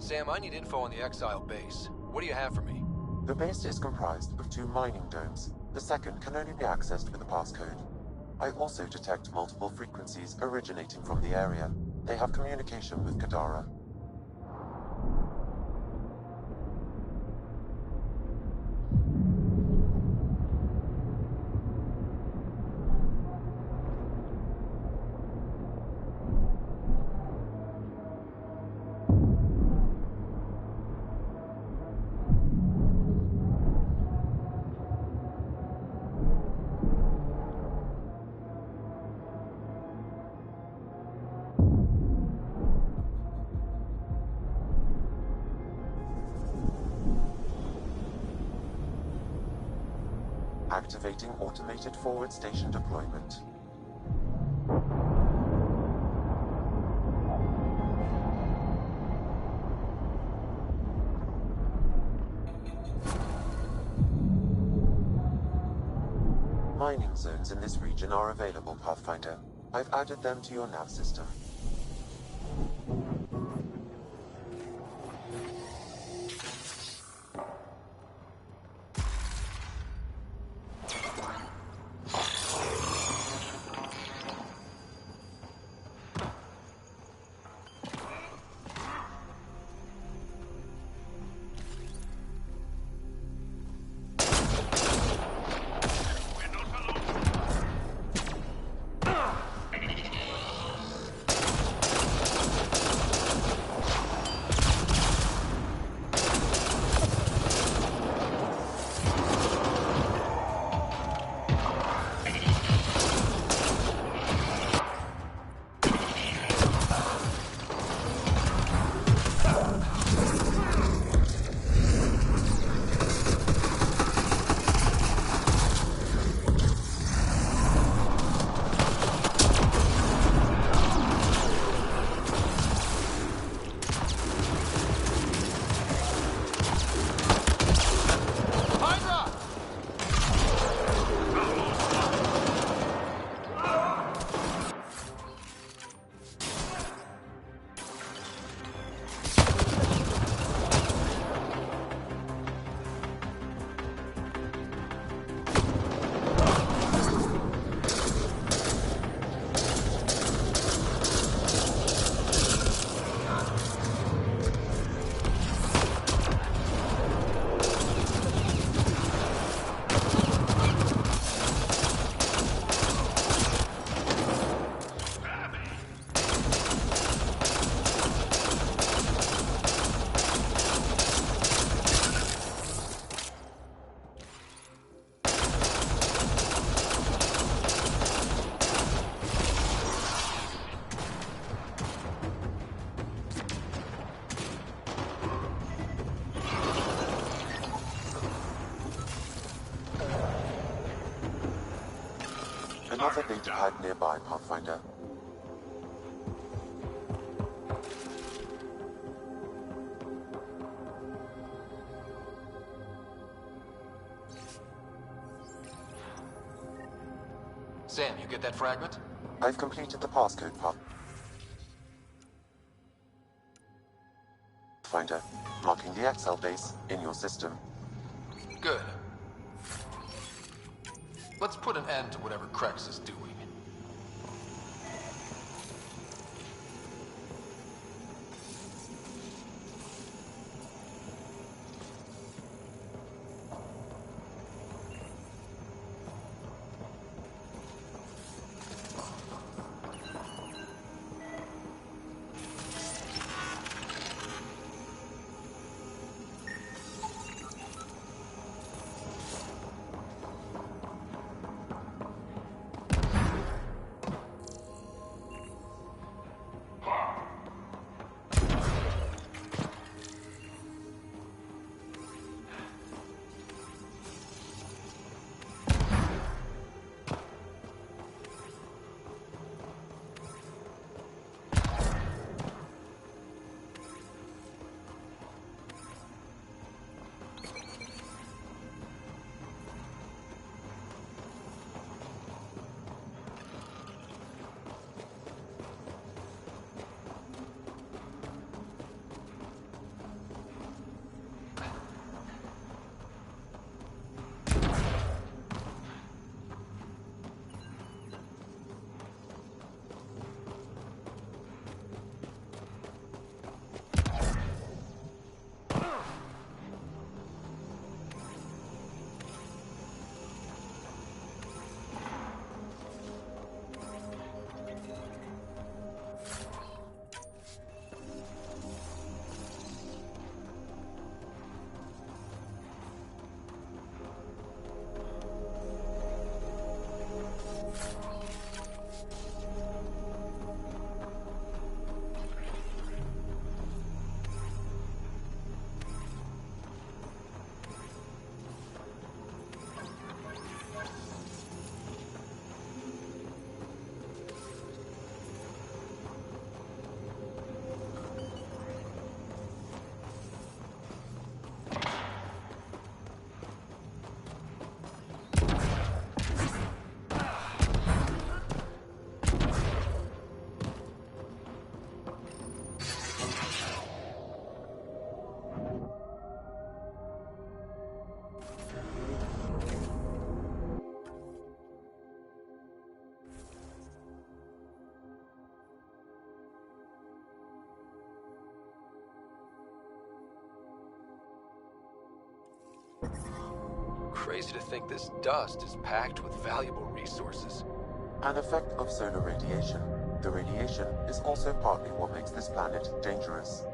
Speaker 3: Sam, I need info on the Exile base. What do you have for me?
Speaker 1: The base is comprised of 2 mining domes. The second can only be accessed with a passcode. I also detect multiple frequencies originating from the area. They have communication with Kadara. Activating automated forward station deployment. Mining zones in this region are available, Pathfinder. I've added them to your nav system. Another data pad nearby, Pathfinder.
Speaker 3: Sam, you get that fragment?
Speaker 1: I've completed the passcode, Pathfinder, marking the Excel base in your system.
Speaker 3: Good. Let's put an end to whatever Krex is doing. crazy to think this dust is packed with valuable resources.
Speaker 1: An effect of solar radiation. The radiation is also partly what makes this planet dangerous.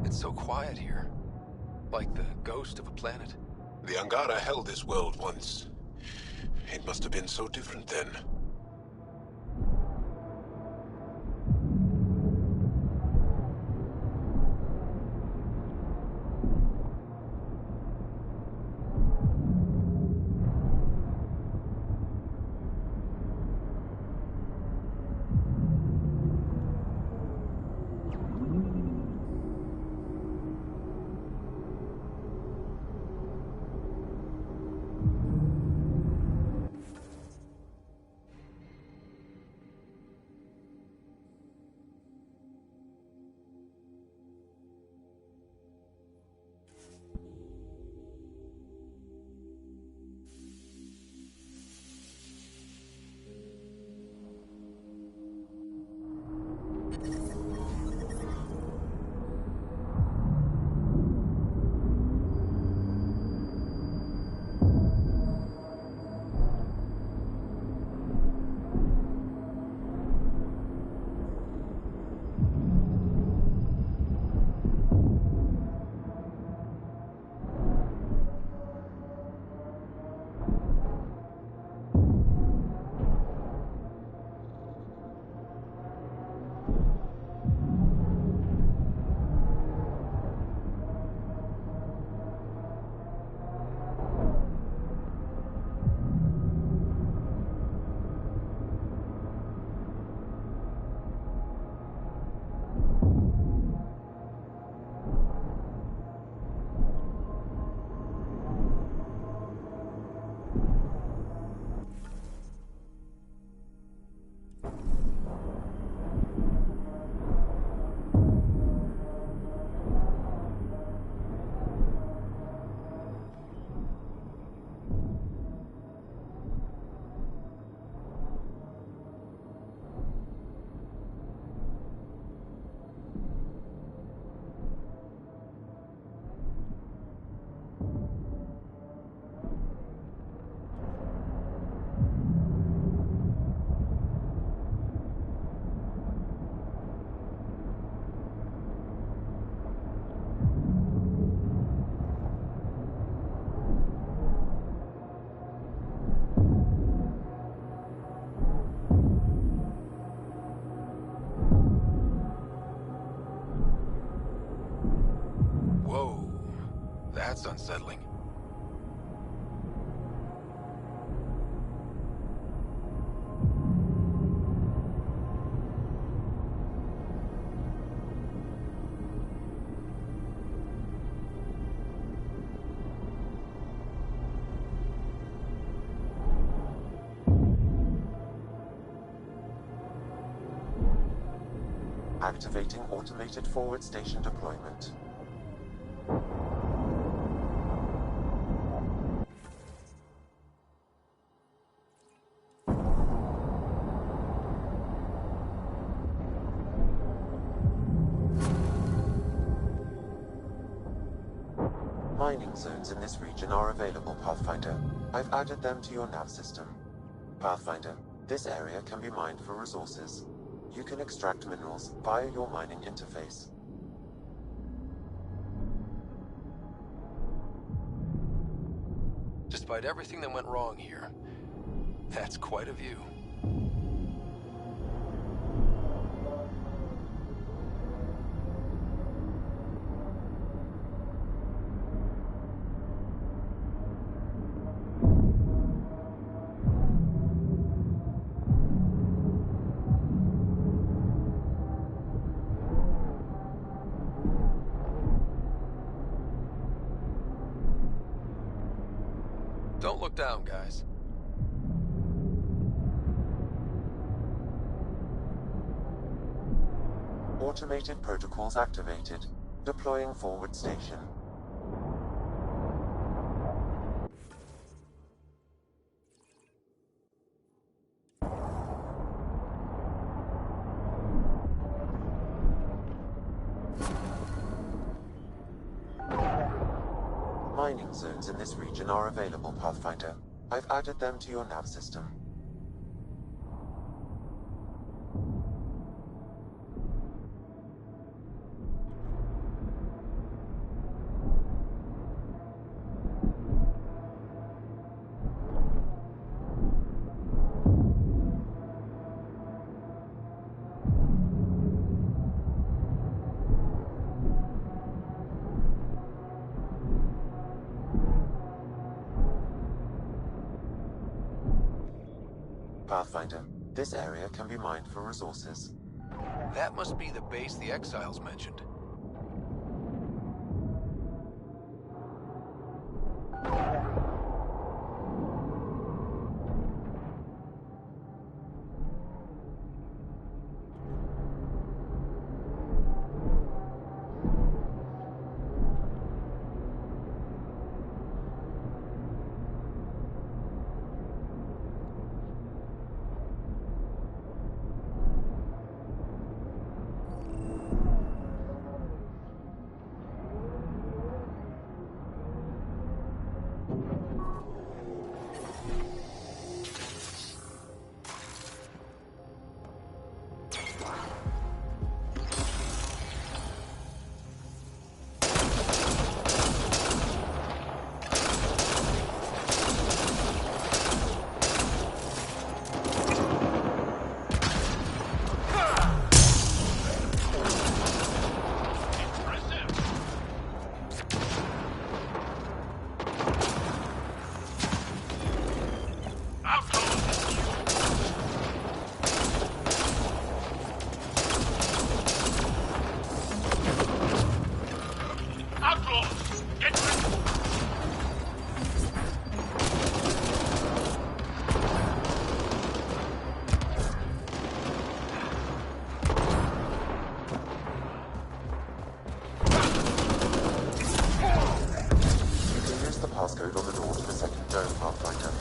Speaker 3: It's so quiet here. Like the ghost of a planet.
Speaker 6: The Angara held this world once. It must have been so different then.
Speaker 3: That's unsettling.
Speaker 1: Activating automated forward station deployment. Mining zones in this region are available, Pathfinder. I've added them to your nav system. Pathfinder, this area can be mined for resources. You can extract minerals via your mining interface.
Speaker 3: Despite everything that went wrong here, that's quite a view. Don't look down, guys.
Speaker 1: Automated protocols activated. Deploying forward station. Mining zones in this region are available, Pathfinder. I've added them to your nav system. Pathfinder, this area can be mined for resources.
Speaker 3: That must be the base the Exiles mentioned.
Speaker 1: Passcode on the door to the second dome, Pathfinder.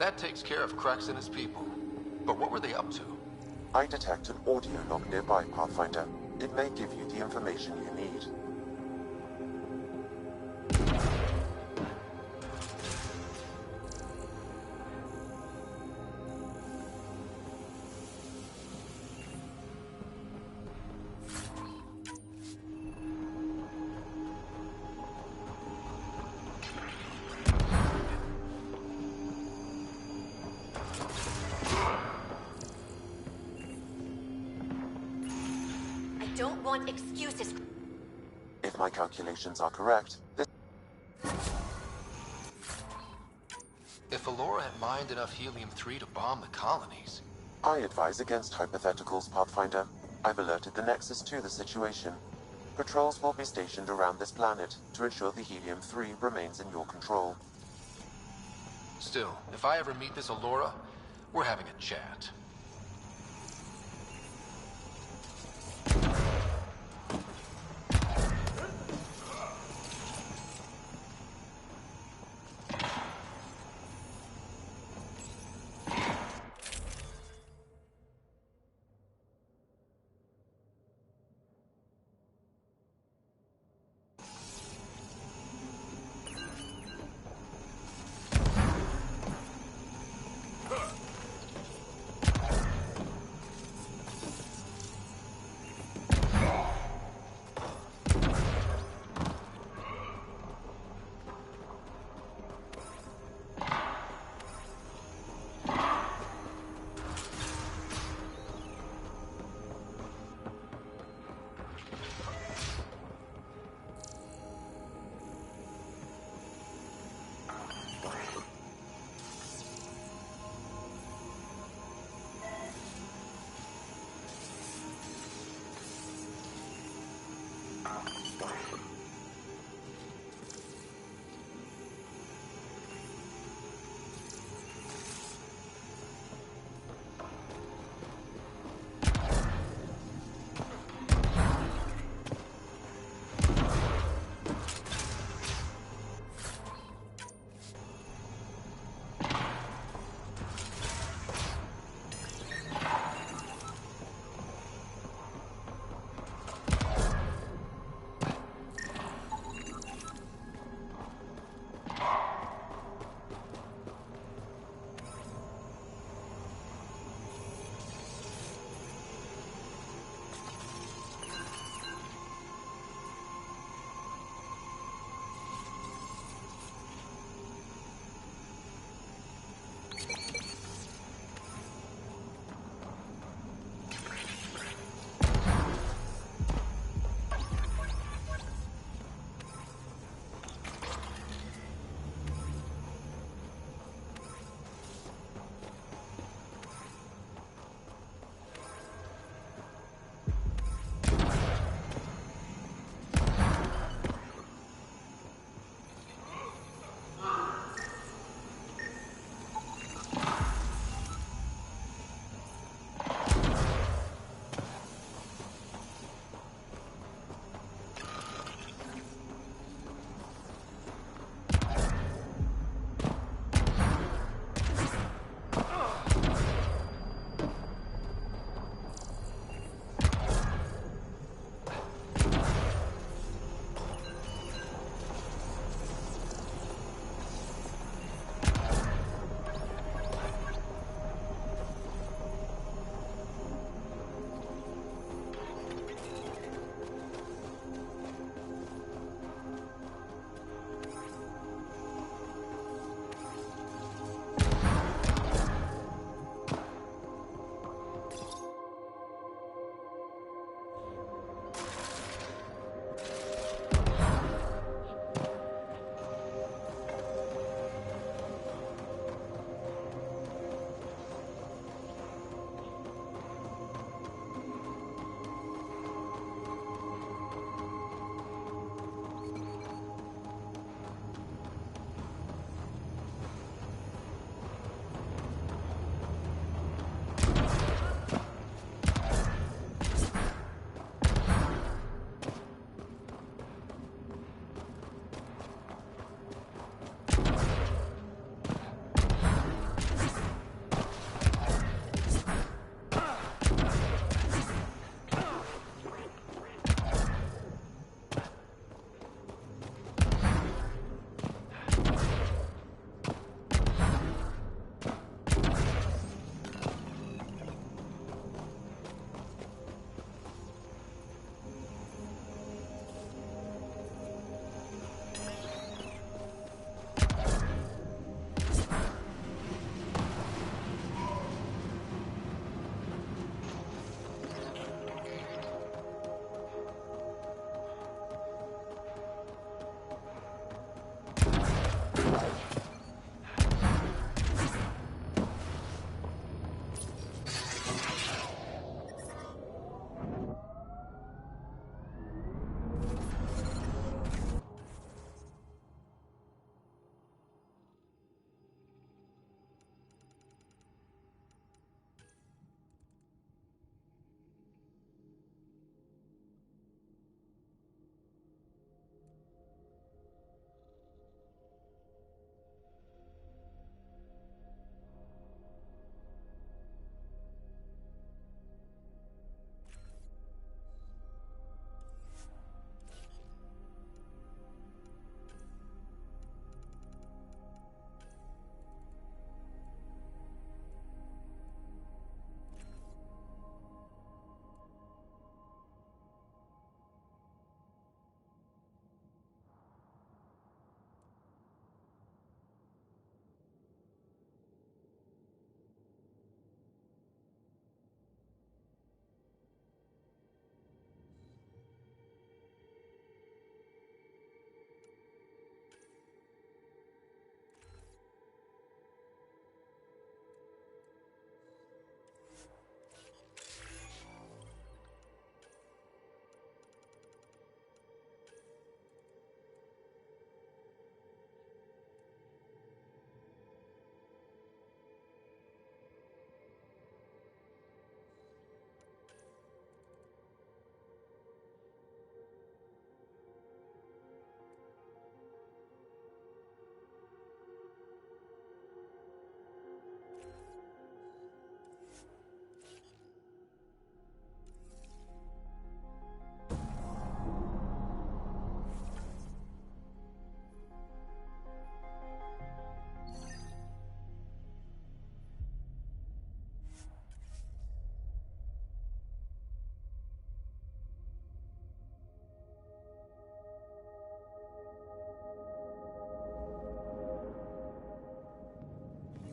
Speaker 3: That takes care of Crux and his people. But what were they up to?
Speaker 1: I detect an audio log nearby, Pathfinder. It may give you the information you need.
Speaker 2: I don't want excuses.
Speaker 1: If my calculations are correct, this...
Speaker 3: If Alora had mined enough helium-3 to bomb the colonies...
Speaker 1: I advise against hypotheticals, Pathfinder. I've alerted the Nexus to the situation. Patrols will be stationed around this planet to ensure the helium-3 remains in your control.
Speaker 3: Still, if I ever meet this Alora, we're having a chat.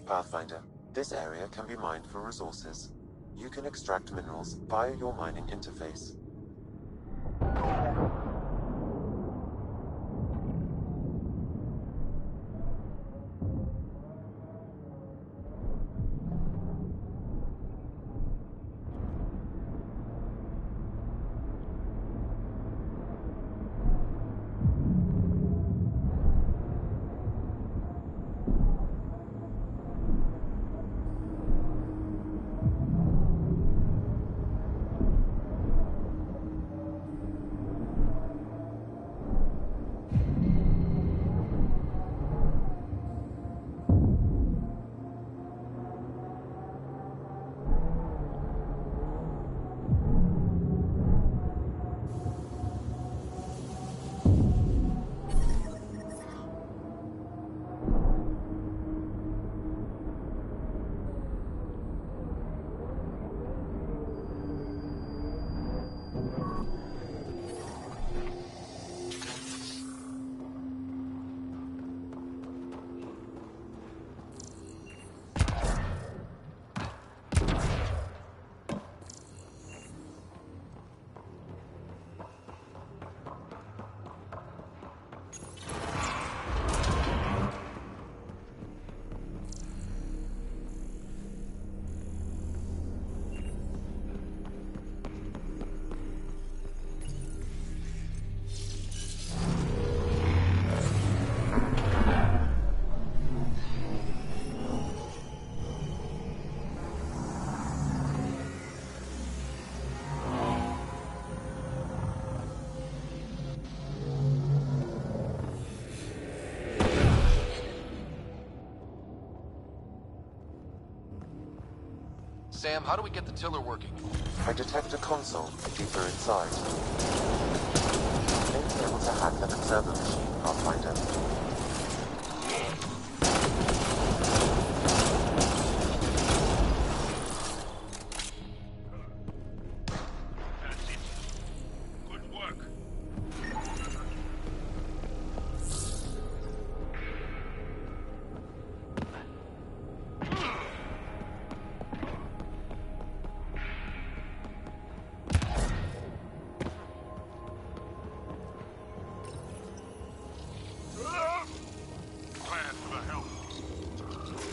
Speaker 1: Pathfinder, this area can be mined for resources. You can extract minerals via your mining interface.
Speaker 3: Sam, how do we get the tiller working?
Speaker 1: I detect a console deeper inside. You may be able to hack an observer machine, Pathfinder.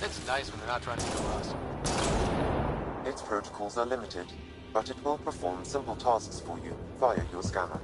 Speaker 3: It's nice when they're not trying to kill us.
Speaker 1: Its protocols are limited, but it will perform simple tasks for you via your scanner.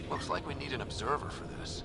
Speaker 3: Looks like we need an observer for this.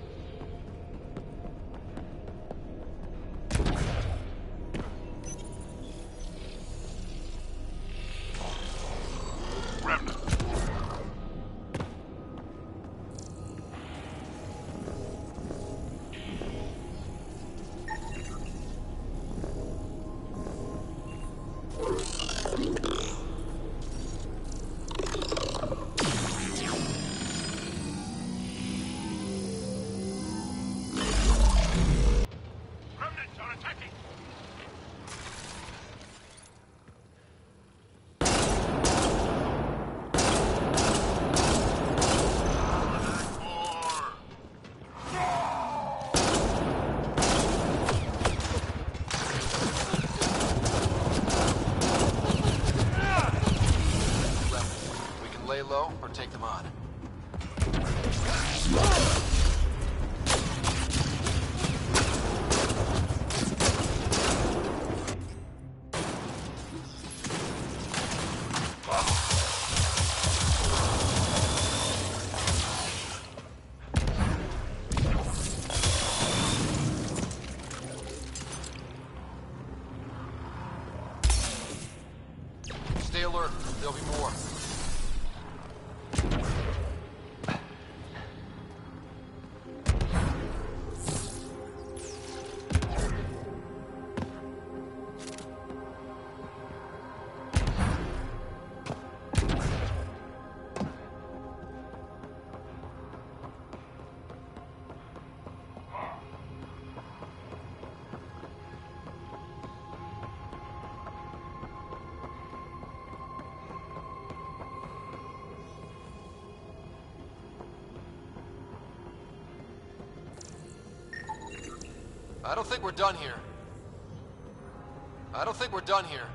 Speaker 3: low or take them on. Stay alert. There'll be more. I don't think we're done here. I don't think we're done here.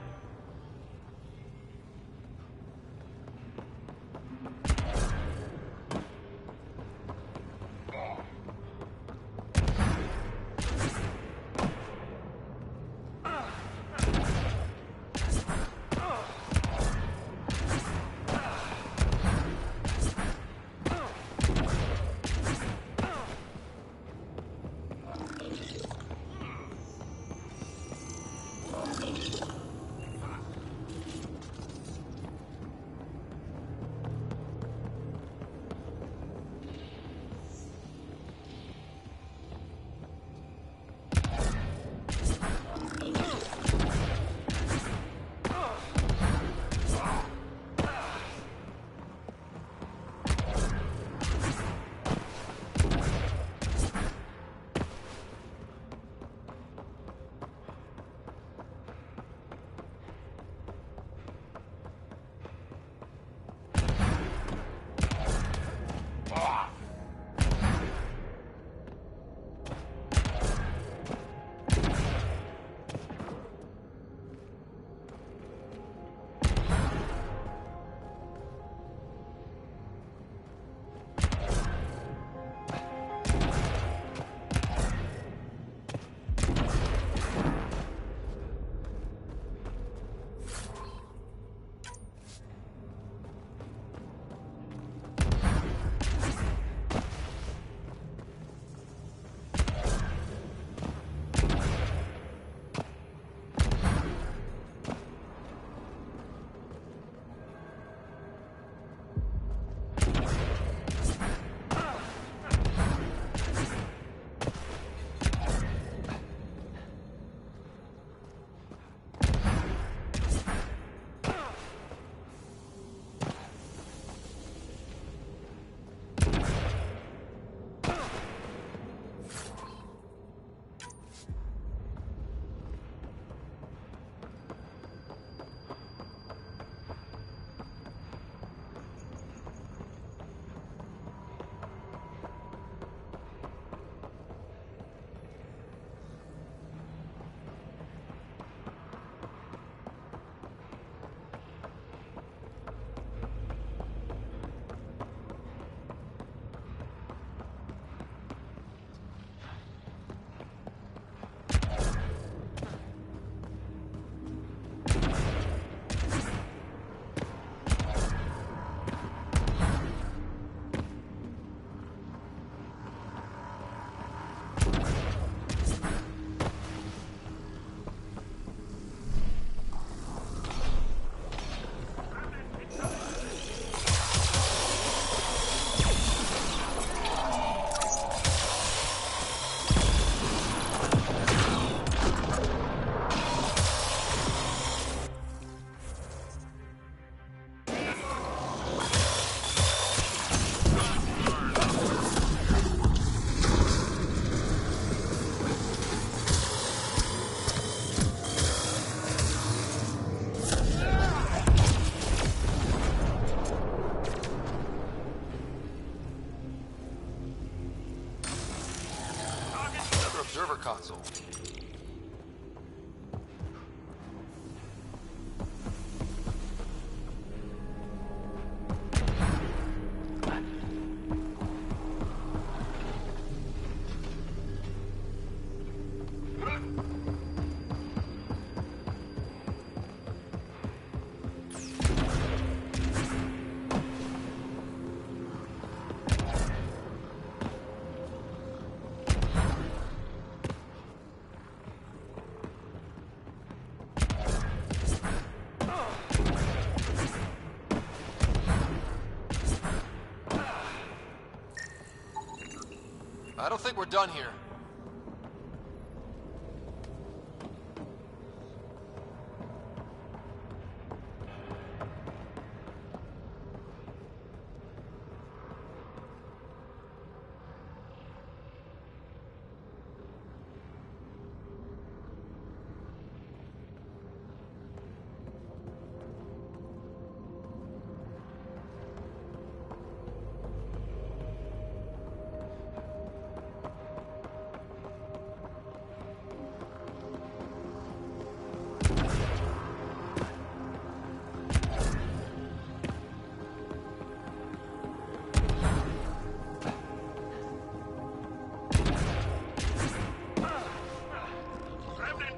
Speaker 3: I don't think we're done here.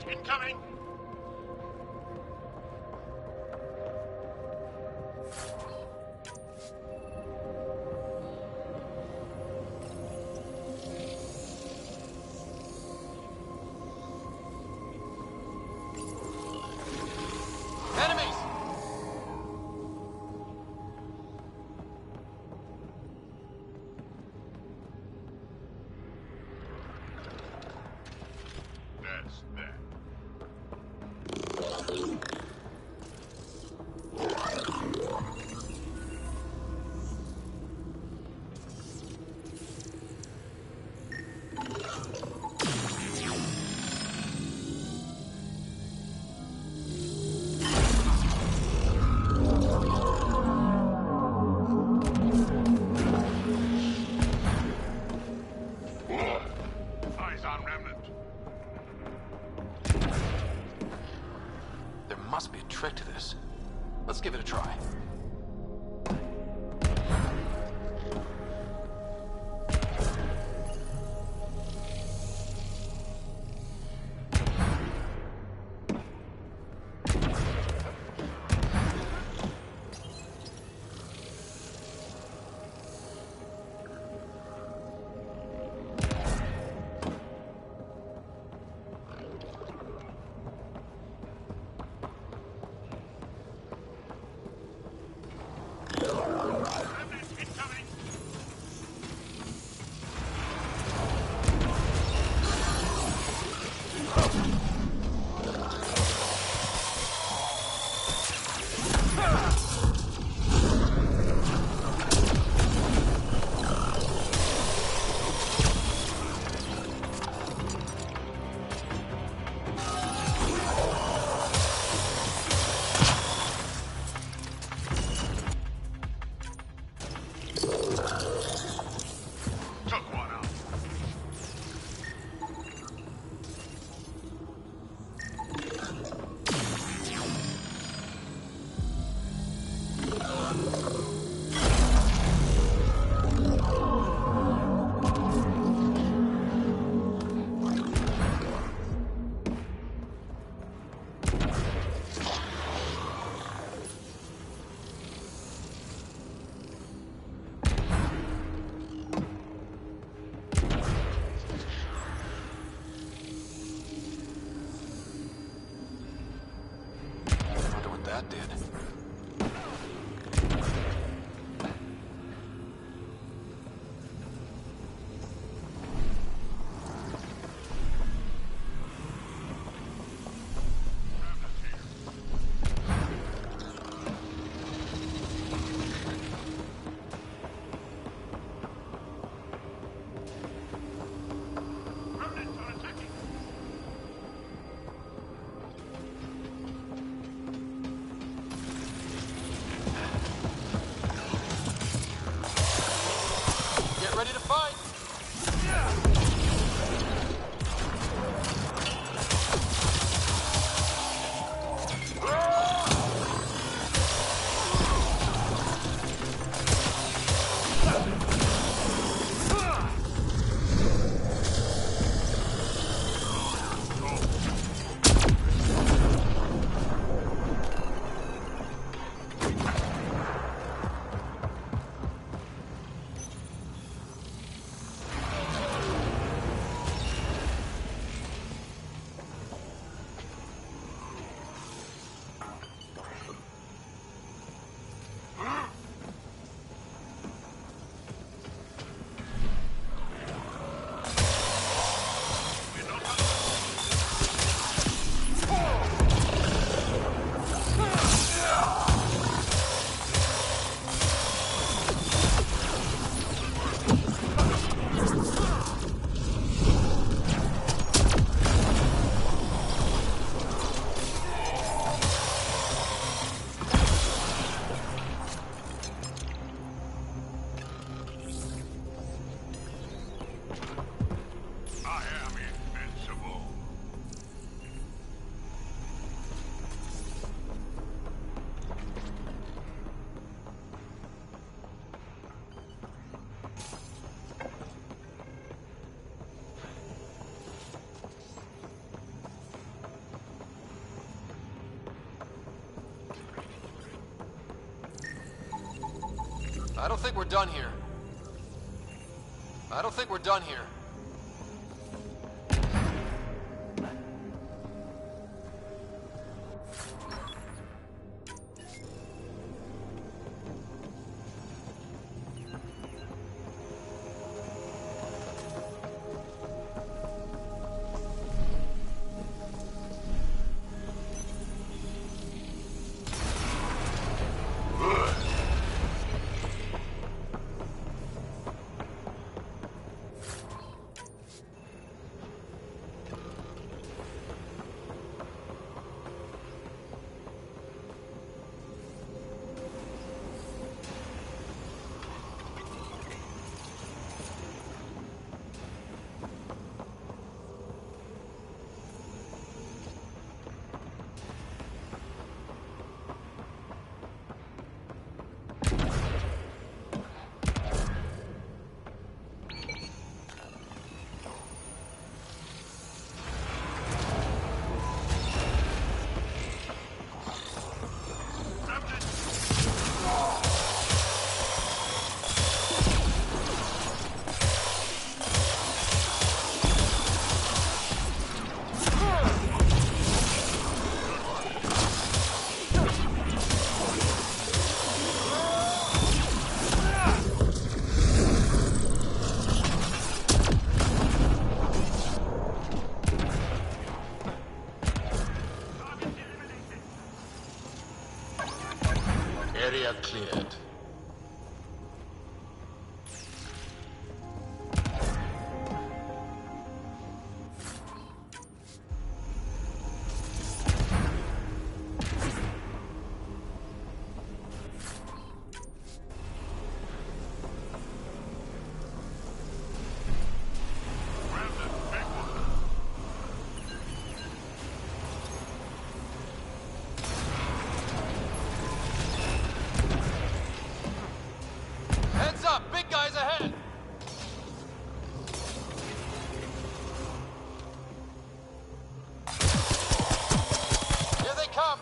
Speaker 17: Incoming!
Speaker 3: Enemies!
Speaker 17: That's that. Eyes on Remnant.
Speaker 3: There must be a trick to this. Let's give it a try. That did. I don't think we're done here. I don't think we're done here.
Speaker 6: Area cleared.
Speaker 3: Heads up! Big guys ahead! Here they come!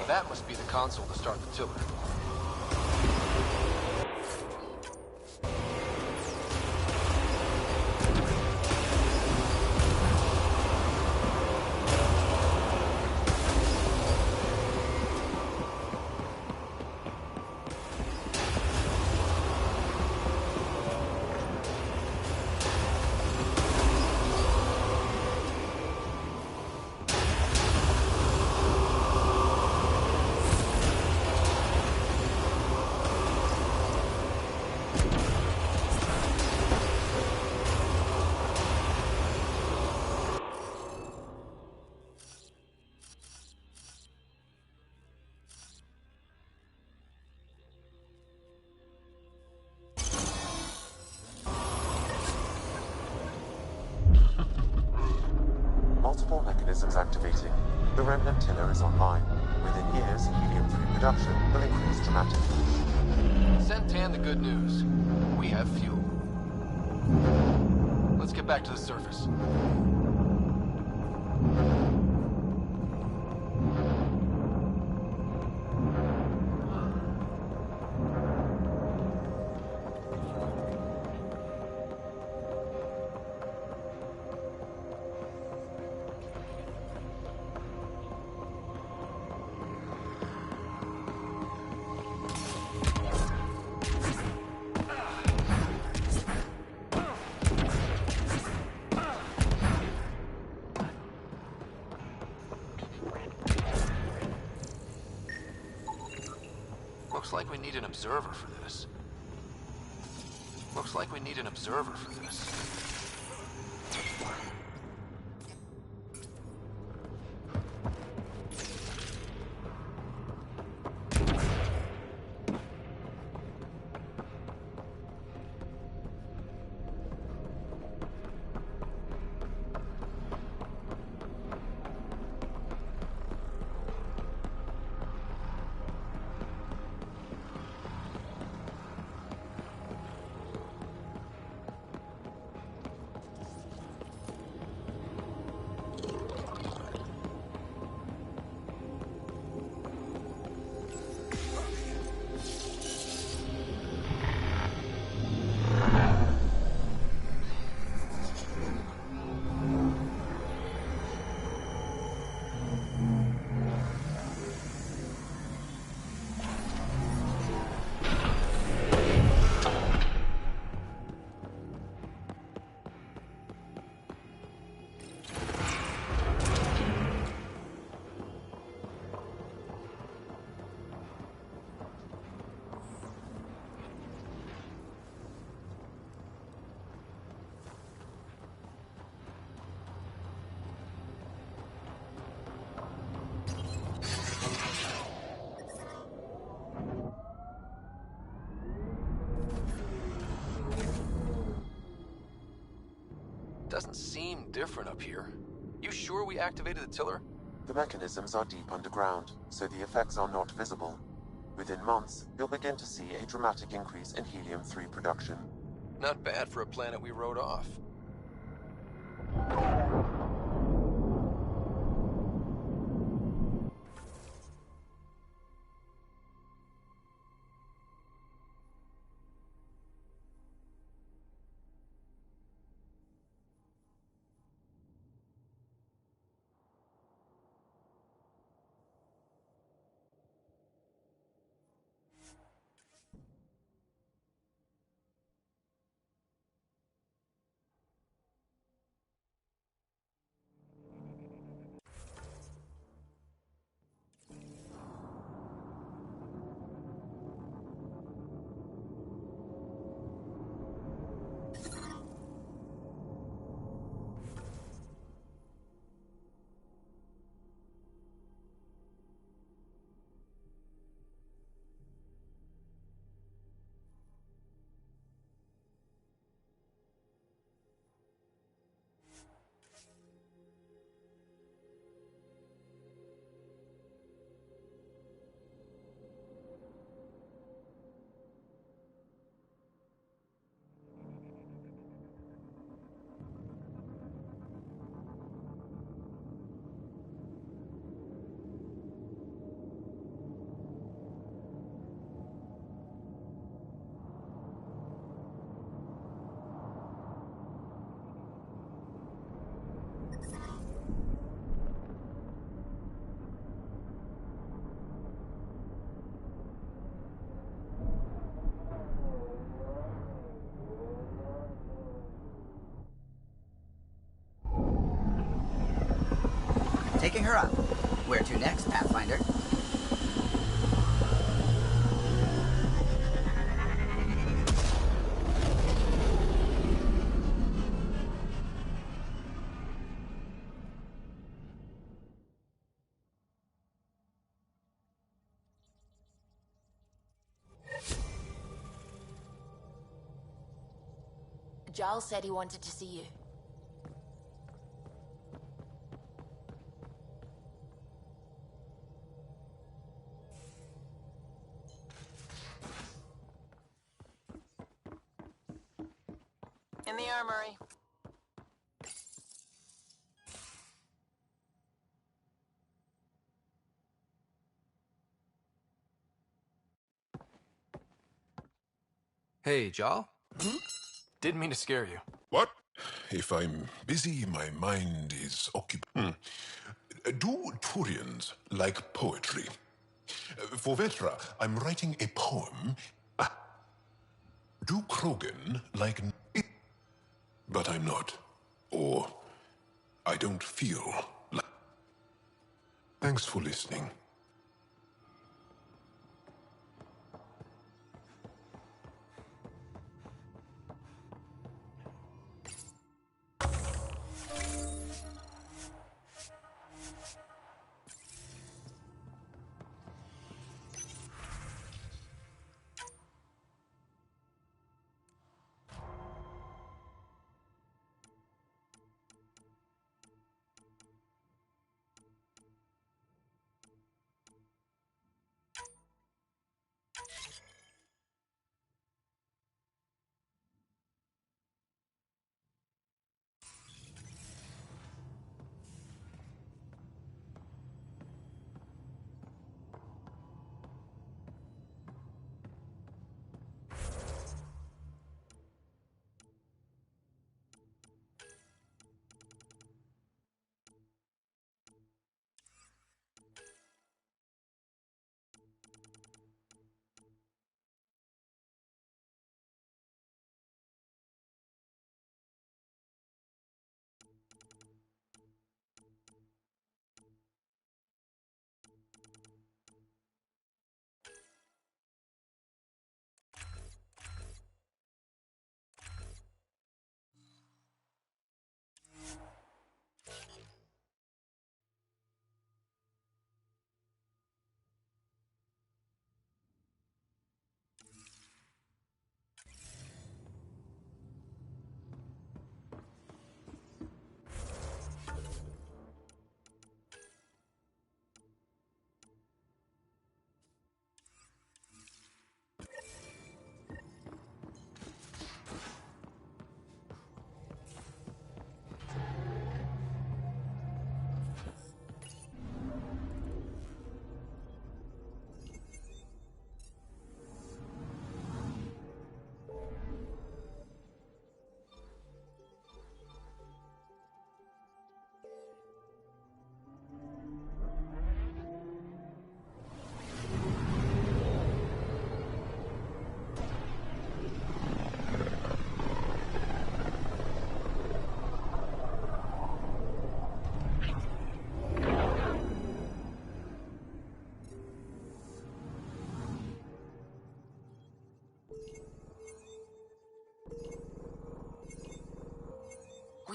Speaker 3: That must be the console to start the tiller.
Speaker 1: Multiple mechanisms activating. The remnant tiller is online. Within years, helium-3 production will increase dramatically.
Speaker 3: Send Tan the good news. We have fuel. Let's get back to the surface. Looks like we need an observer for this. Looks like we need an observer for this. Doesn't seem different up here. You sure we activated the tiller?
Speaker 1: The mechanisms are deep underground, so the effects are not visible. Within months, you'll begin to see a dramatic increase in helium-3 production.
Speaker 3: Not bad for a planet we wrote off.
Speaker 5: Taking her up. Where to next, Pathfinder?
Speaker 10: Giles said he wanted to see you. In the armory.
Speaker 3: Hey, Jal? Didn't mean to scare you.
Speaker 6: What? If I'm busy, my mind is occupied. Do Turians like poetry? For Vetra, I'm writing a poem. Do Krogan like... But I'm not. Or I don't feel like... Thanks for listening.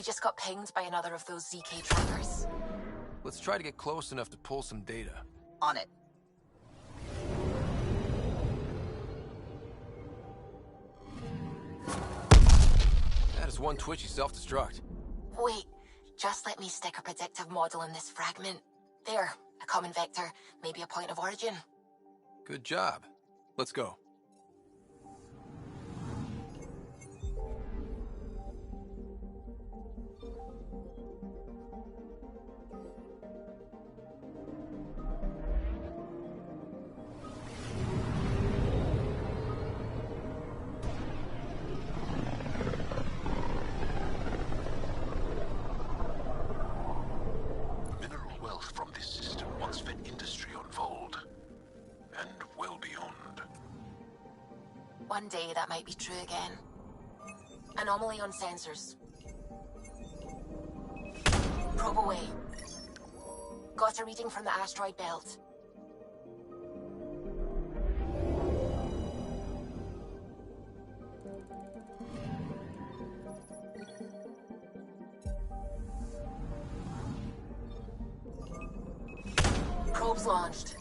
Speaker 10: just got pinged by another of those ZK trackers.
Speaker 3: Let's try to get close enough to pull some data.
Speaker 5: On it.
Speaker 3: That is one twitchy self-destruct.
Speaker 10: Wait, just let me stick a predictive model in this fragment. There, a common vector, maybe a point of origin.
Speaker 3: Good job. Let's go.
Speaker 10: One day that might be true again. Anomaly on sensors. Probe away. Got a reading from the asteroid belt. Probe's launched.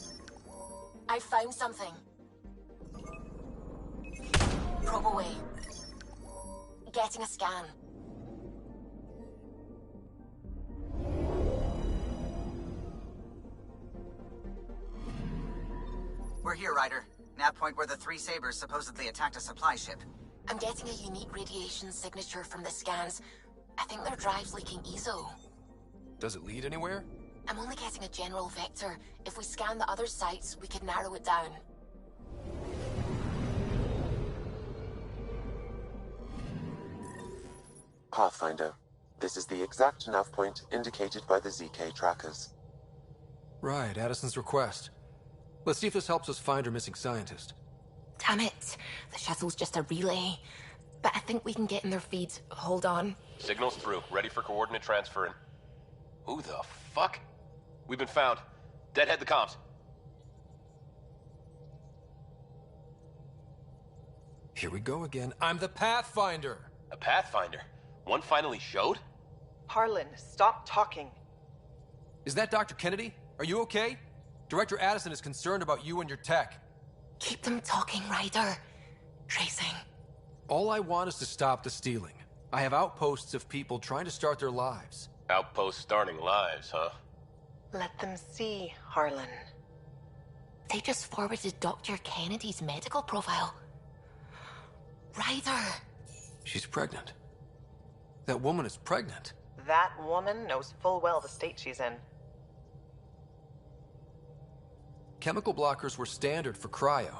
Speaker 10: I found something. Probe away. Getting a scan.
Speaker 5: We're here, Ryder. Nav point where the three Sabers supposedly attacked a supply ship.
Speaker 10: I'm getting a unique radiation signature from the scans. I think their drive's leaking ESO.
Speaker 3: Does it lead anywhere?
Speaker 10: I'm only getting a general vector. If we scan the other sites, we could narrow it down.
Speaker 1: Pathfinder, this is the exact nav point indicated by the ZK trackers.
Speaker 3: Right, Addison's request. Let's see if this helps us find her missing scientist.
Speaker 10: Damn it. The shuttle's just a relay. But I think we can get in their feed. Hold on.
Speaker 14: Signal's through. Ready for coordinate transfer. Who the fuck? We've been found. Deadhead the comms.
Speaker 3: Here we go again. I'm the Pathfinder!
Speaker 14: A Pathfinder? One finally showed?
Speaker 7: Harlan, stop talking.
Speaker 3: Is that Dr. Kennedy? Are you okay? Director Addison is concerned about you and your tech.
Speaker 10: Keep them talking, Ryder. Tracing.
Speaker 3: All I want is to stop the stealing. I have outposts of people trying to start their lives.
Speaker 14: Outposts starting lives, huh?
Speaker 7: Let them see, Harlan.
Speaker 10: They just forwarded Dr. Kennedy's medical profile. Ryder!
Speaker 3: She's pregnant. That woman is pregnant.
Speaker 7: That woman knows full well the state she's in.
Speaker 3: Chemical blockers were standard for cryo.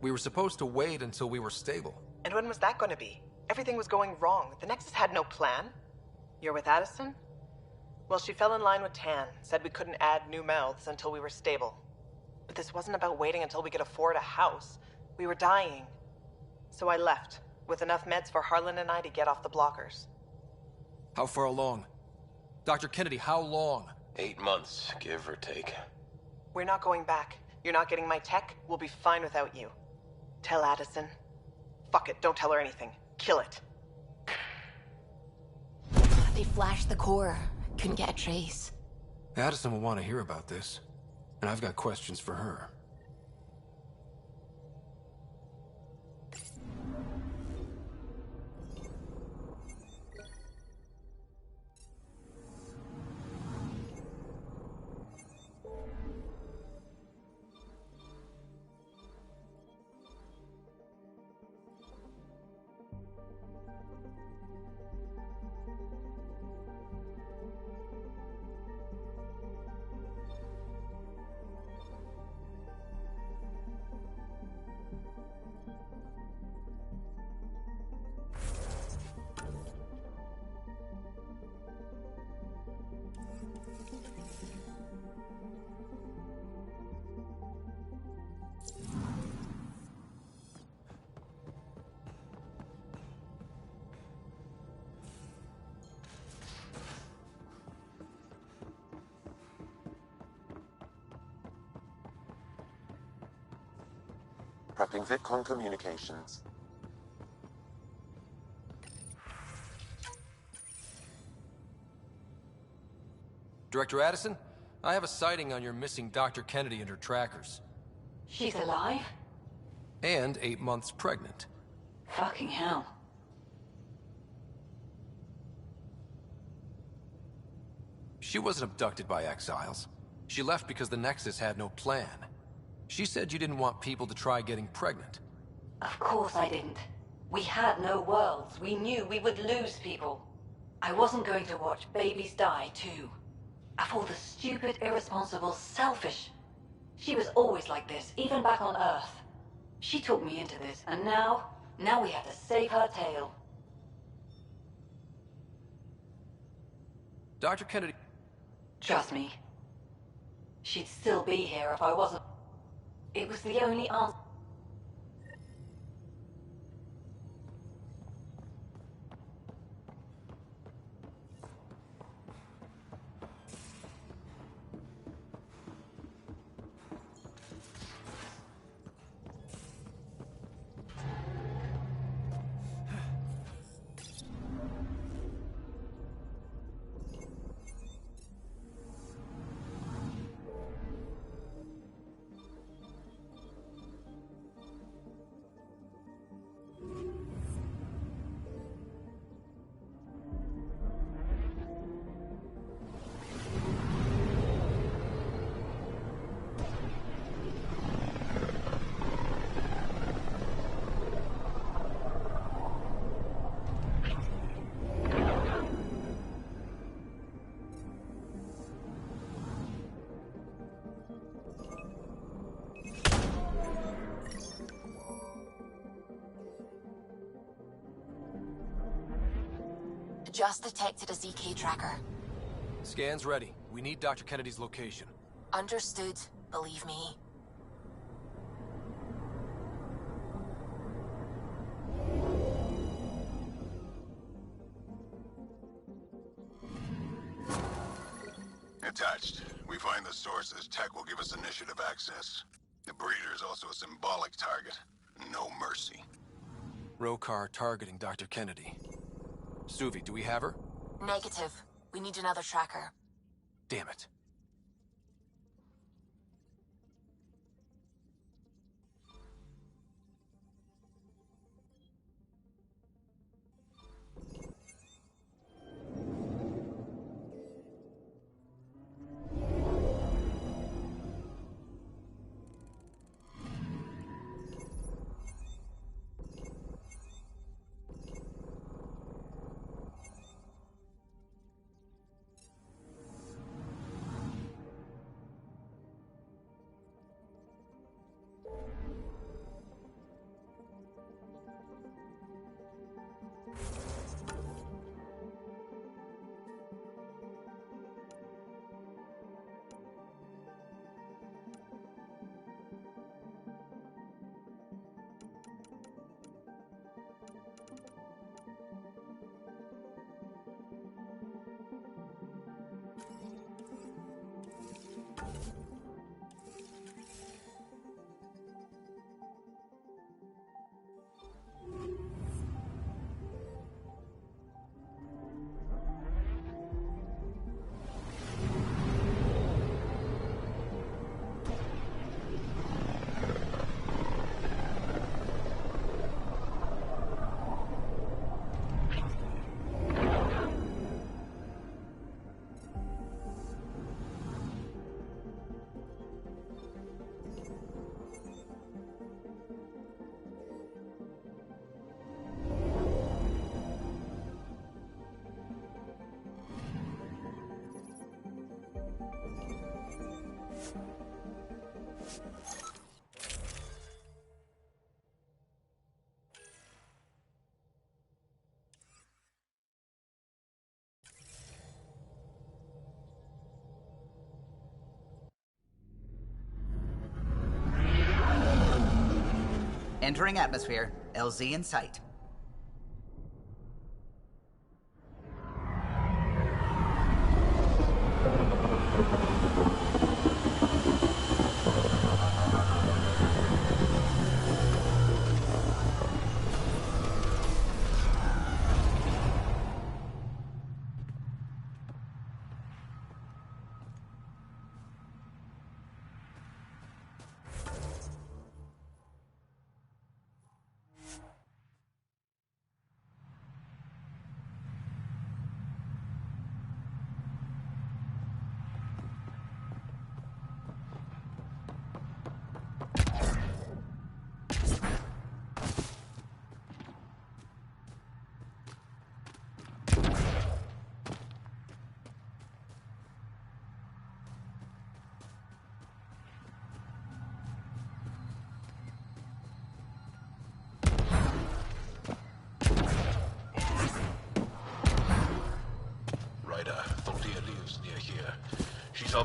Speaker 3: We were supposed to wait until we were stable.
Speaker 7: And when was that going to be? Everything was going wrong. The Nexus had no plan. You're with Addison? Well, she fell in line with Tan, said we couldn't add new mouths until we were stable. But this wasn't about waiting until we could afford a house. We were dying. So I left, with enough meds for Harlan and I to get off the blockers.
Speaker 3: How far along? Dr. Kennedy, how long?
Speaker 14: 8 months, give or take.
Speaker 7: We're not going back. You're not getting my tech. We'll be fine without you. Tell Addison. Fuck it, don't tell her anything. Kill it.
Speaker 10: They flashed the core. Couldn't get a trace.
Speaker 3: Addison will want to hear about this. And I've got questions for her.
Speaker 1: Prepping VidCon communications.
Speaker 3: Director Addison, I have a sighting on your missing Dr. Kennedy and her trackers.
Speaker 13: She's alive?
Speaker 3: And 8 months pregnant.
Speaker 13: Fucking hell.
Speaker 3: She wasn't abducted by exiles. She left because the Nexus had no plan. She said you didn't want people to try getting pregnant.
Speaker 13: Of course I didn't. We had no worlds. We knew we would lose people. I wasn't going to watch babies die, too. Of all the stupid, irresponsible, selfish... She was always like this, even back on Earth. She talked me into this, and now we have to save her tail.
Speaker 3: Dr. Kennedy...
Speaker 13: Trust me. She'd still be here if I wasn't... It was the only answer.
Speaker 10: Just detected a ZK tracker.
Speaker 3: Scan's ready. We need Dr. Kennedy's location.
Speaker 10: Understood, believe me.
Speaker 19: Attached. We find the sources. Tech will give us initiative access. The breeder is also a symbolic target. No mercy.
Speaker 3: Rokar targeting Dr. Kennedy. Suvi, do we have her?
Speaker 10: Negative. We need another tracker.
Speaker 3: Damn it.
Speaker 5: Entering atmosphere. LZ in sight.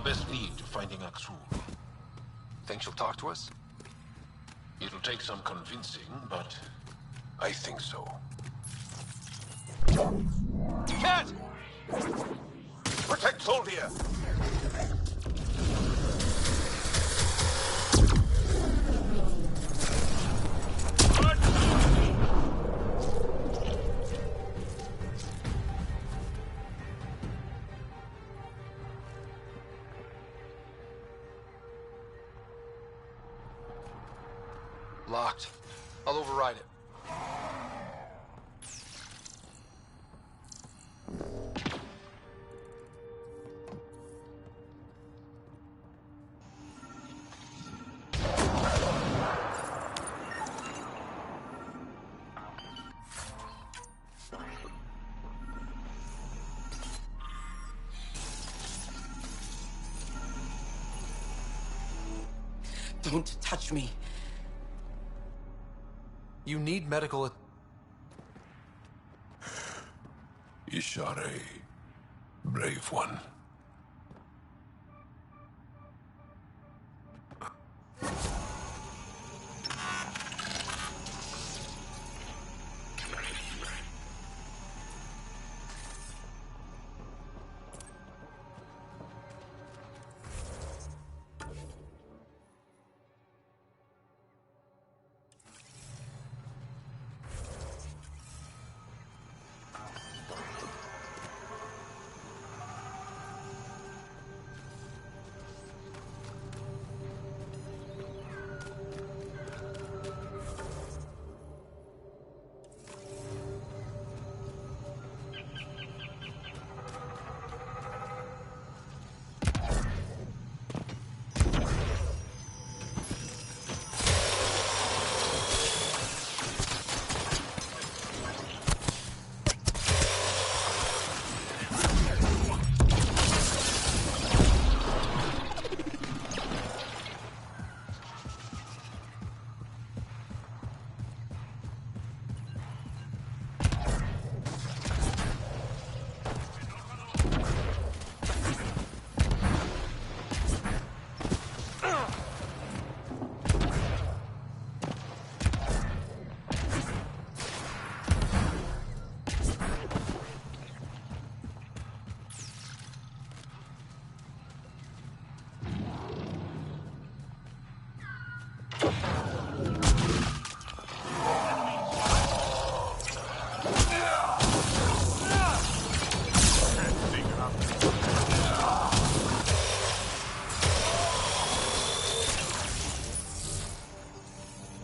Speaker 6: best lead to finding Aksul.
Speaker 3: Think she'll talk to us?
Speaker 6: It'll take some convincing, but I think so.
Speaker 3: Cat!
Speaker 6: Protect Soldier!
Speaker 3: Locked. I'll override it.
Speaker 20: Don't touch me.
Speaker 3: You need medical...
Speaker 6: Ishare, brave one.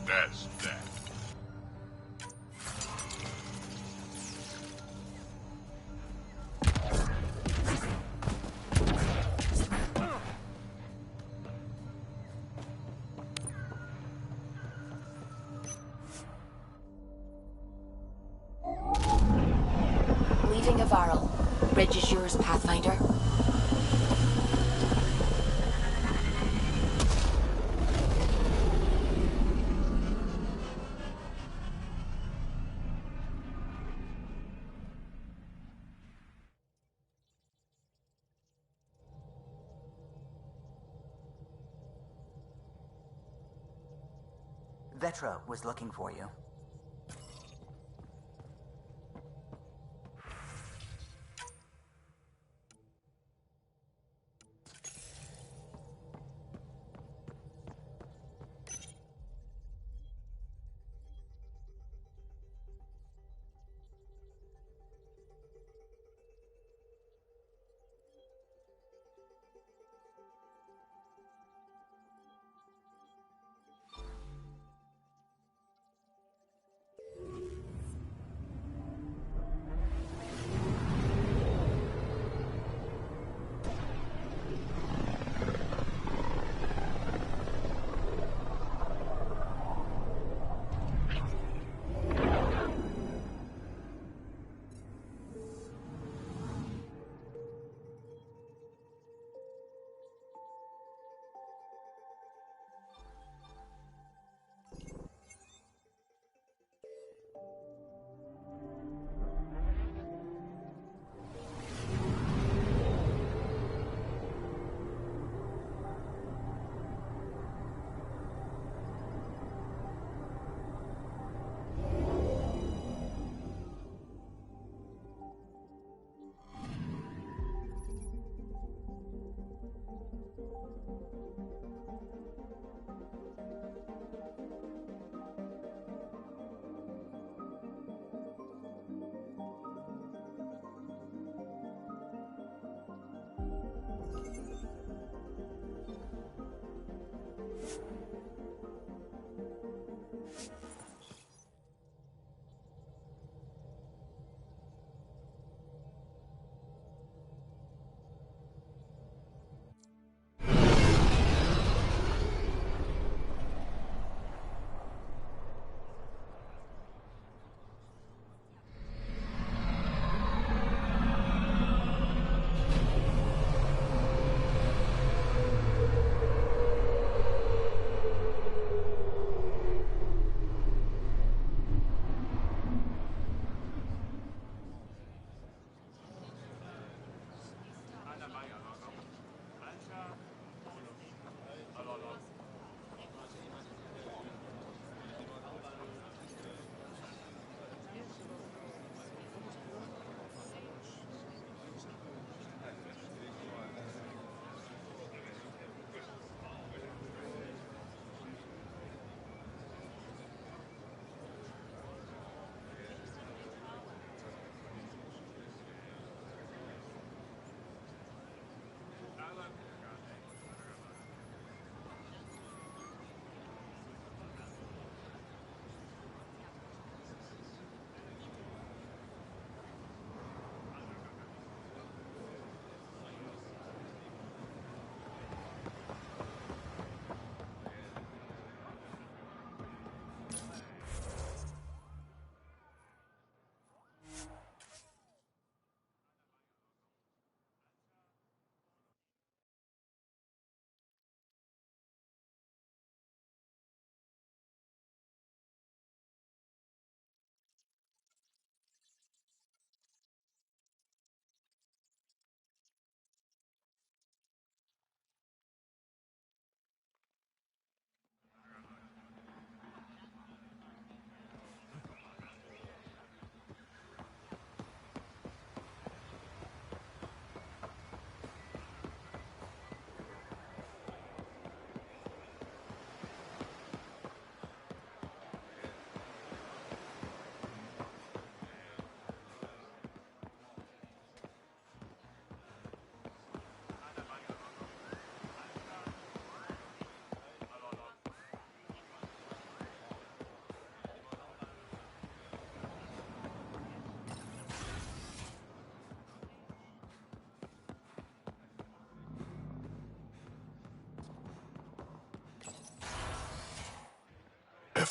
Speaker 17: That's that.
Speaker 10: Leaving Avaril. Bridge is yours, Pathfinder.
Speaker 5: Vetra was looking for you.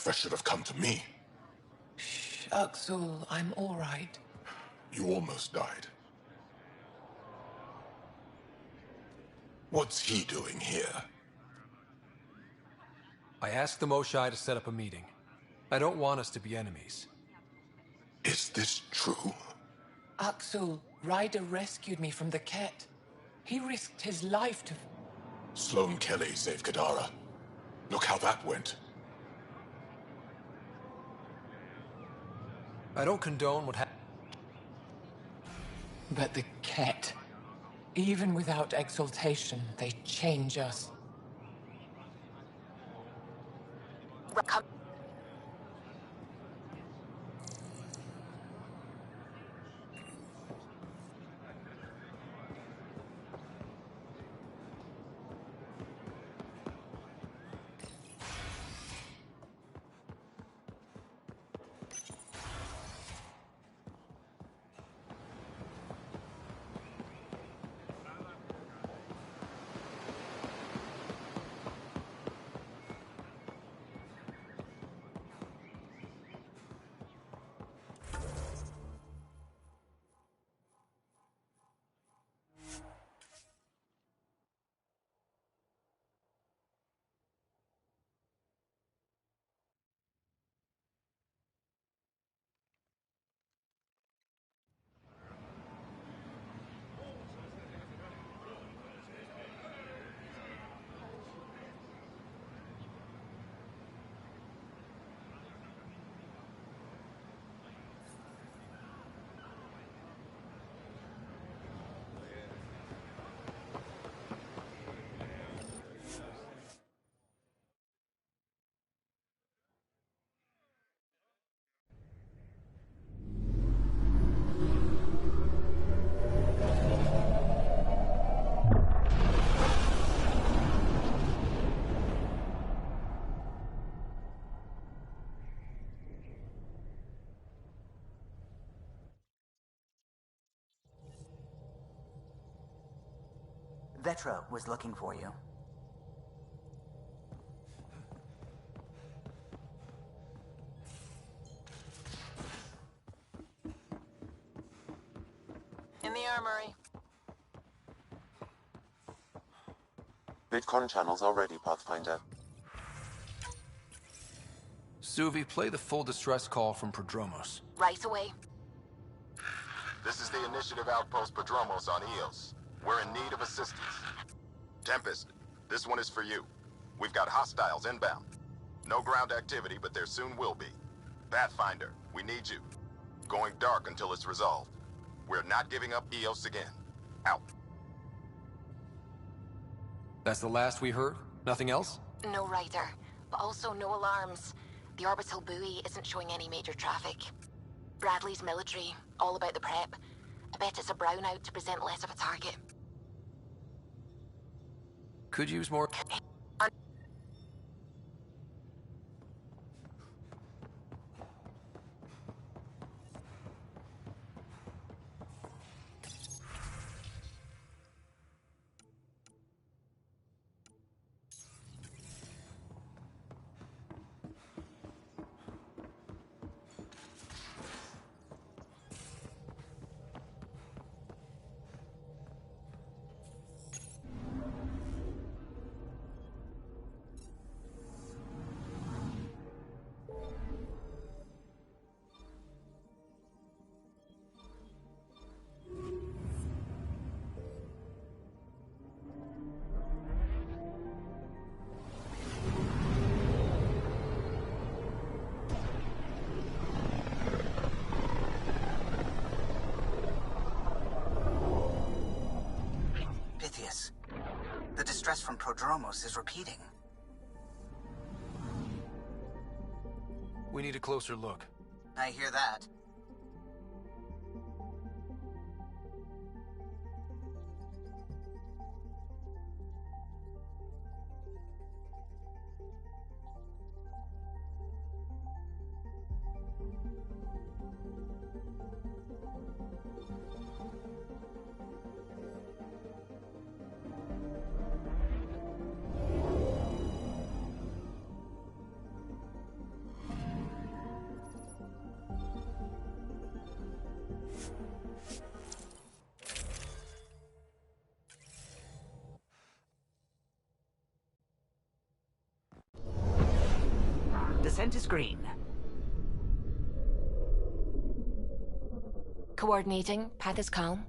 Speaker 6: first should have come to me.
Speaker 20: Axel, I'm all right.
Speaker 6: You almost died. What's he doing here?
Speaker 3: I asked the Moshai to set up a meeting. I don't want us to be enemies.
Speaker 6: Is this true?
Speaker 20: Axel, Ryder rescued me from the Ket. He risked his life to...
Speaker 6: Sloane Kelly saved Kadara. Look how that went.
Speaker 3: I don't condone what happened.
Speaker 20: But the Ket... Even without exaltation, they change us.
Speaker 5: Vetra was looking for you.
Speaker 21: In the armory.
Speaker 1: VidCon channels are ready, Pathfinder.
Speaker 3: Suvi, play the full distress call from Prodromos.
Speaker 10: Right away.
Speaker 19: This is the Initiative Outpost Padromos on Eos. We're in need of assistance. Tempest, this one is for you. We've got hostiles inbound. No ground activity, but there soon will be. Pathfinder, we need you. Going dark until it's resolved. We're not giving up Eos again. Out.
Speaker 3: That's the last we heard? Nothing else?
Speaker 10: No Ryder, but also no alarms. The orbital buoy isn't showing any major traffic. Bradley's military, all about the prep. I bet it's a brownout to present less of a target.
Speaker 3: Could use more...
Speaker 5: The distress from Prodromos is repeating.
Speaker 3: We need a closer look.
Speaker 5: I hear that.
Speaker 12: Scent is green.
Speaker 10: Coordinating. Path is calm.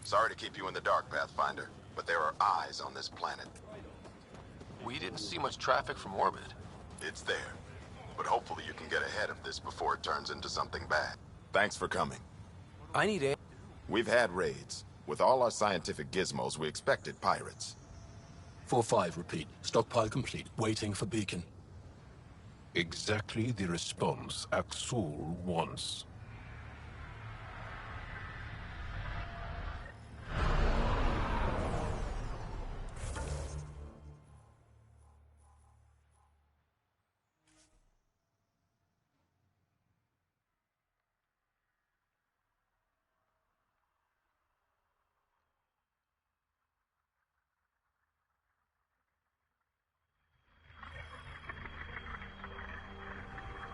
Speaker 19: Sorry to keep you in the dark, Pathfinder, but there are eyes on this planet.
Speaker 14: We didn't see much traffic from orbit.
Speaker 19: It's there, but hopefully you can get ahead of this before it turns into something bad. Thanks for coming.
Speaker 3: I need a...
Speaker 19: We've had raids. With all our scientific gizmos, we expected pirates.
Speaker 6: 4-5, repeat. Stockpile complete. Waiting for beacon. Exactly the response Axul wants.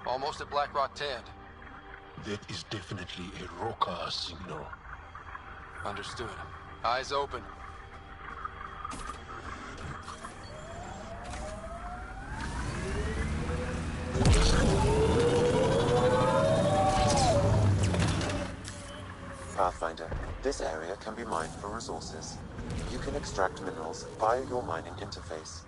Speaker 3: Almost at Black Rock Tand.
Speaker 6: That is definitely a Roka signal.
Speaker 3: Understood. Eyes open.
Speaker 1: Pathfinder, this area can be mined for resources. You can extract minerals via your mining interface.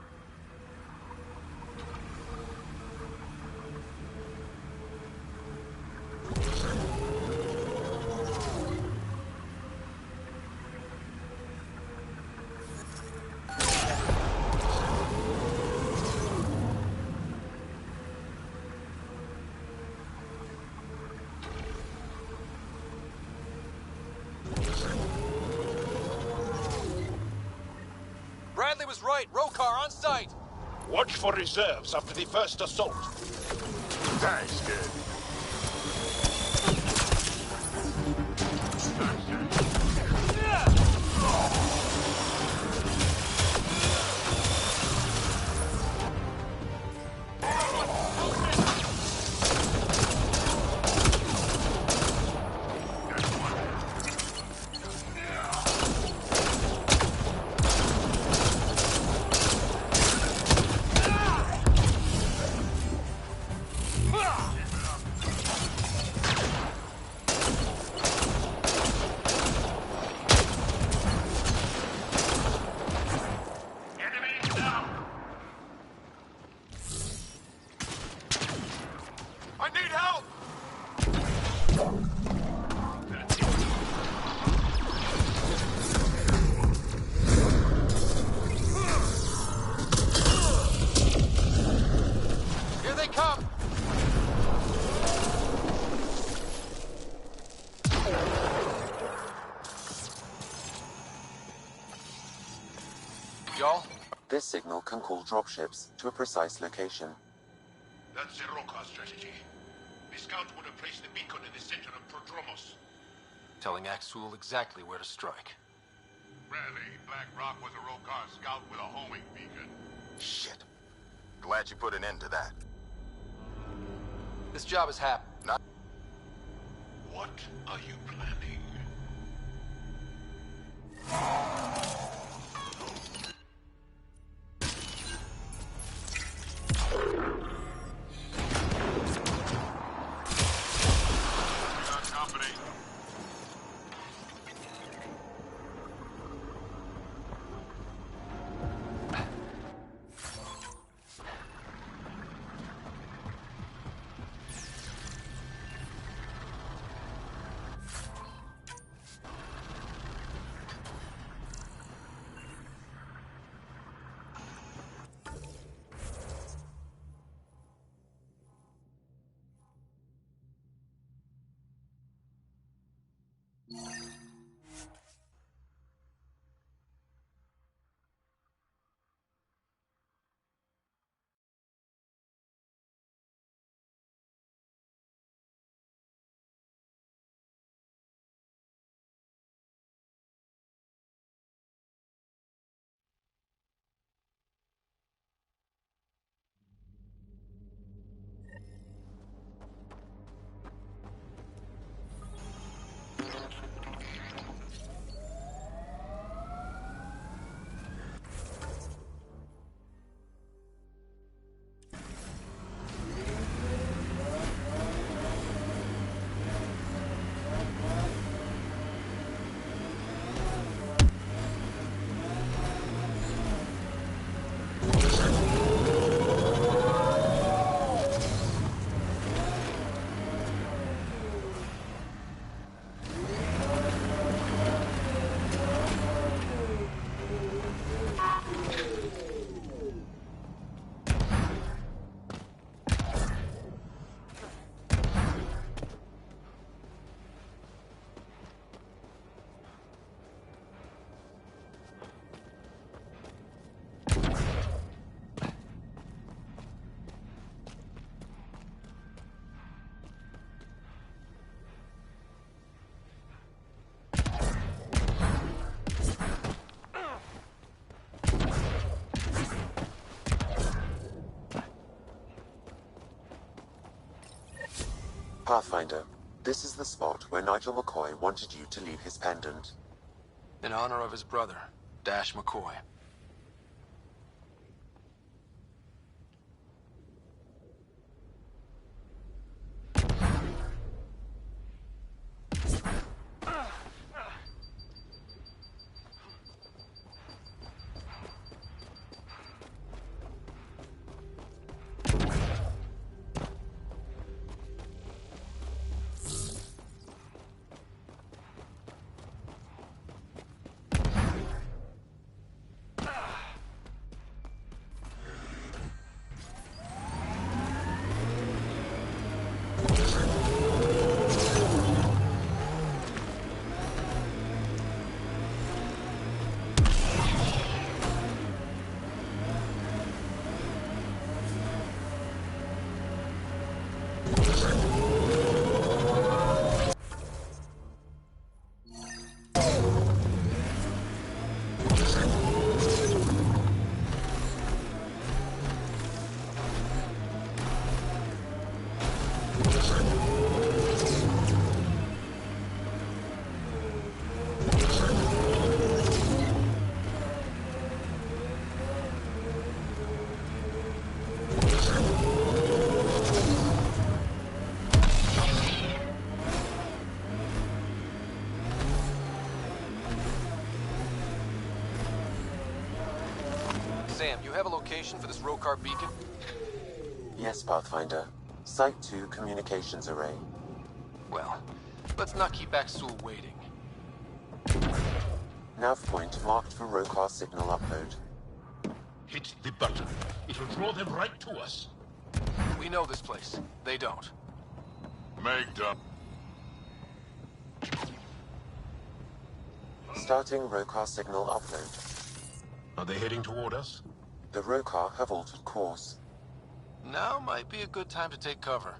Speaker 3: Bradley was right. Rokar on site.
Speaker 6: Watch for reserves after the first assault.
Speaker 17: Thanks, kid.
Speaker 1: This signal can call dropships to a precise location.
Speaker 6: That's the Roka strategy. The scout would have placed the beacon in the center of Prodromos.
Speaker 3: Telling Axul exactly where to strike.
Speaker 17: Bradley, Black Rock was a Roka scout with a homing beacon.
Speaker 19: Shit. Glad you put an end to that.
Speaker 3: This job is happening.
Speaker 6: What are you planning?
Speaker 1: Pathfinder, this is the spot where Nigel McCoy wanted you to leave his pendant.
Speaker 3: In honor of his brother, Dash McCoy. Sam, you have a location for this Rokar beacon?
Speaker 1: Yes, Pathfinder. Site 2 communications array.
Speaker 3: Well, let's not keep Axul waiting.
Speaker 1: Nav point marked for Rokar signal upload.
Speaker 6: Hit the button. It'll draw them right to us.
Speaker 3: We know this place. They don't.
Speaker 17: Make up.
Speaker 1: Starting Rokar signal upload.
Speaker 6: Are they heading toward us?
Speaker 1: The Rokar have altered course.
Speaker 3: Now might be a good time to take cover.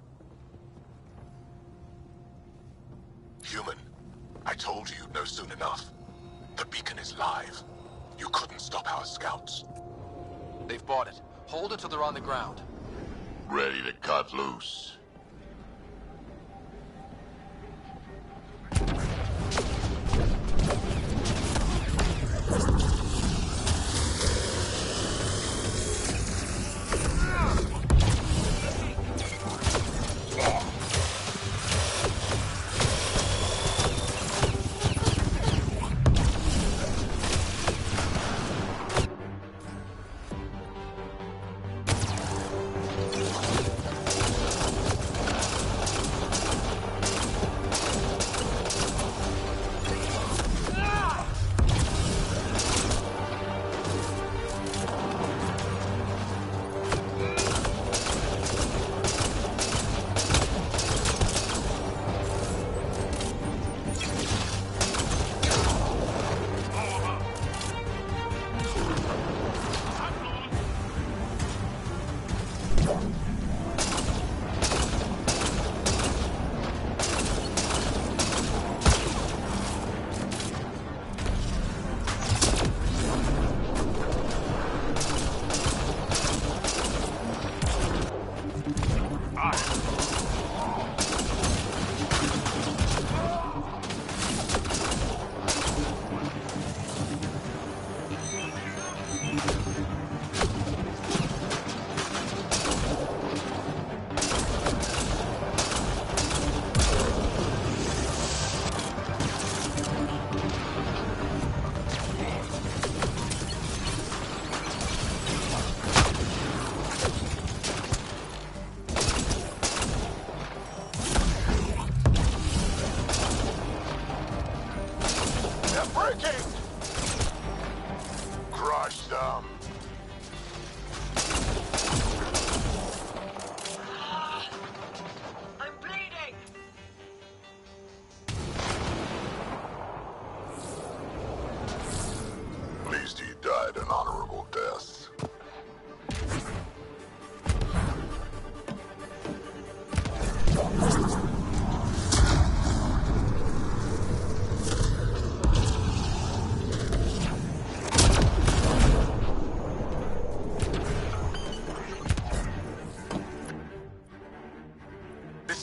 Speaker 6: Human, I told you you'd know soon enough. The beacon is live. You couldn't stop our scouts.
Speaker 3: They've bought it. Hold it till they're on the ground.
Speaker 17: Ready to cut loose.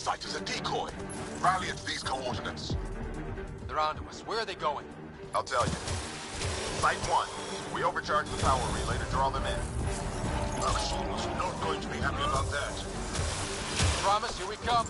Speaker 17: site is a decoy. Rally at these coordinates.
Speaker 3: They're onto us. Where are they going?
Speaker 19: I'll tell you. Site 1. We overcharged the power relay to draw them in.
Speaker 17: Axel's not going to be happy about that.
Speaker 3: Promise, here we come.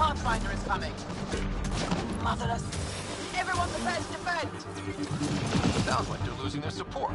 Speaker 21: Pathfinder is coming. Motherless. Everyone prepare to defend.
Speaker 3: Sounds like they're losing their support.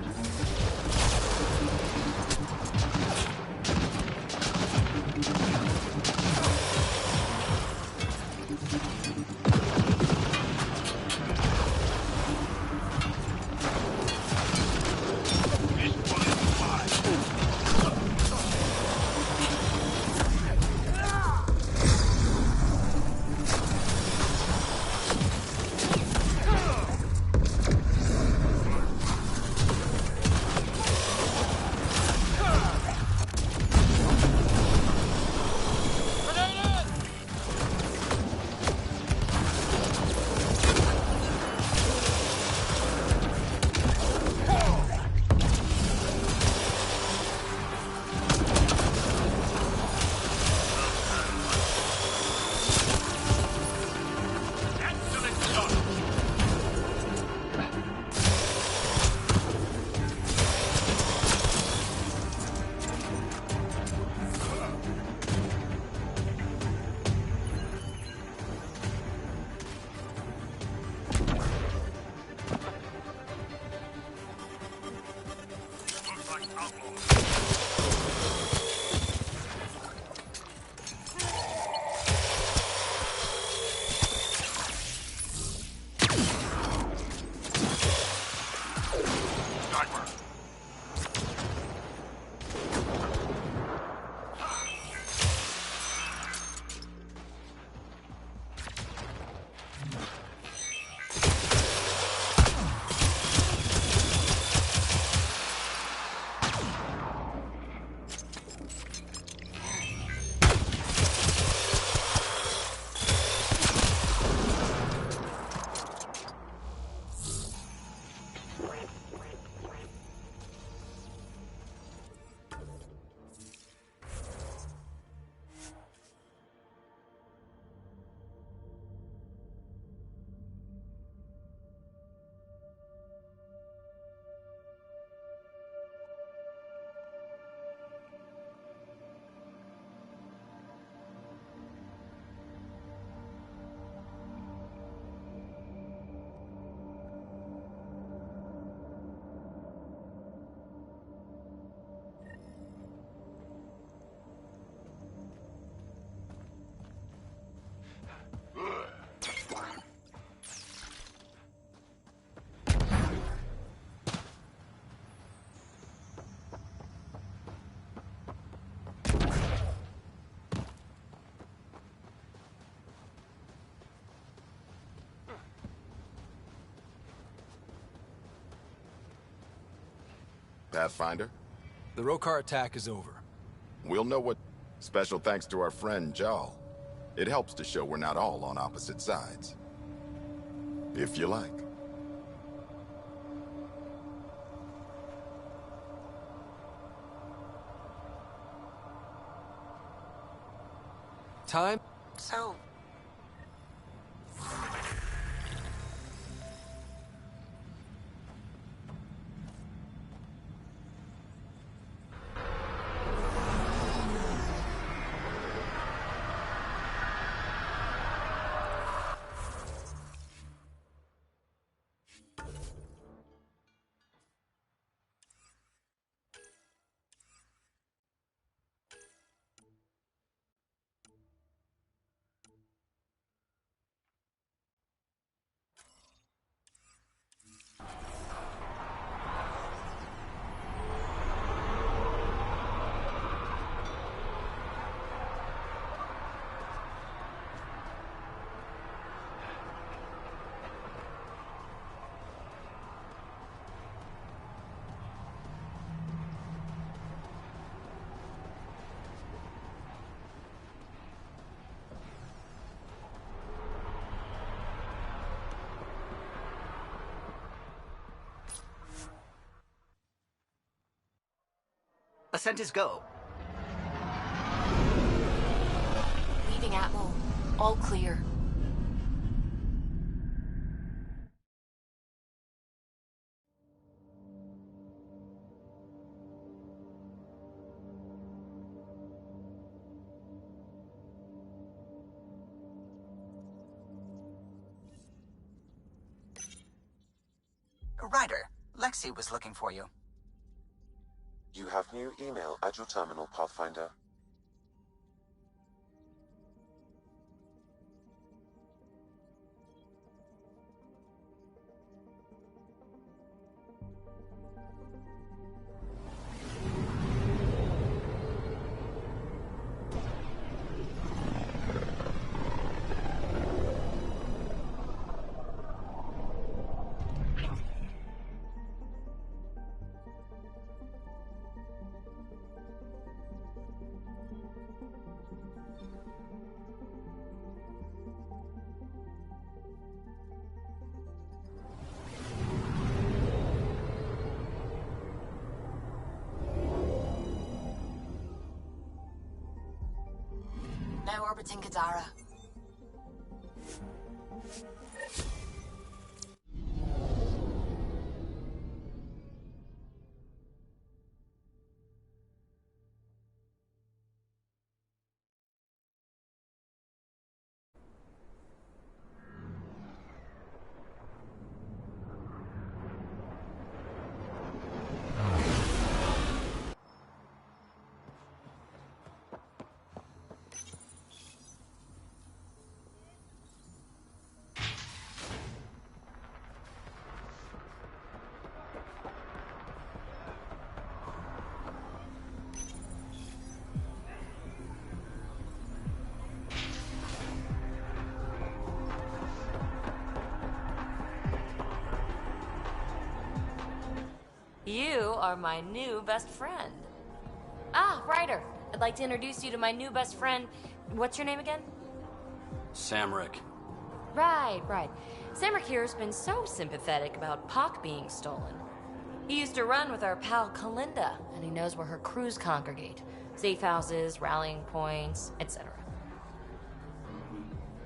Speaker 19: Pathfinder?
Speaker 3: The Rokar attack is over.
Speaker 19: We'll know what... Special thanks to our friend Jarl. It helps to show we're not all on opposite sides. If you like.
Speaker 3: Time?
Speaker 21: So...
Speaker 5: Ascent is go.
Speaker 10: Leaving Atwell. All clear.
Speaker 5: Ryder, Lexi was looking for you.
Speaker 1: You have new email at your terminal, Pathfinder.
Speaker 10: Now orbiting Gadara.
Speaker 12: You are my new best friend. Ah, Ryder. I'd like to introduce you to my new best friend. What's your name again?
Speaker 8: Samrick.
Speaker 12: Right. Samrick here's been so sympathetic about Pock being stolen. He used to run with our pal Kalinda, and he knows where her crews congregate. Safe houses, rallying points, etc.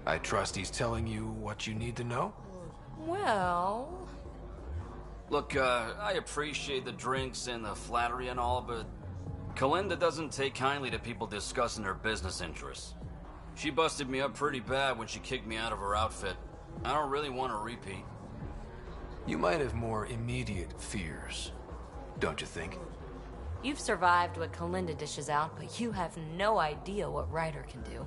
Speaker 3: I trust he's telling you what you need to know?
Speaker 12: Well...
Speaker 8: Look, I appreciate the drinks and the flattery and all, but Kalinda doesn't take kindly to people discussing her business interests. She busted me up pretty bad when she kicked me out of her outfit. I don't really want a repeat.
Speaker 3: You might have more immediate fears, don't you think?
Speaker 12: You've survived what Kalinda dishes out, but you have no idea what Ryder can do.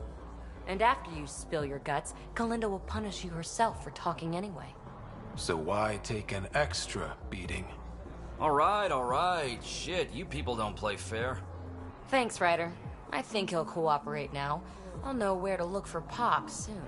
Speaker 12: And after you spill your guts, Kalinda will punish you herself for talking anyway.
Speaker 3: So why take an extra beating?
Speaker 8: All right. Shit, you people don't play fair.
Speaker 12: Thanks, Ryder. I think he'll cooperate now. I'll know where to look for Pock soon.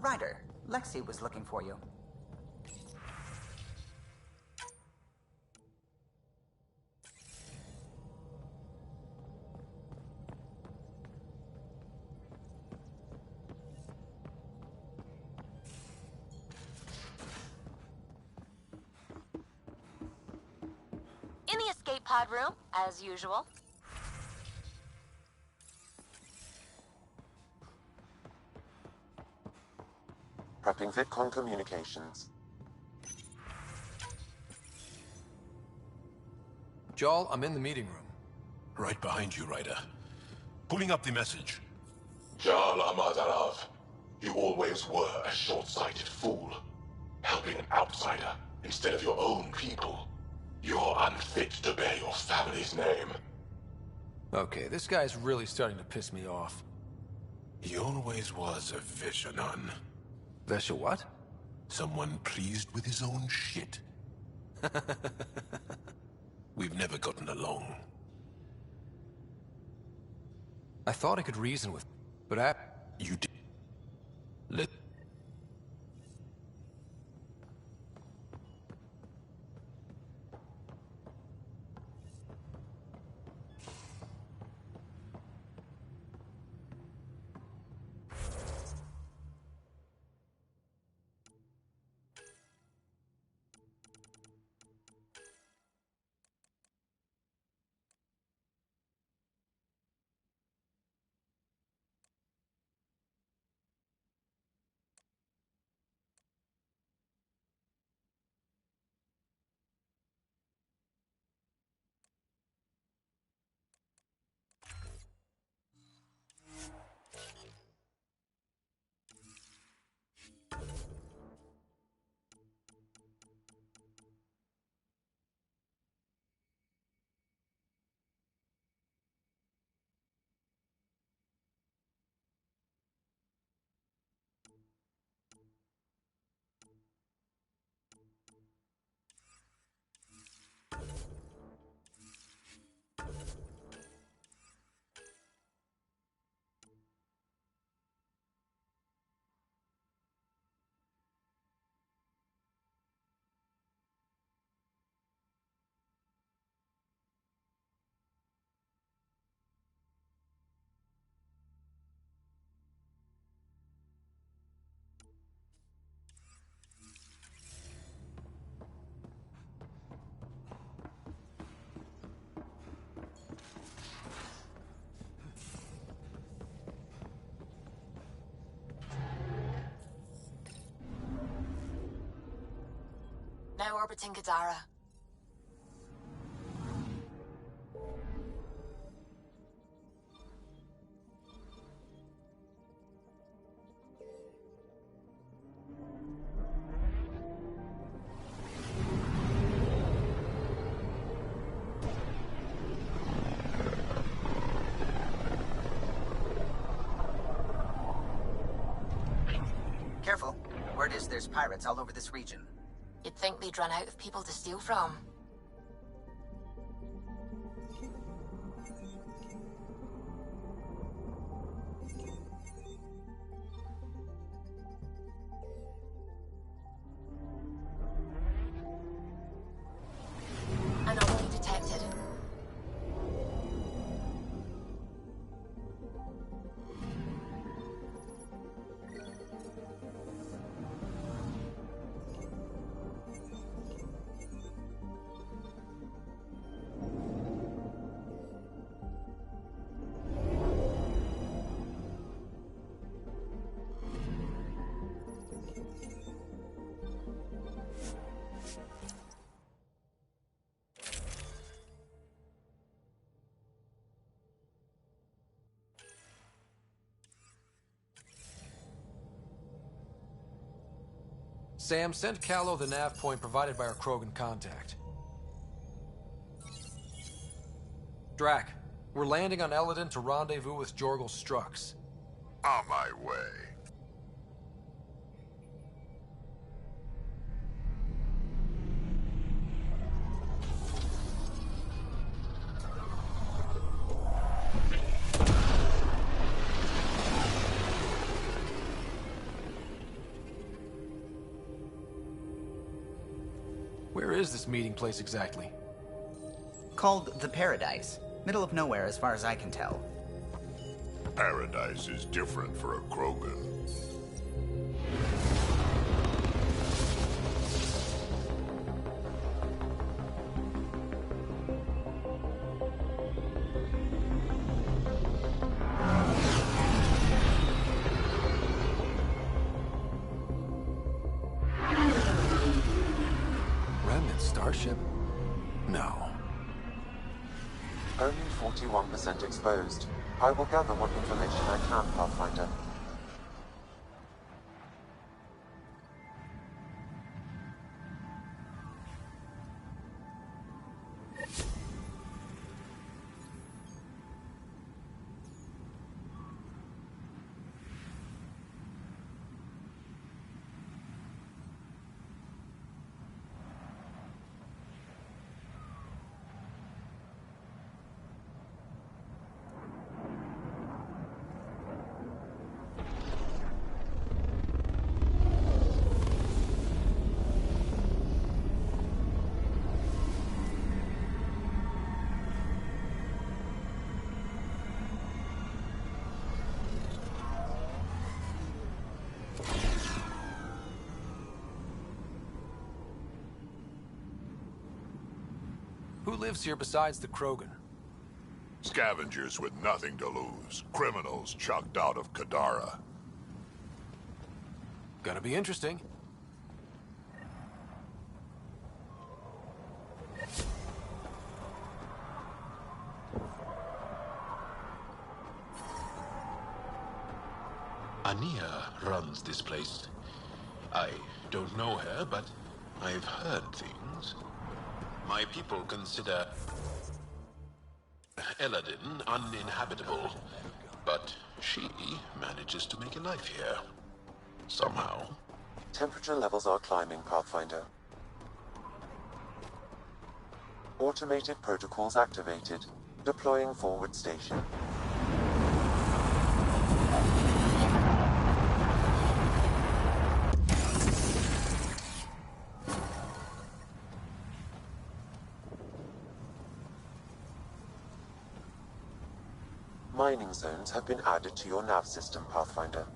Speaker 5: Ryder, Lexi was looking for you.
Speaker 10: In the escape pod room, as usual.
Speaker 1: Prepping VidCon communications.
Speaker 3: Jarl, I'm in the meeting room.
Speaker 6: Right behind you, Ryder. Pulling up the message. Jarl Amadarav, you always were a short-sighted fool. Helping an outsider instead of your own people. You're unfit to bear your family's name.
Speaker 3: Okay, this guy's really starting to piss me off.
Speaker 6: He always was a Vishanan.
Speaker 3: Vesha what?
Speaker 6: Someone pleased with his own shit. We've never gotten along.
Speaker 3: I thought I could reason with, but
Speaker 6: You did. Let...
Speaker 10: Now orbiting Gadara.
Speaker 5: Careful. Word is there's pirates all over this region.
Speaker 10: You'd think they'd run out of people to steal from. Anomaly detected.
Speaker 3: Sam, send Callow the nav point provided by our Krogan contact. Drac, we're landing on Eladin to rendezvous with Jorgal Strux.
Speaker 17: On my way.
Speaker 3: is this meeting place exactly?
Speaker 5: Called the Paradise. Middle of nowhere as far as I can tell.
Speaker 17: Paradise is different for a Krogan.
Speaker 3: Remnant starship? No.
Speaker 1: Only 41% exposed. I will gather what information I can, Pathfinder.
Speaker 3: Who lives here besides the Krogan?
Speaker 17: Scavengers with nothing to lose. Criminals chucked out of Kadara.
Speaker 3: Gonna be interesting.
Speaker 6: Ania runs this place. I don't know her, but I've heard things. My people consider Eladin uninhabitable, but she manages to make a life here. Somehow.
Speaker 1: Temperature levels are climbing, Pathfinder. Automated protocols activated. Deploying forward station. Mining zones have been added to your nav system, Pathfinder.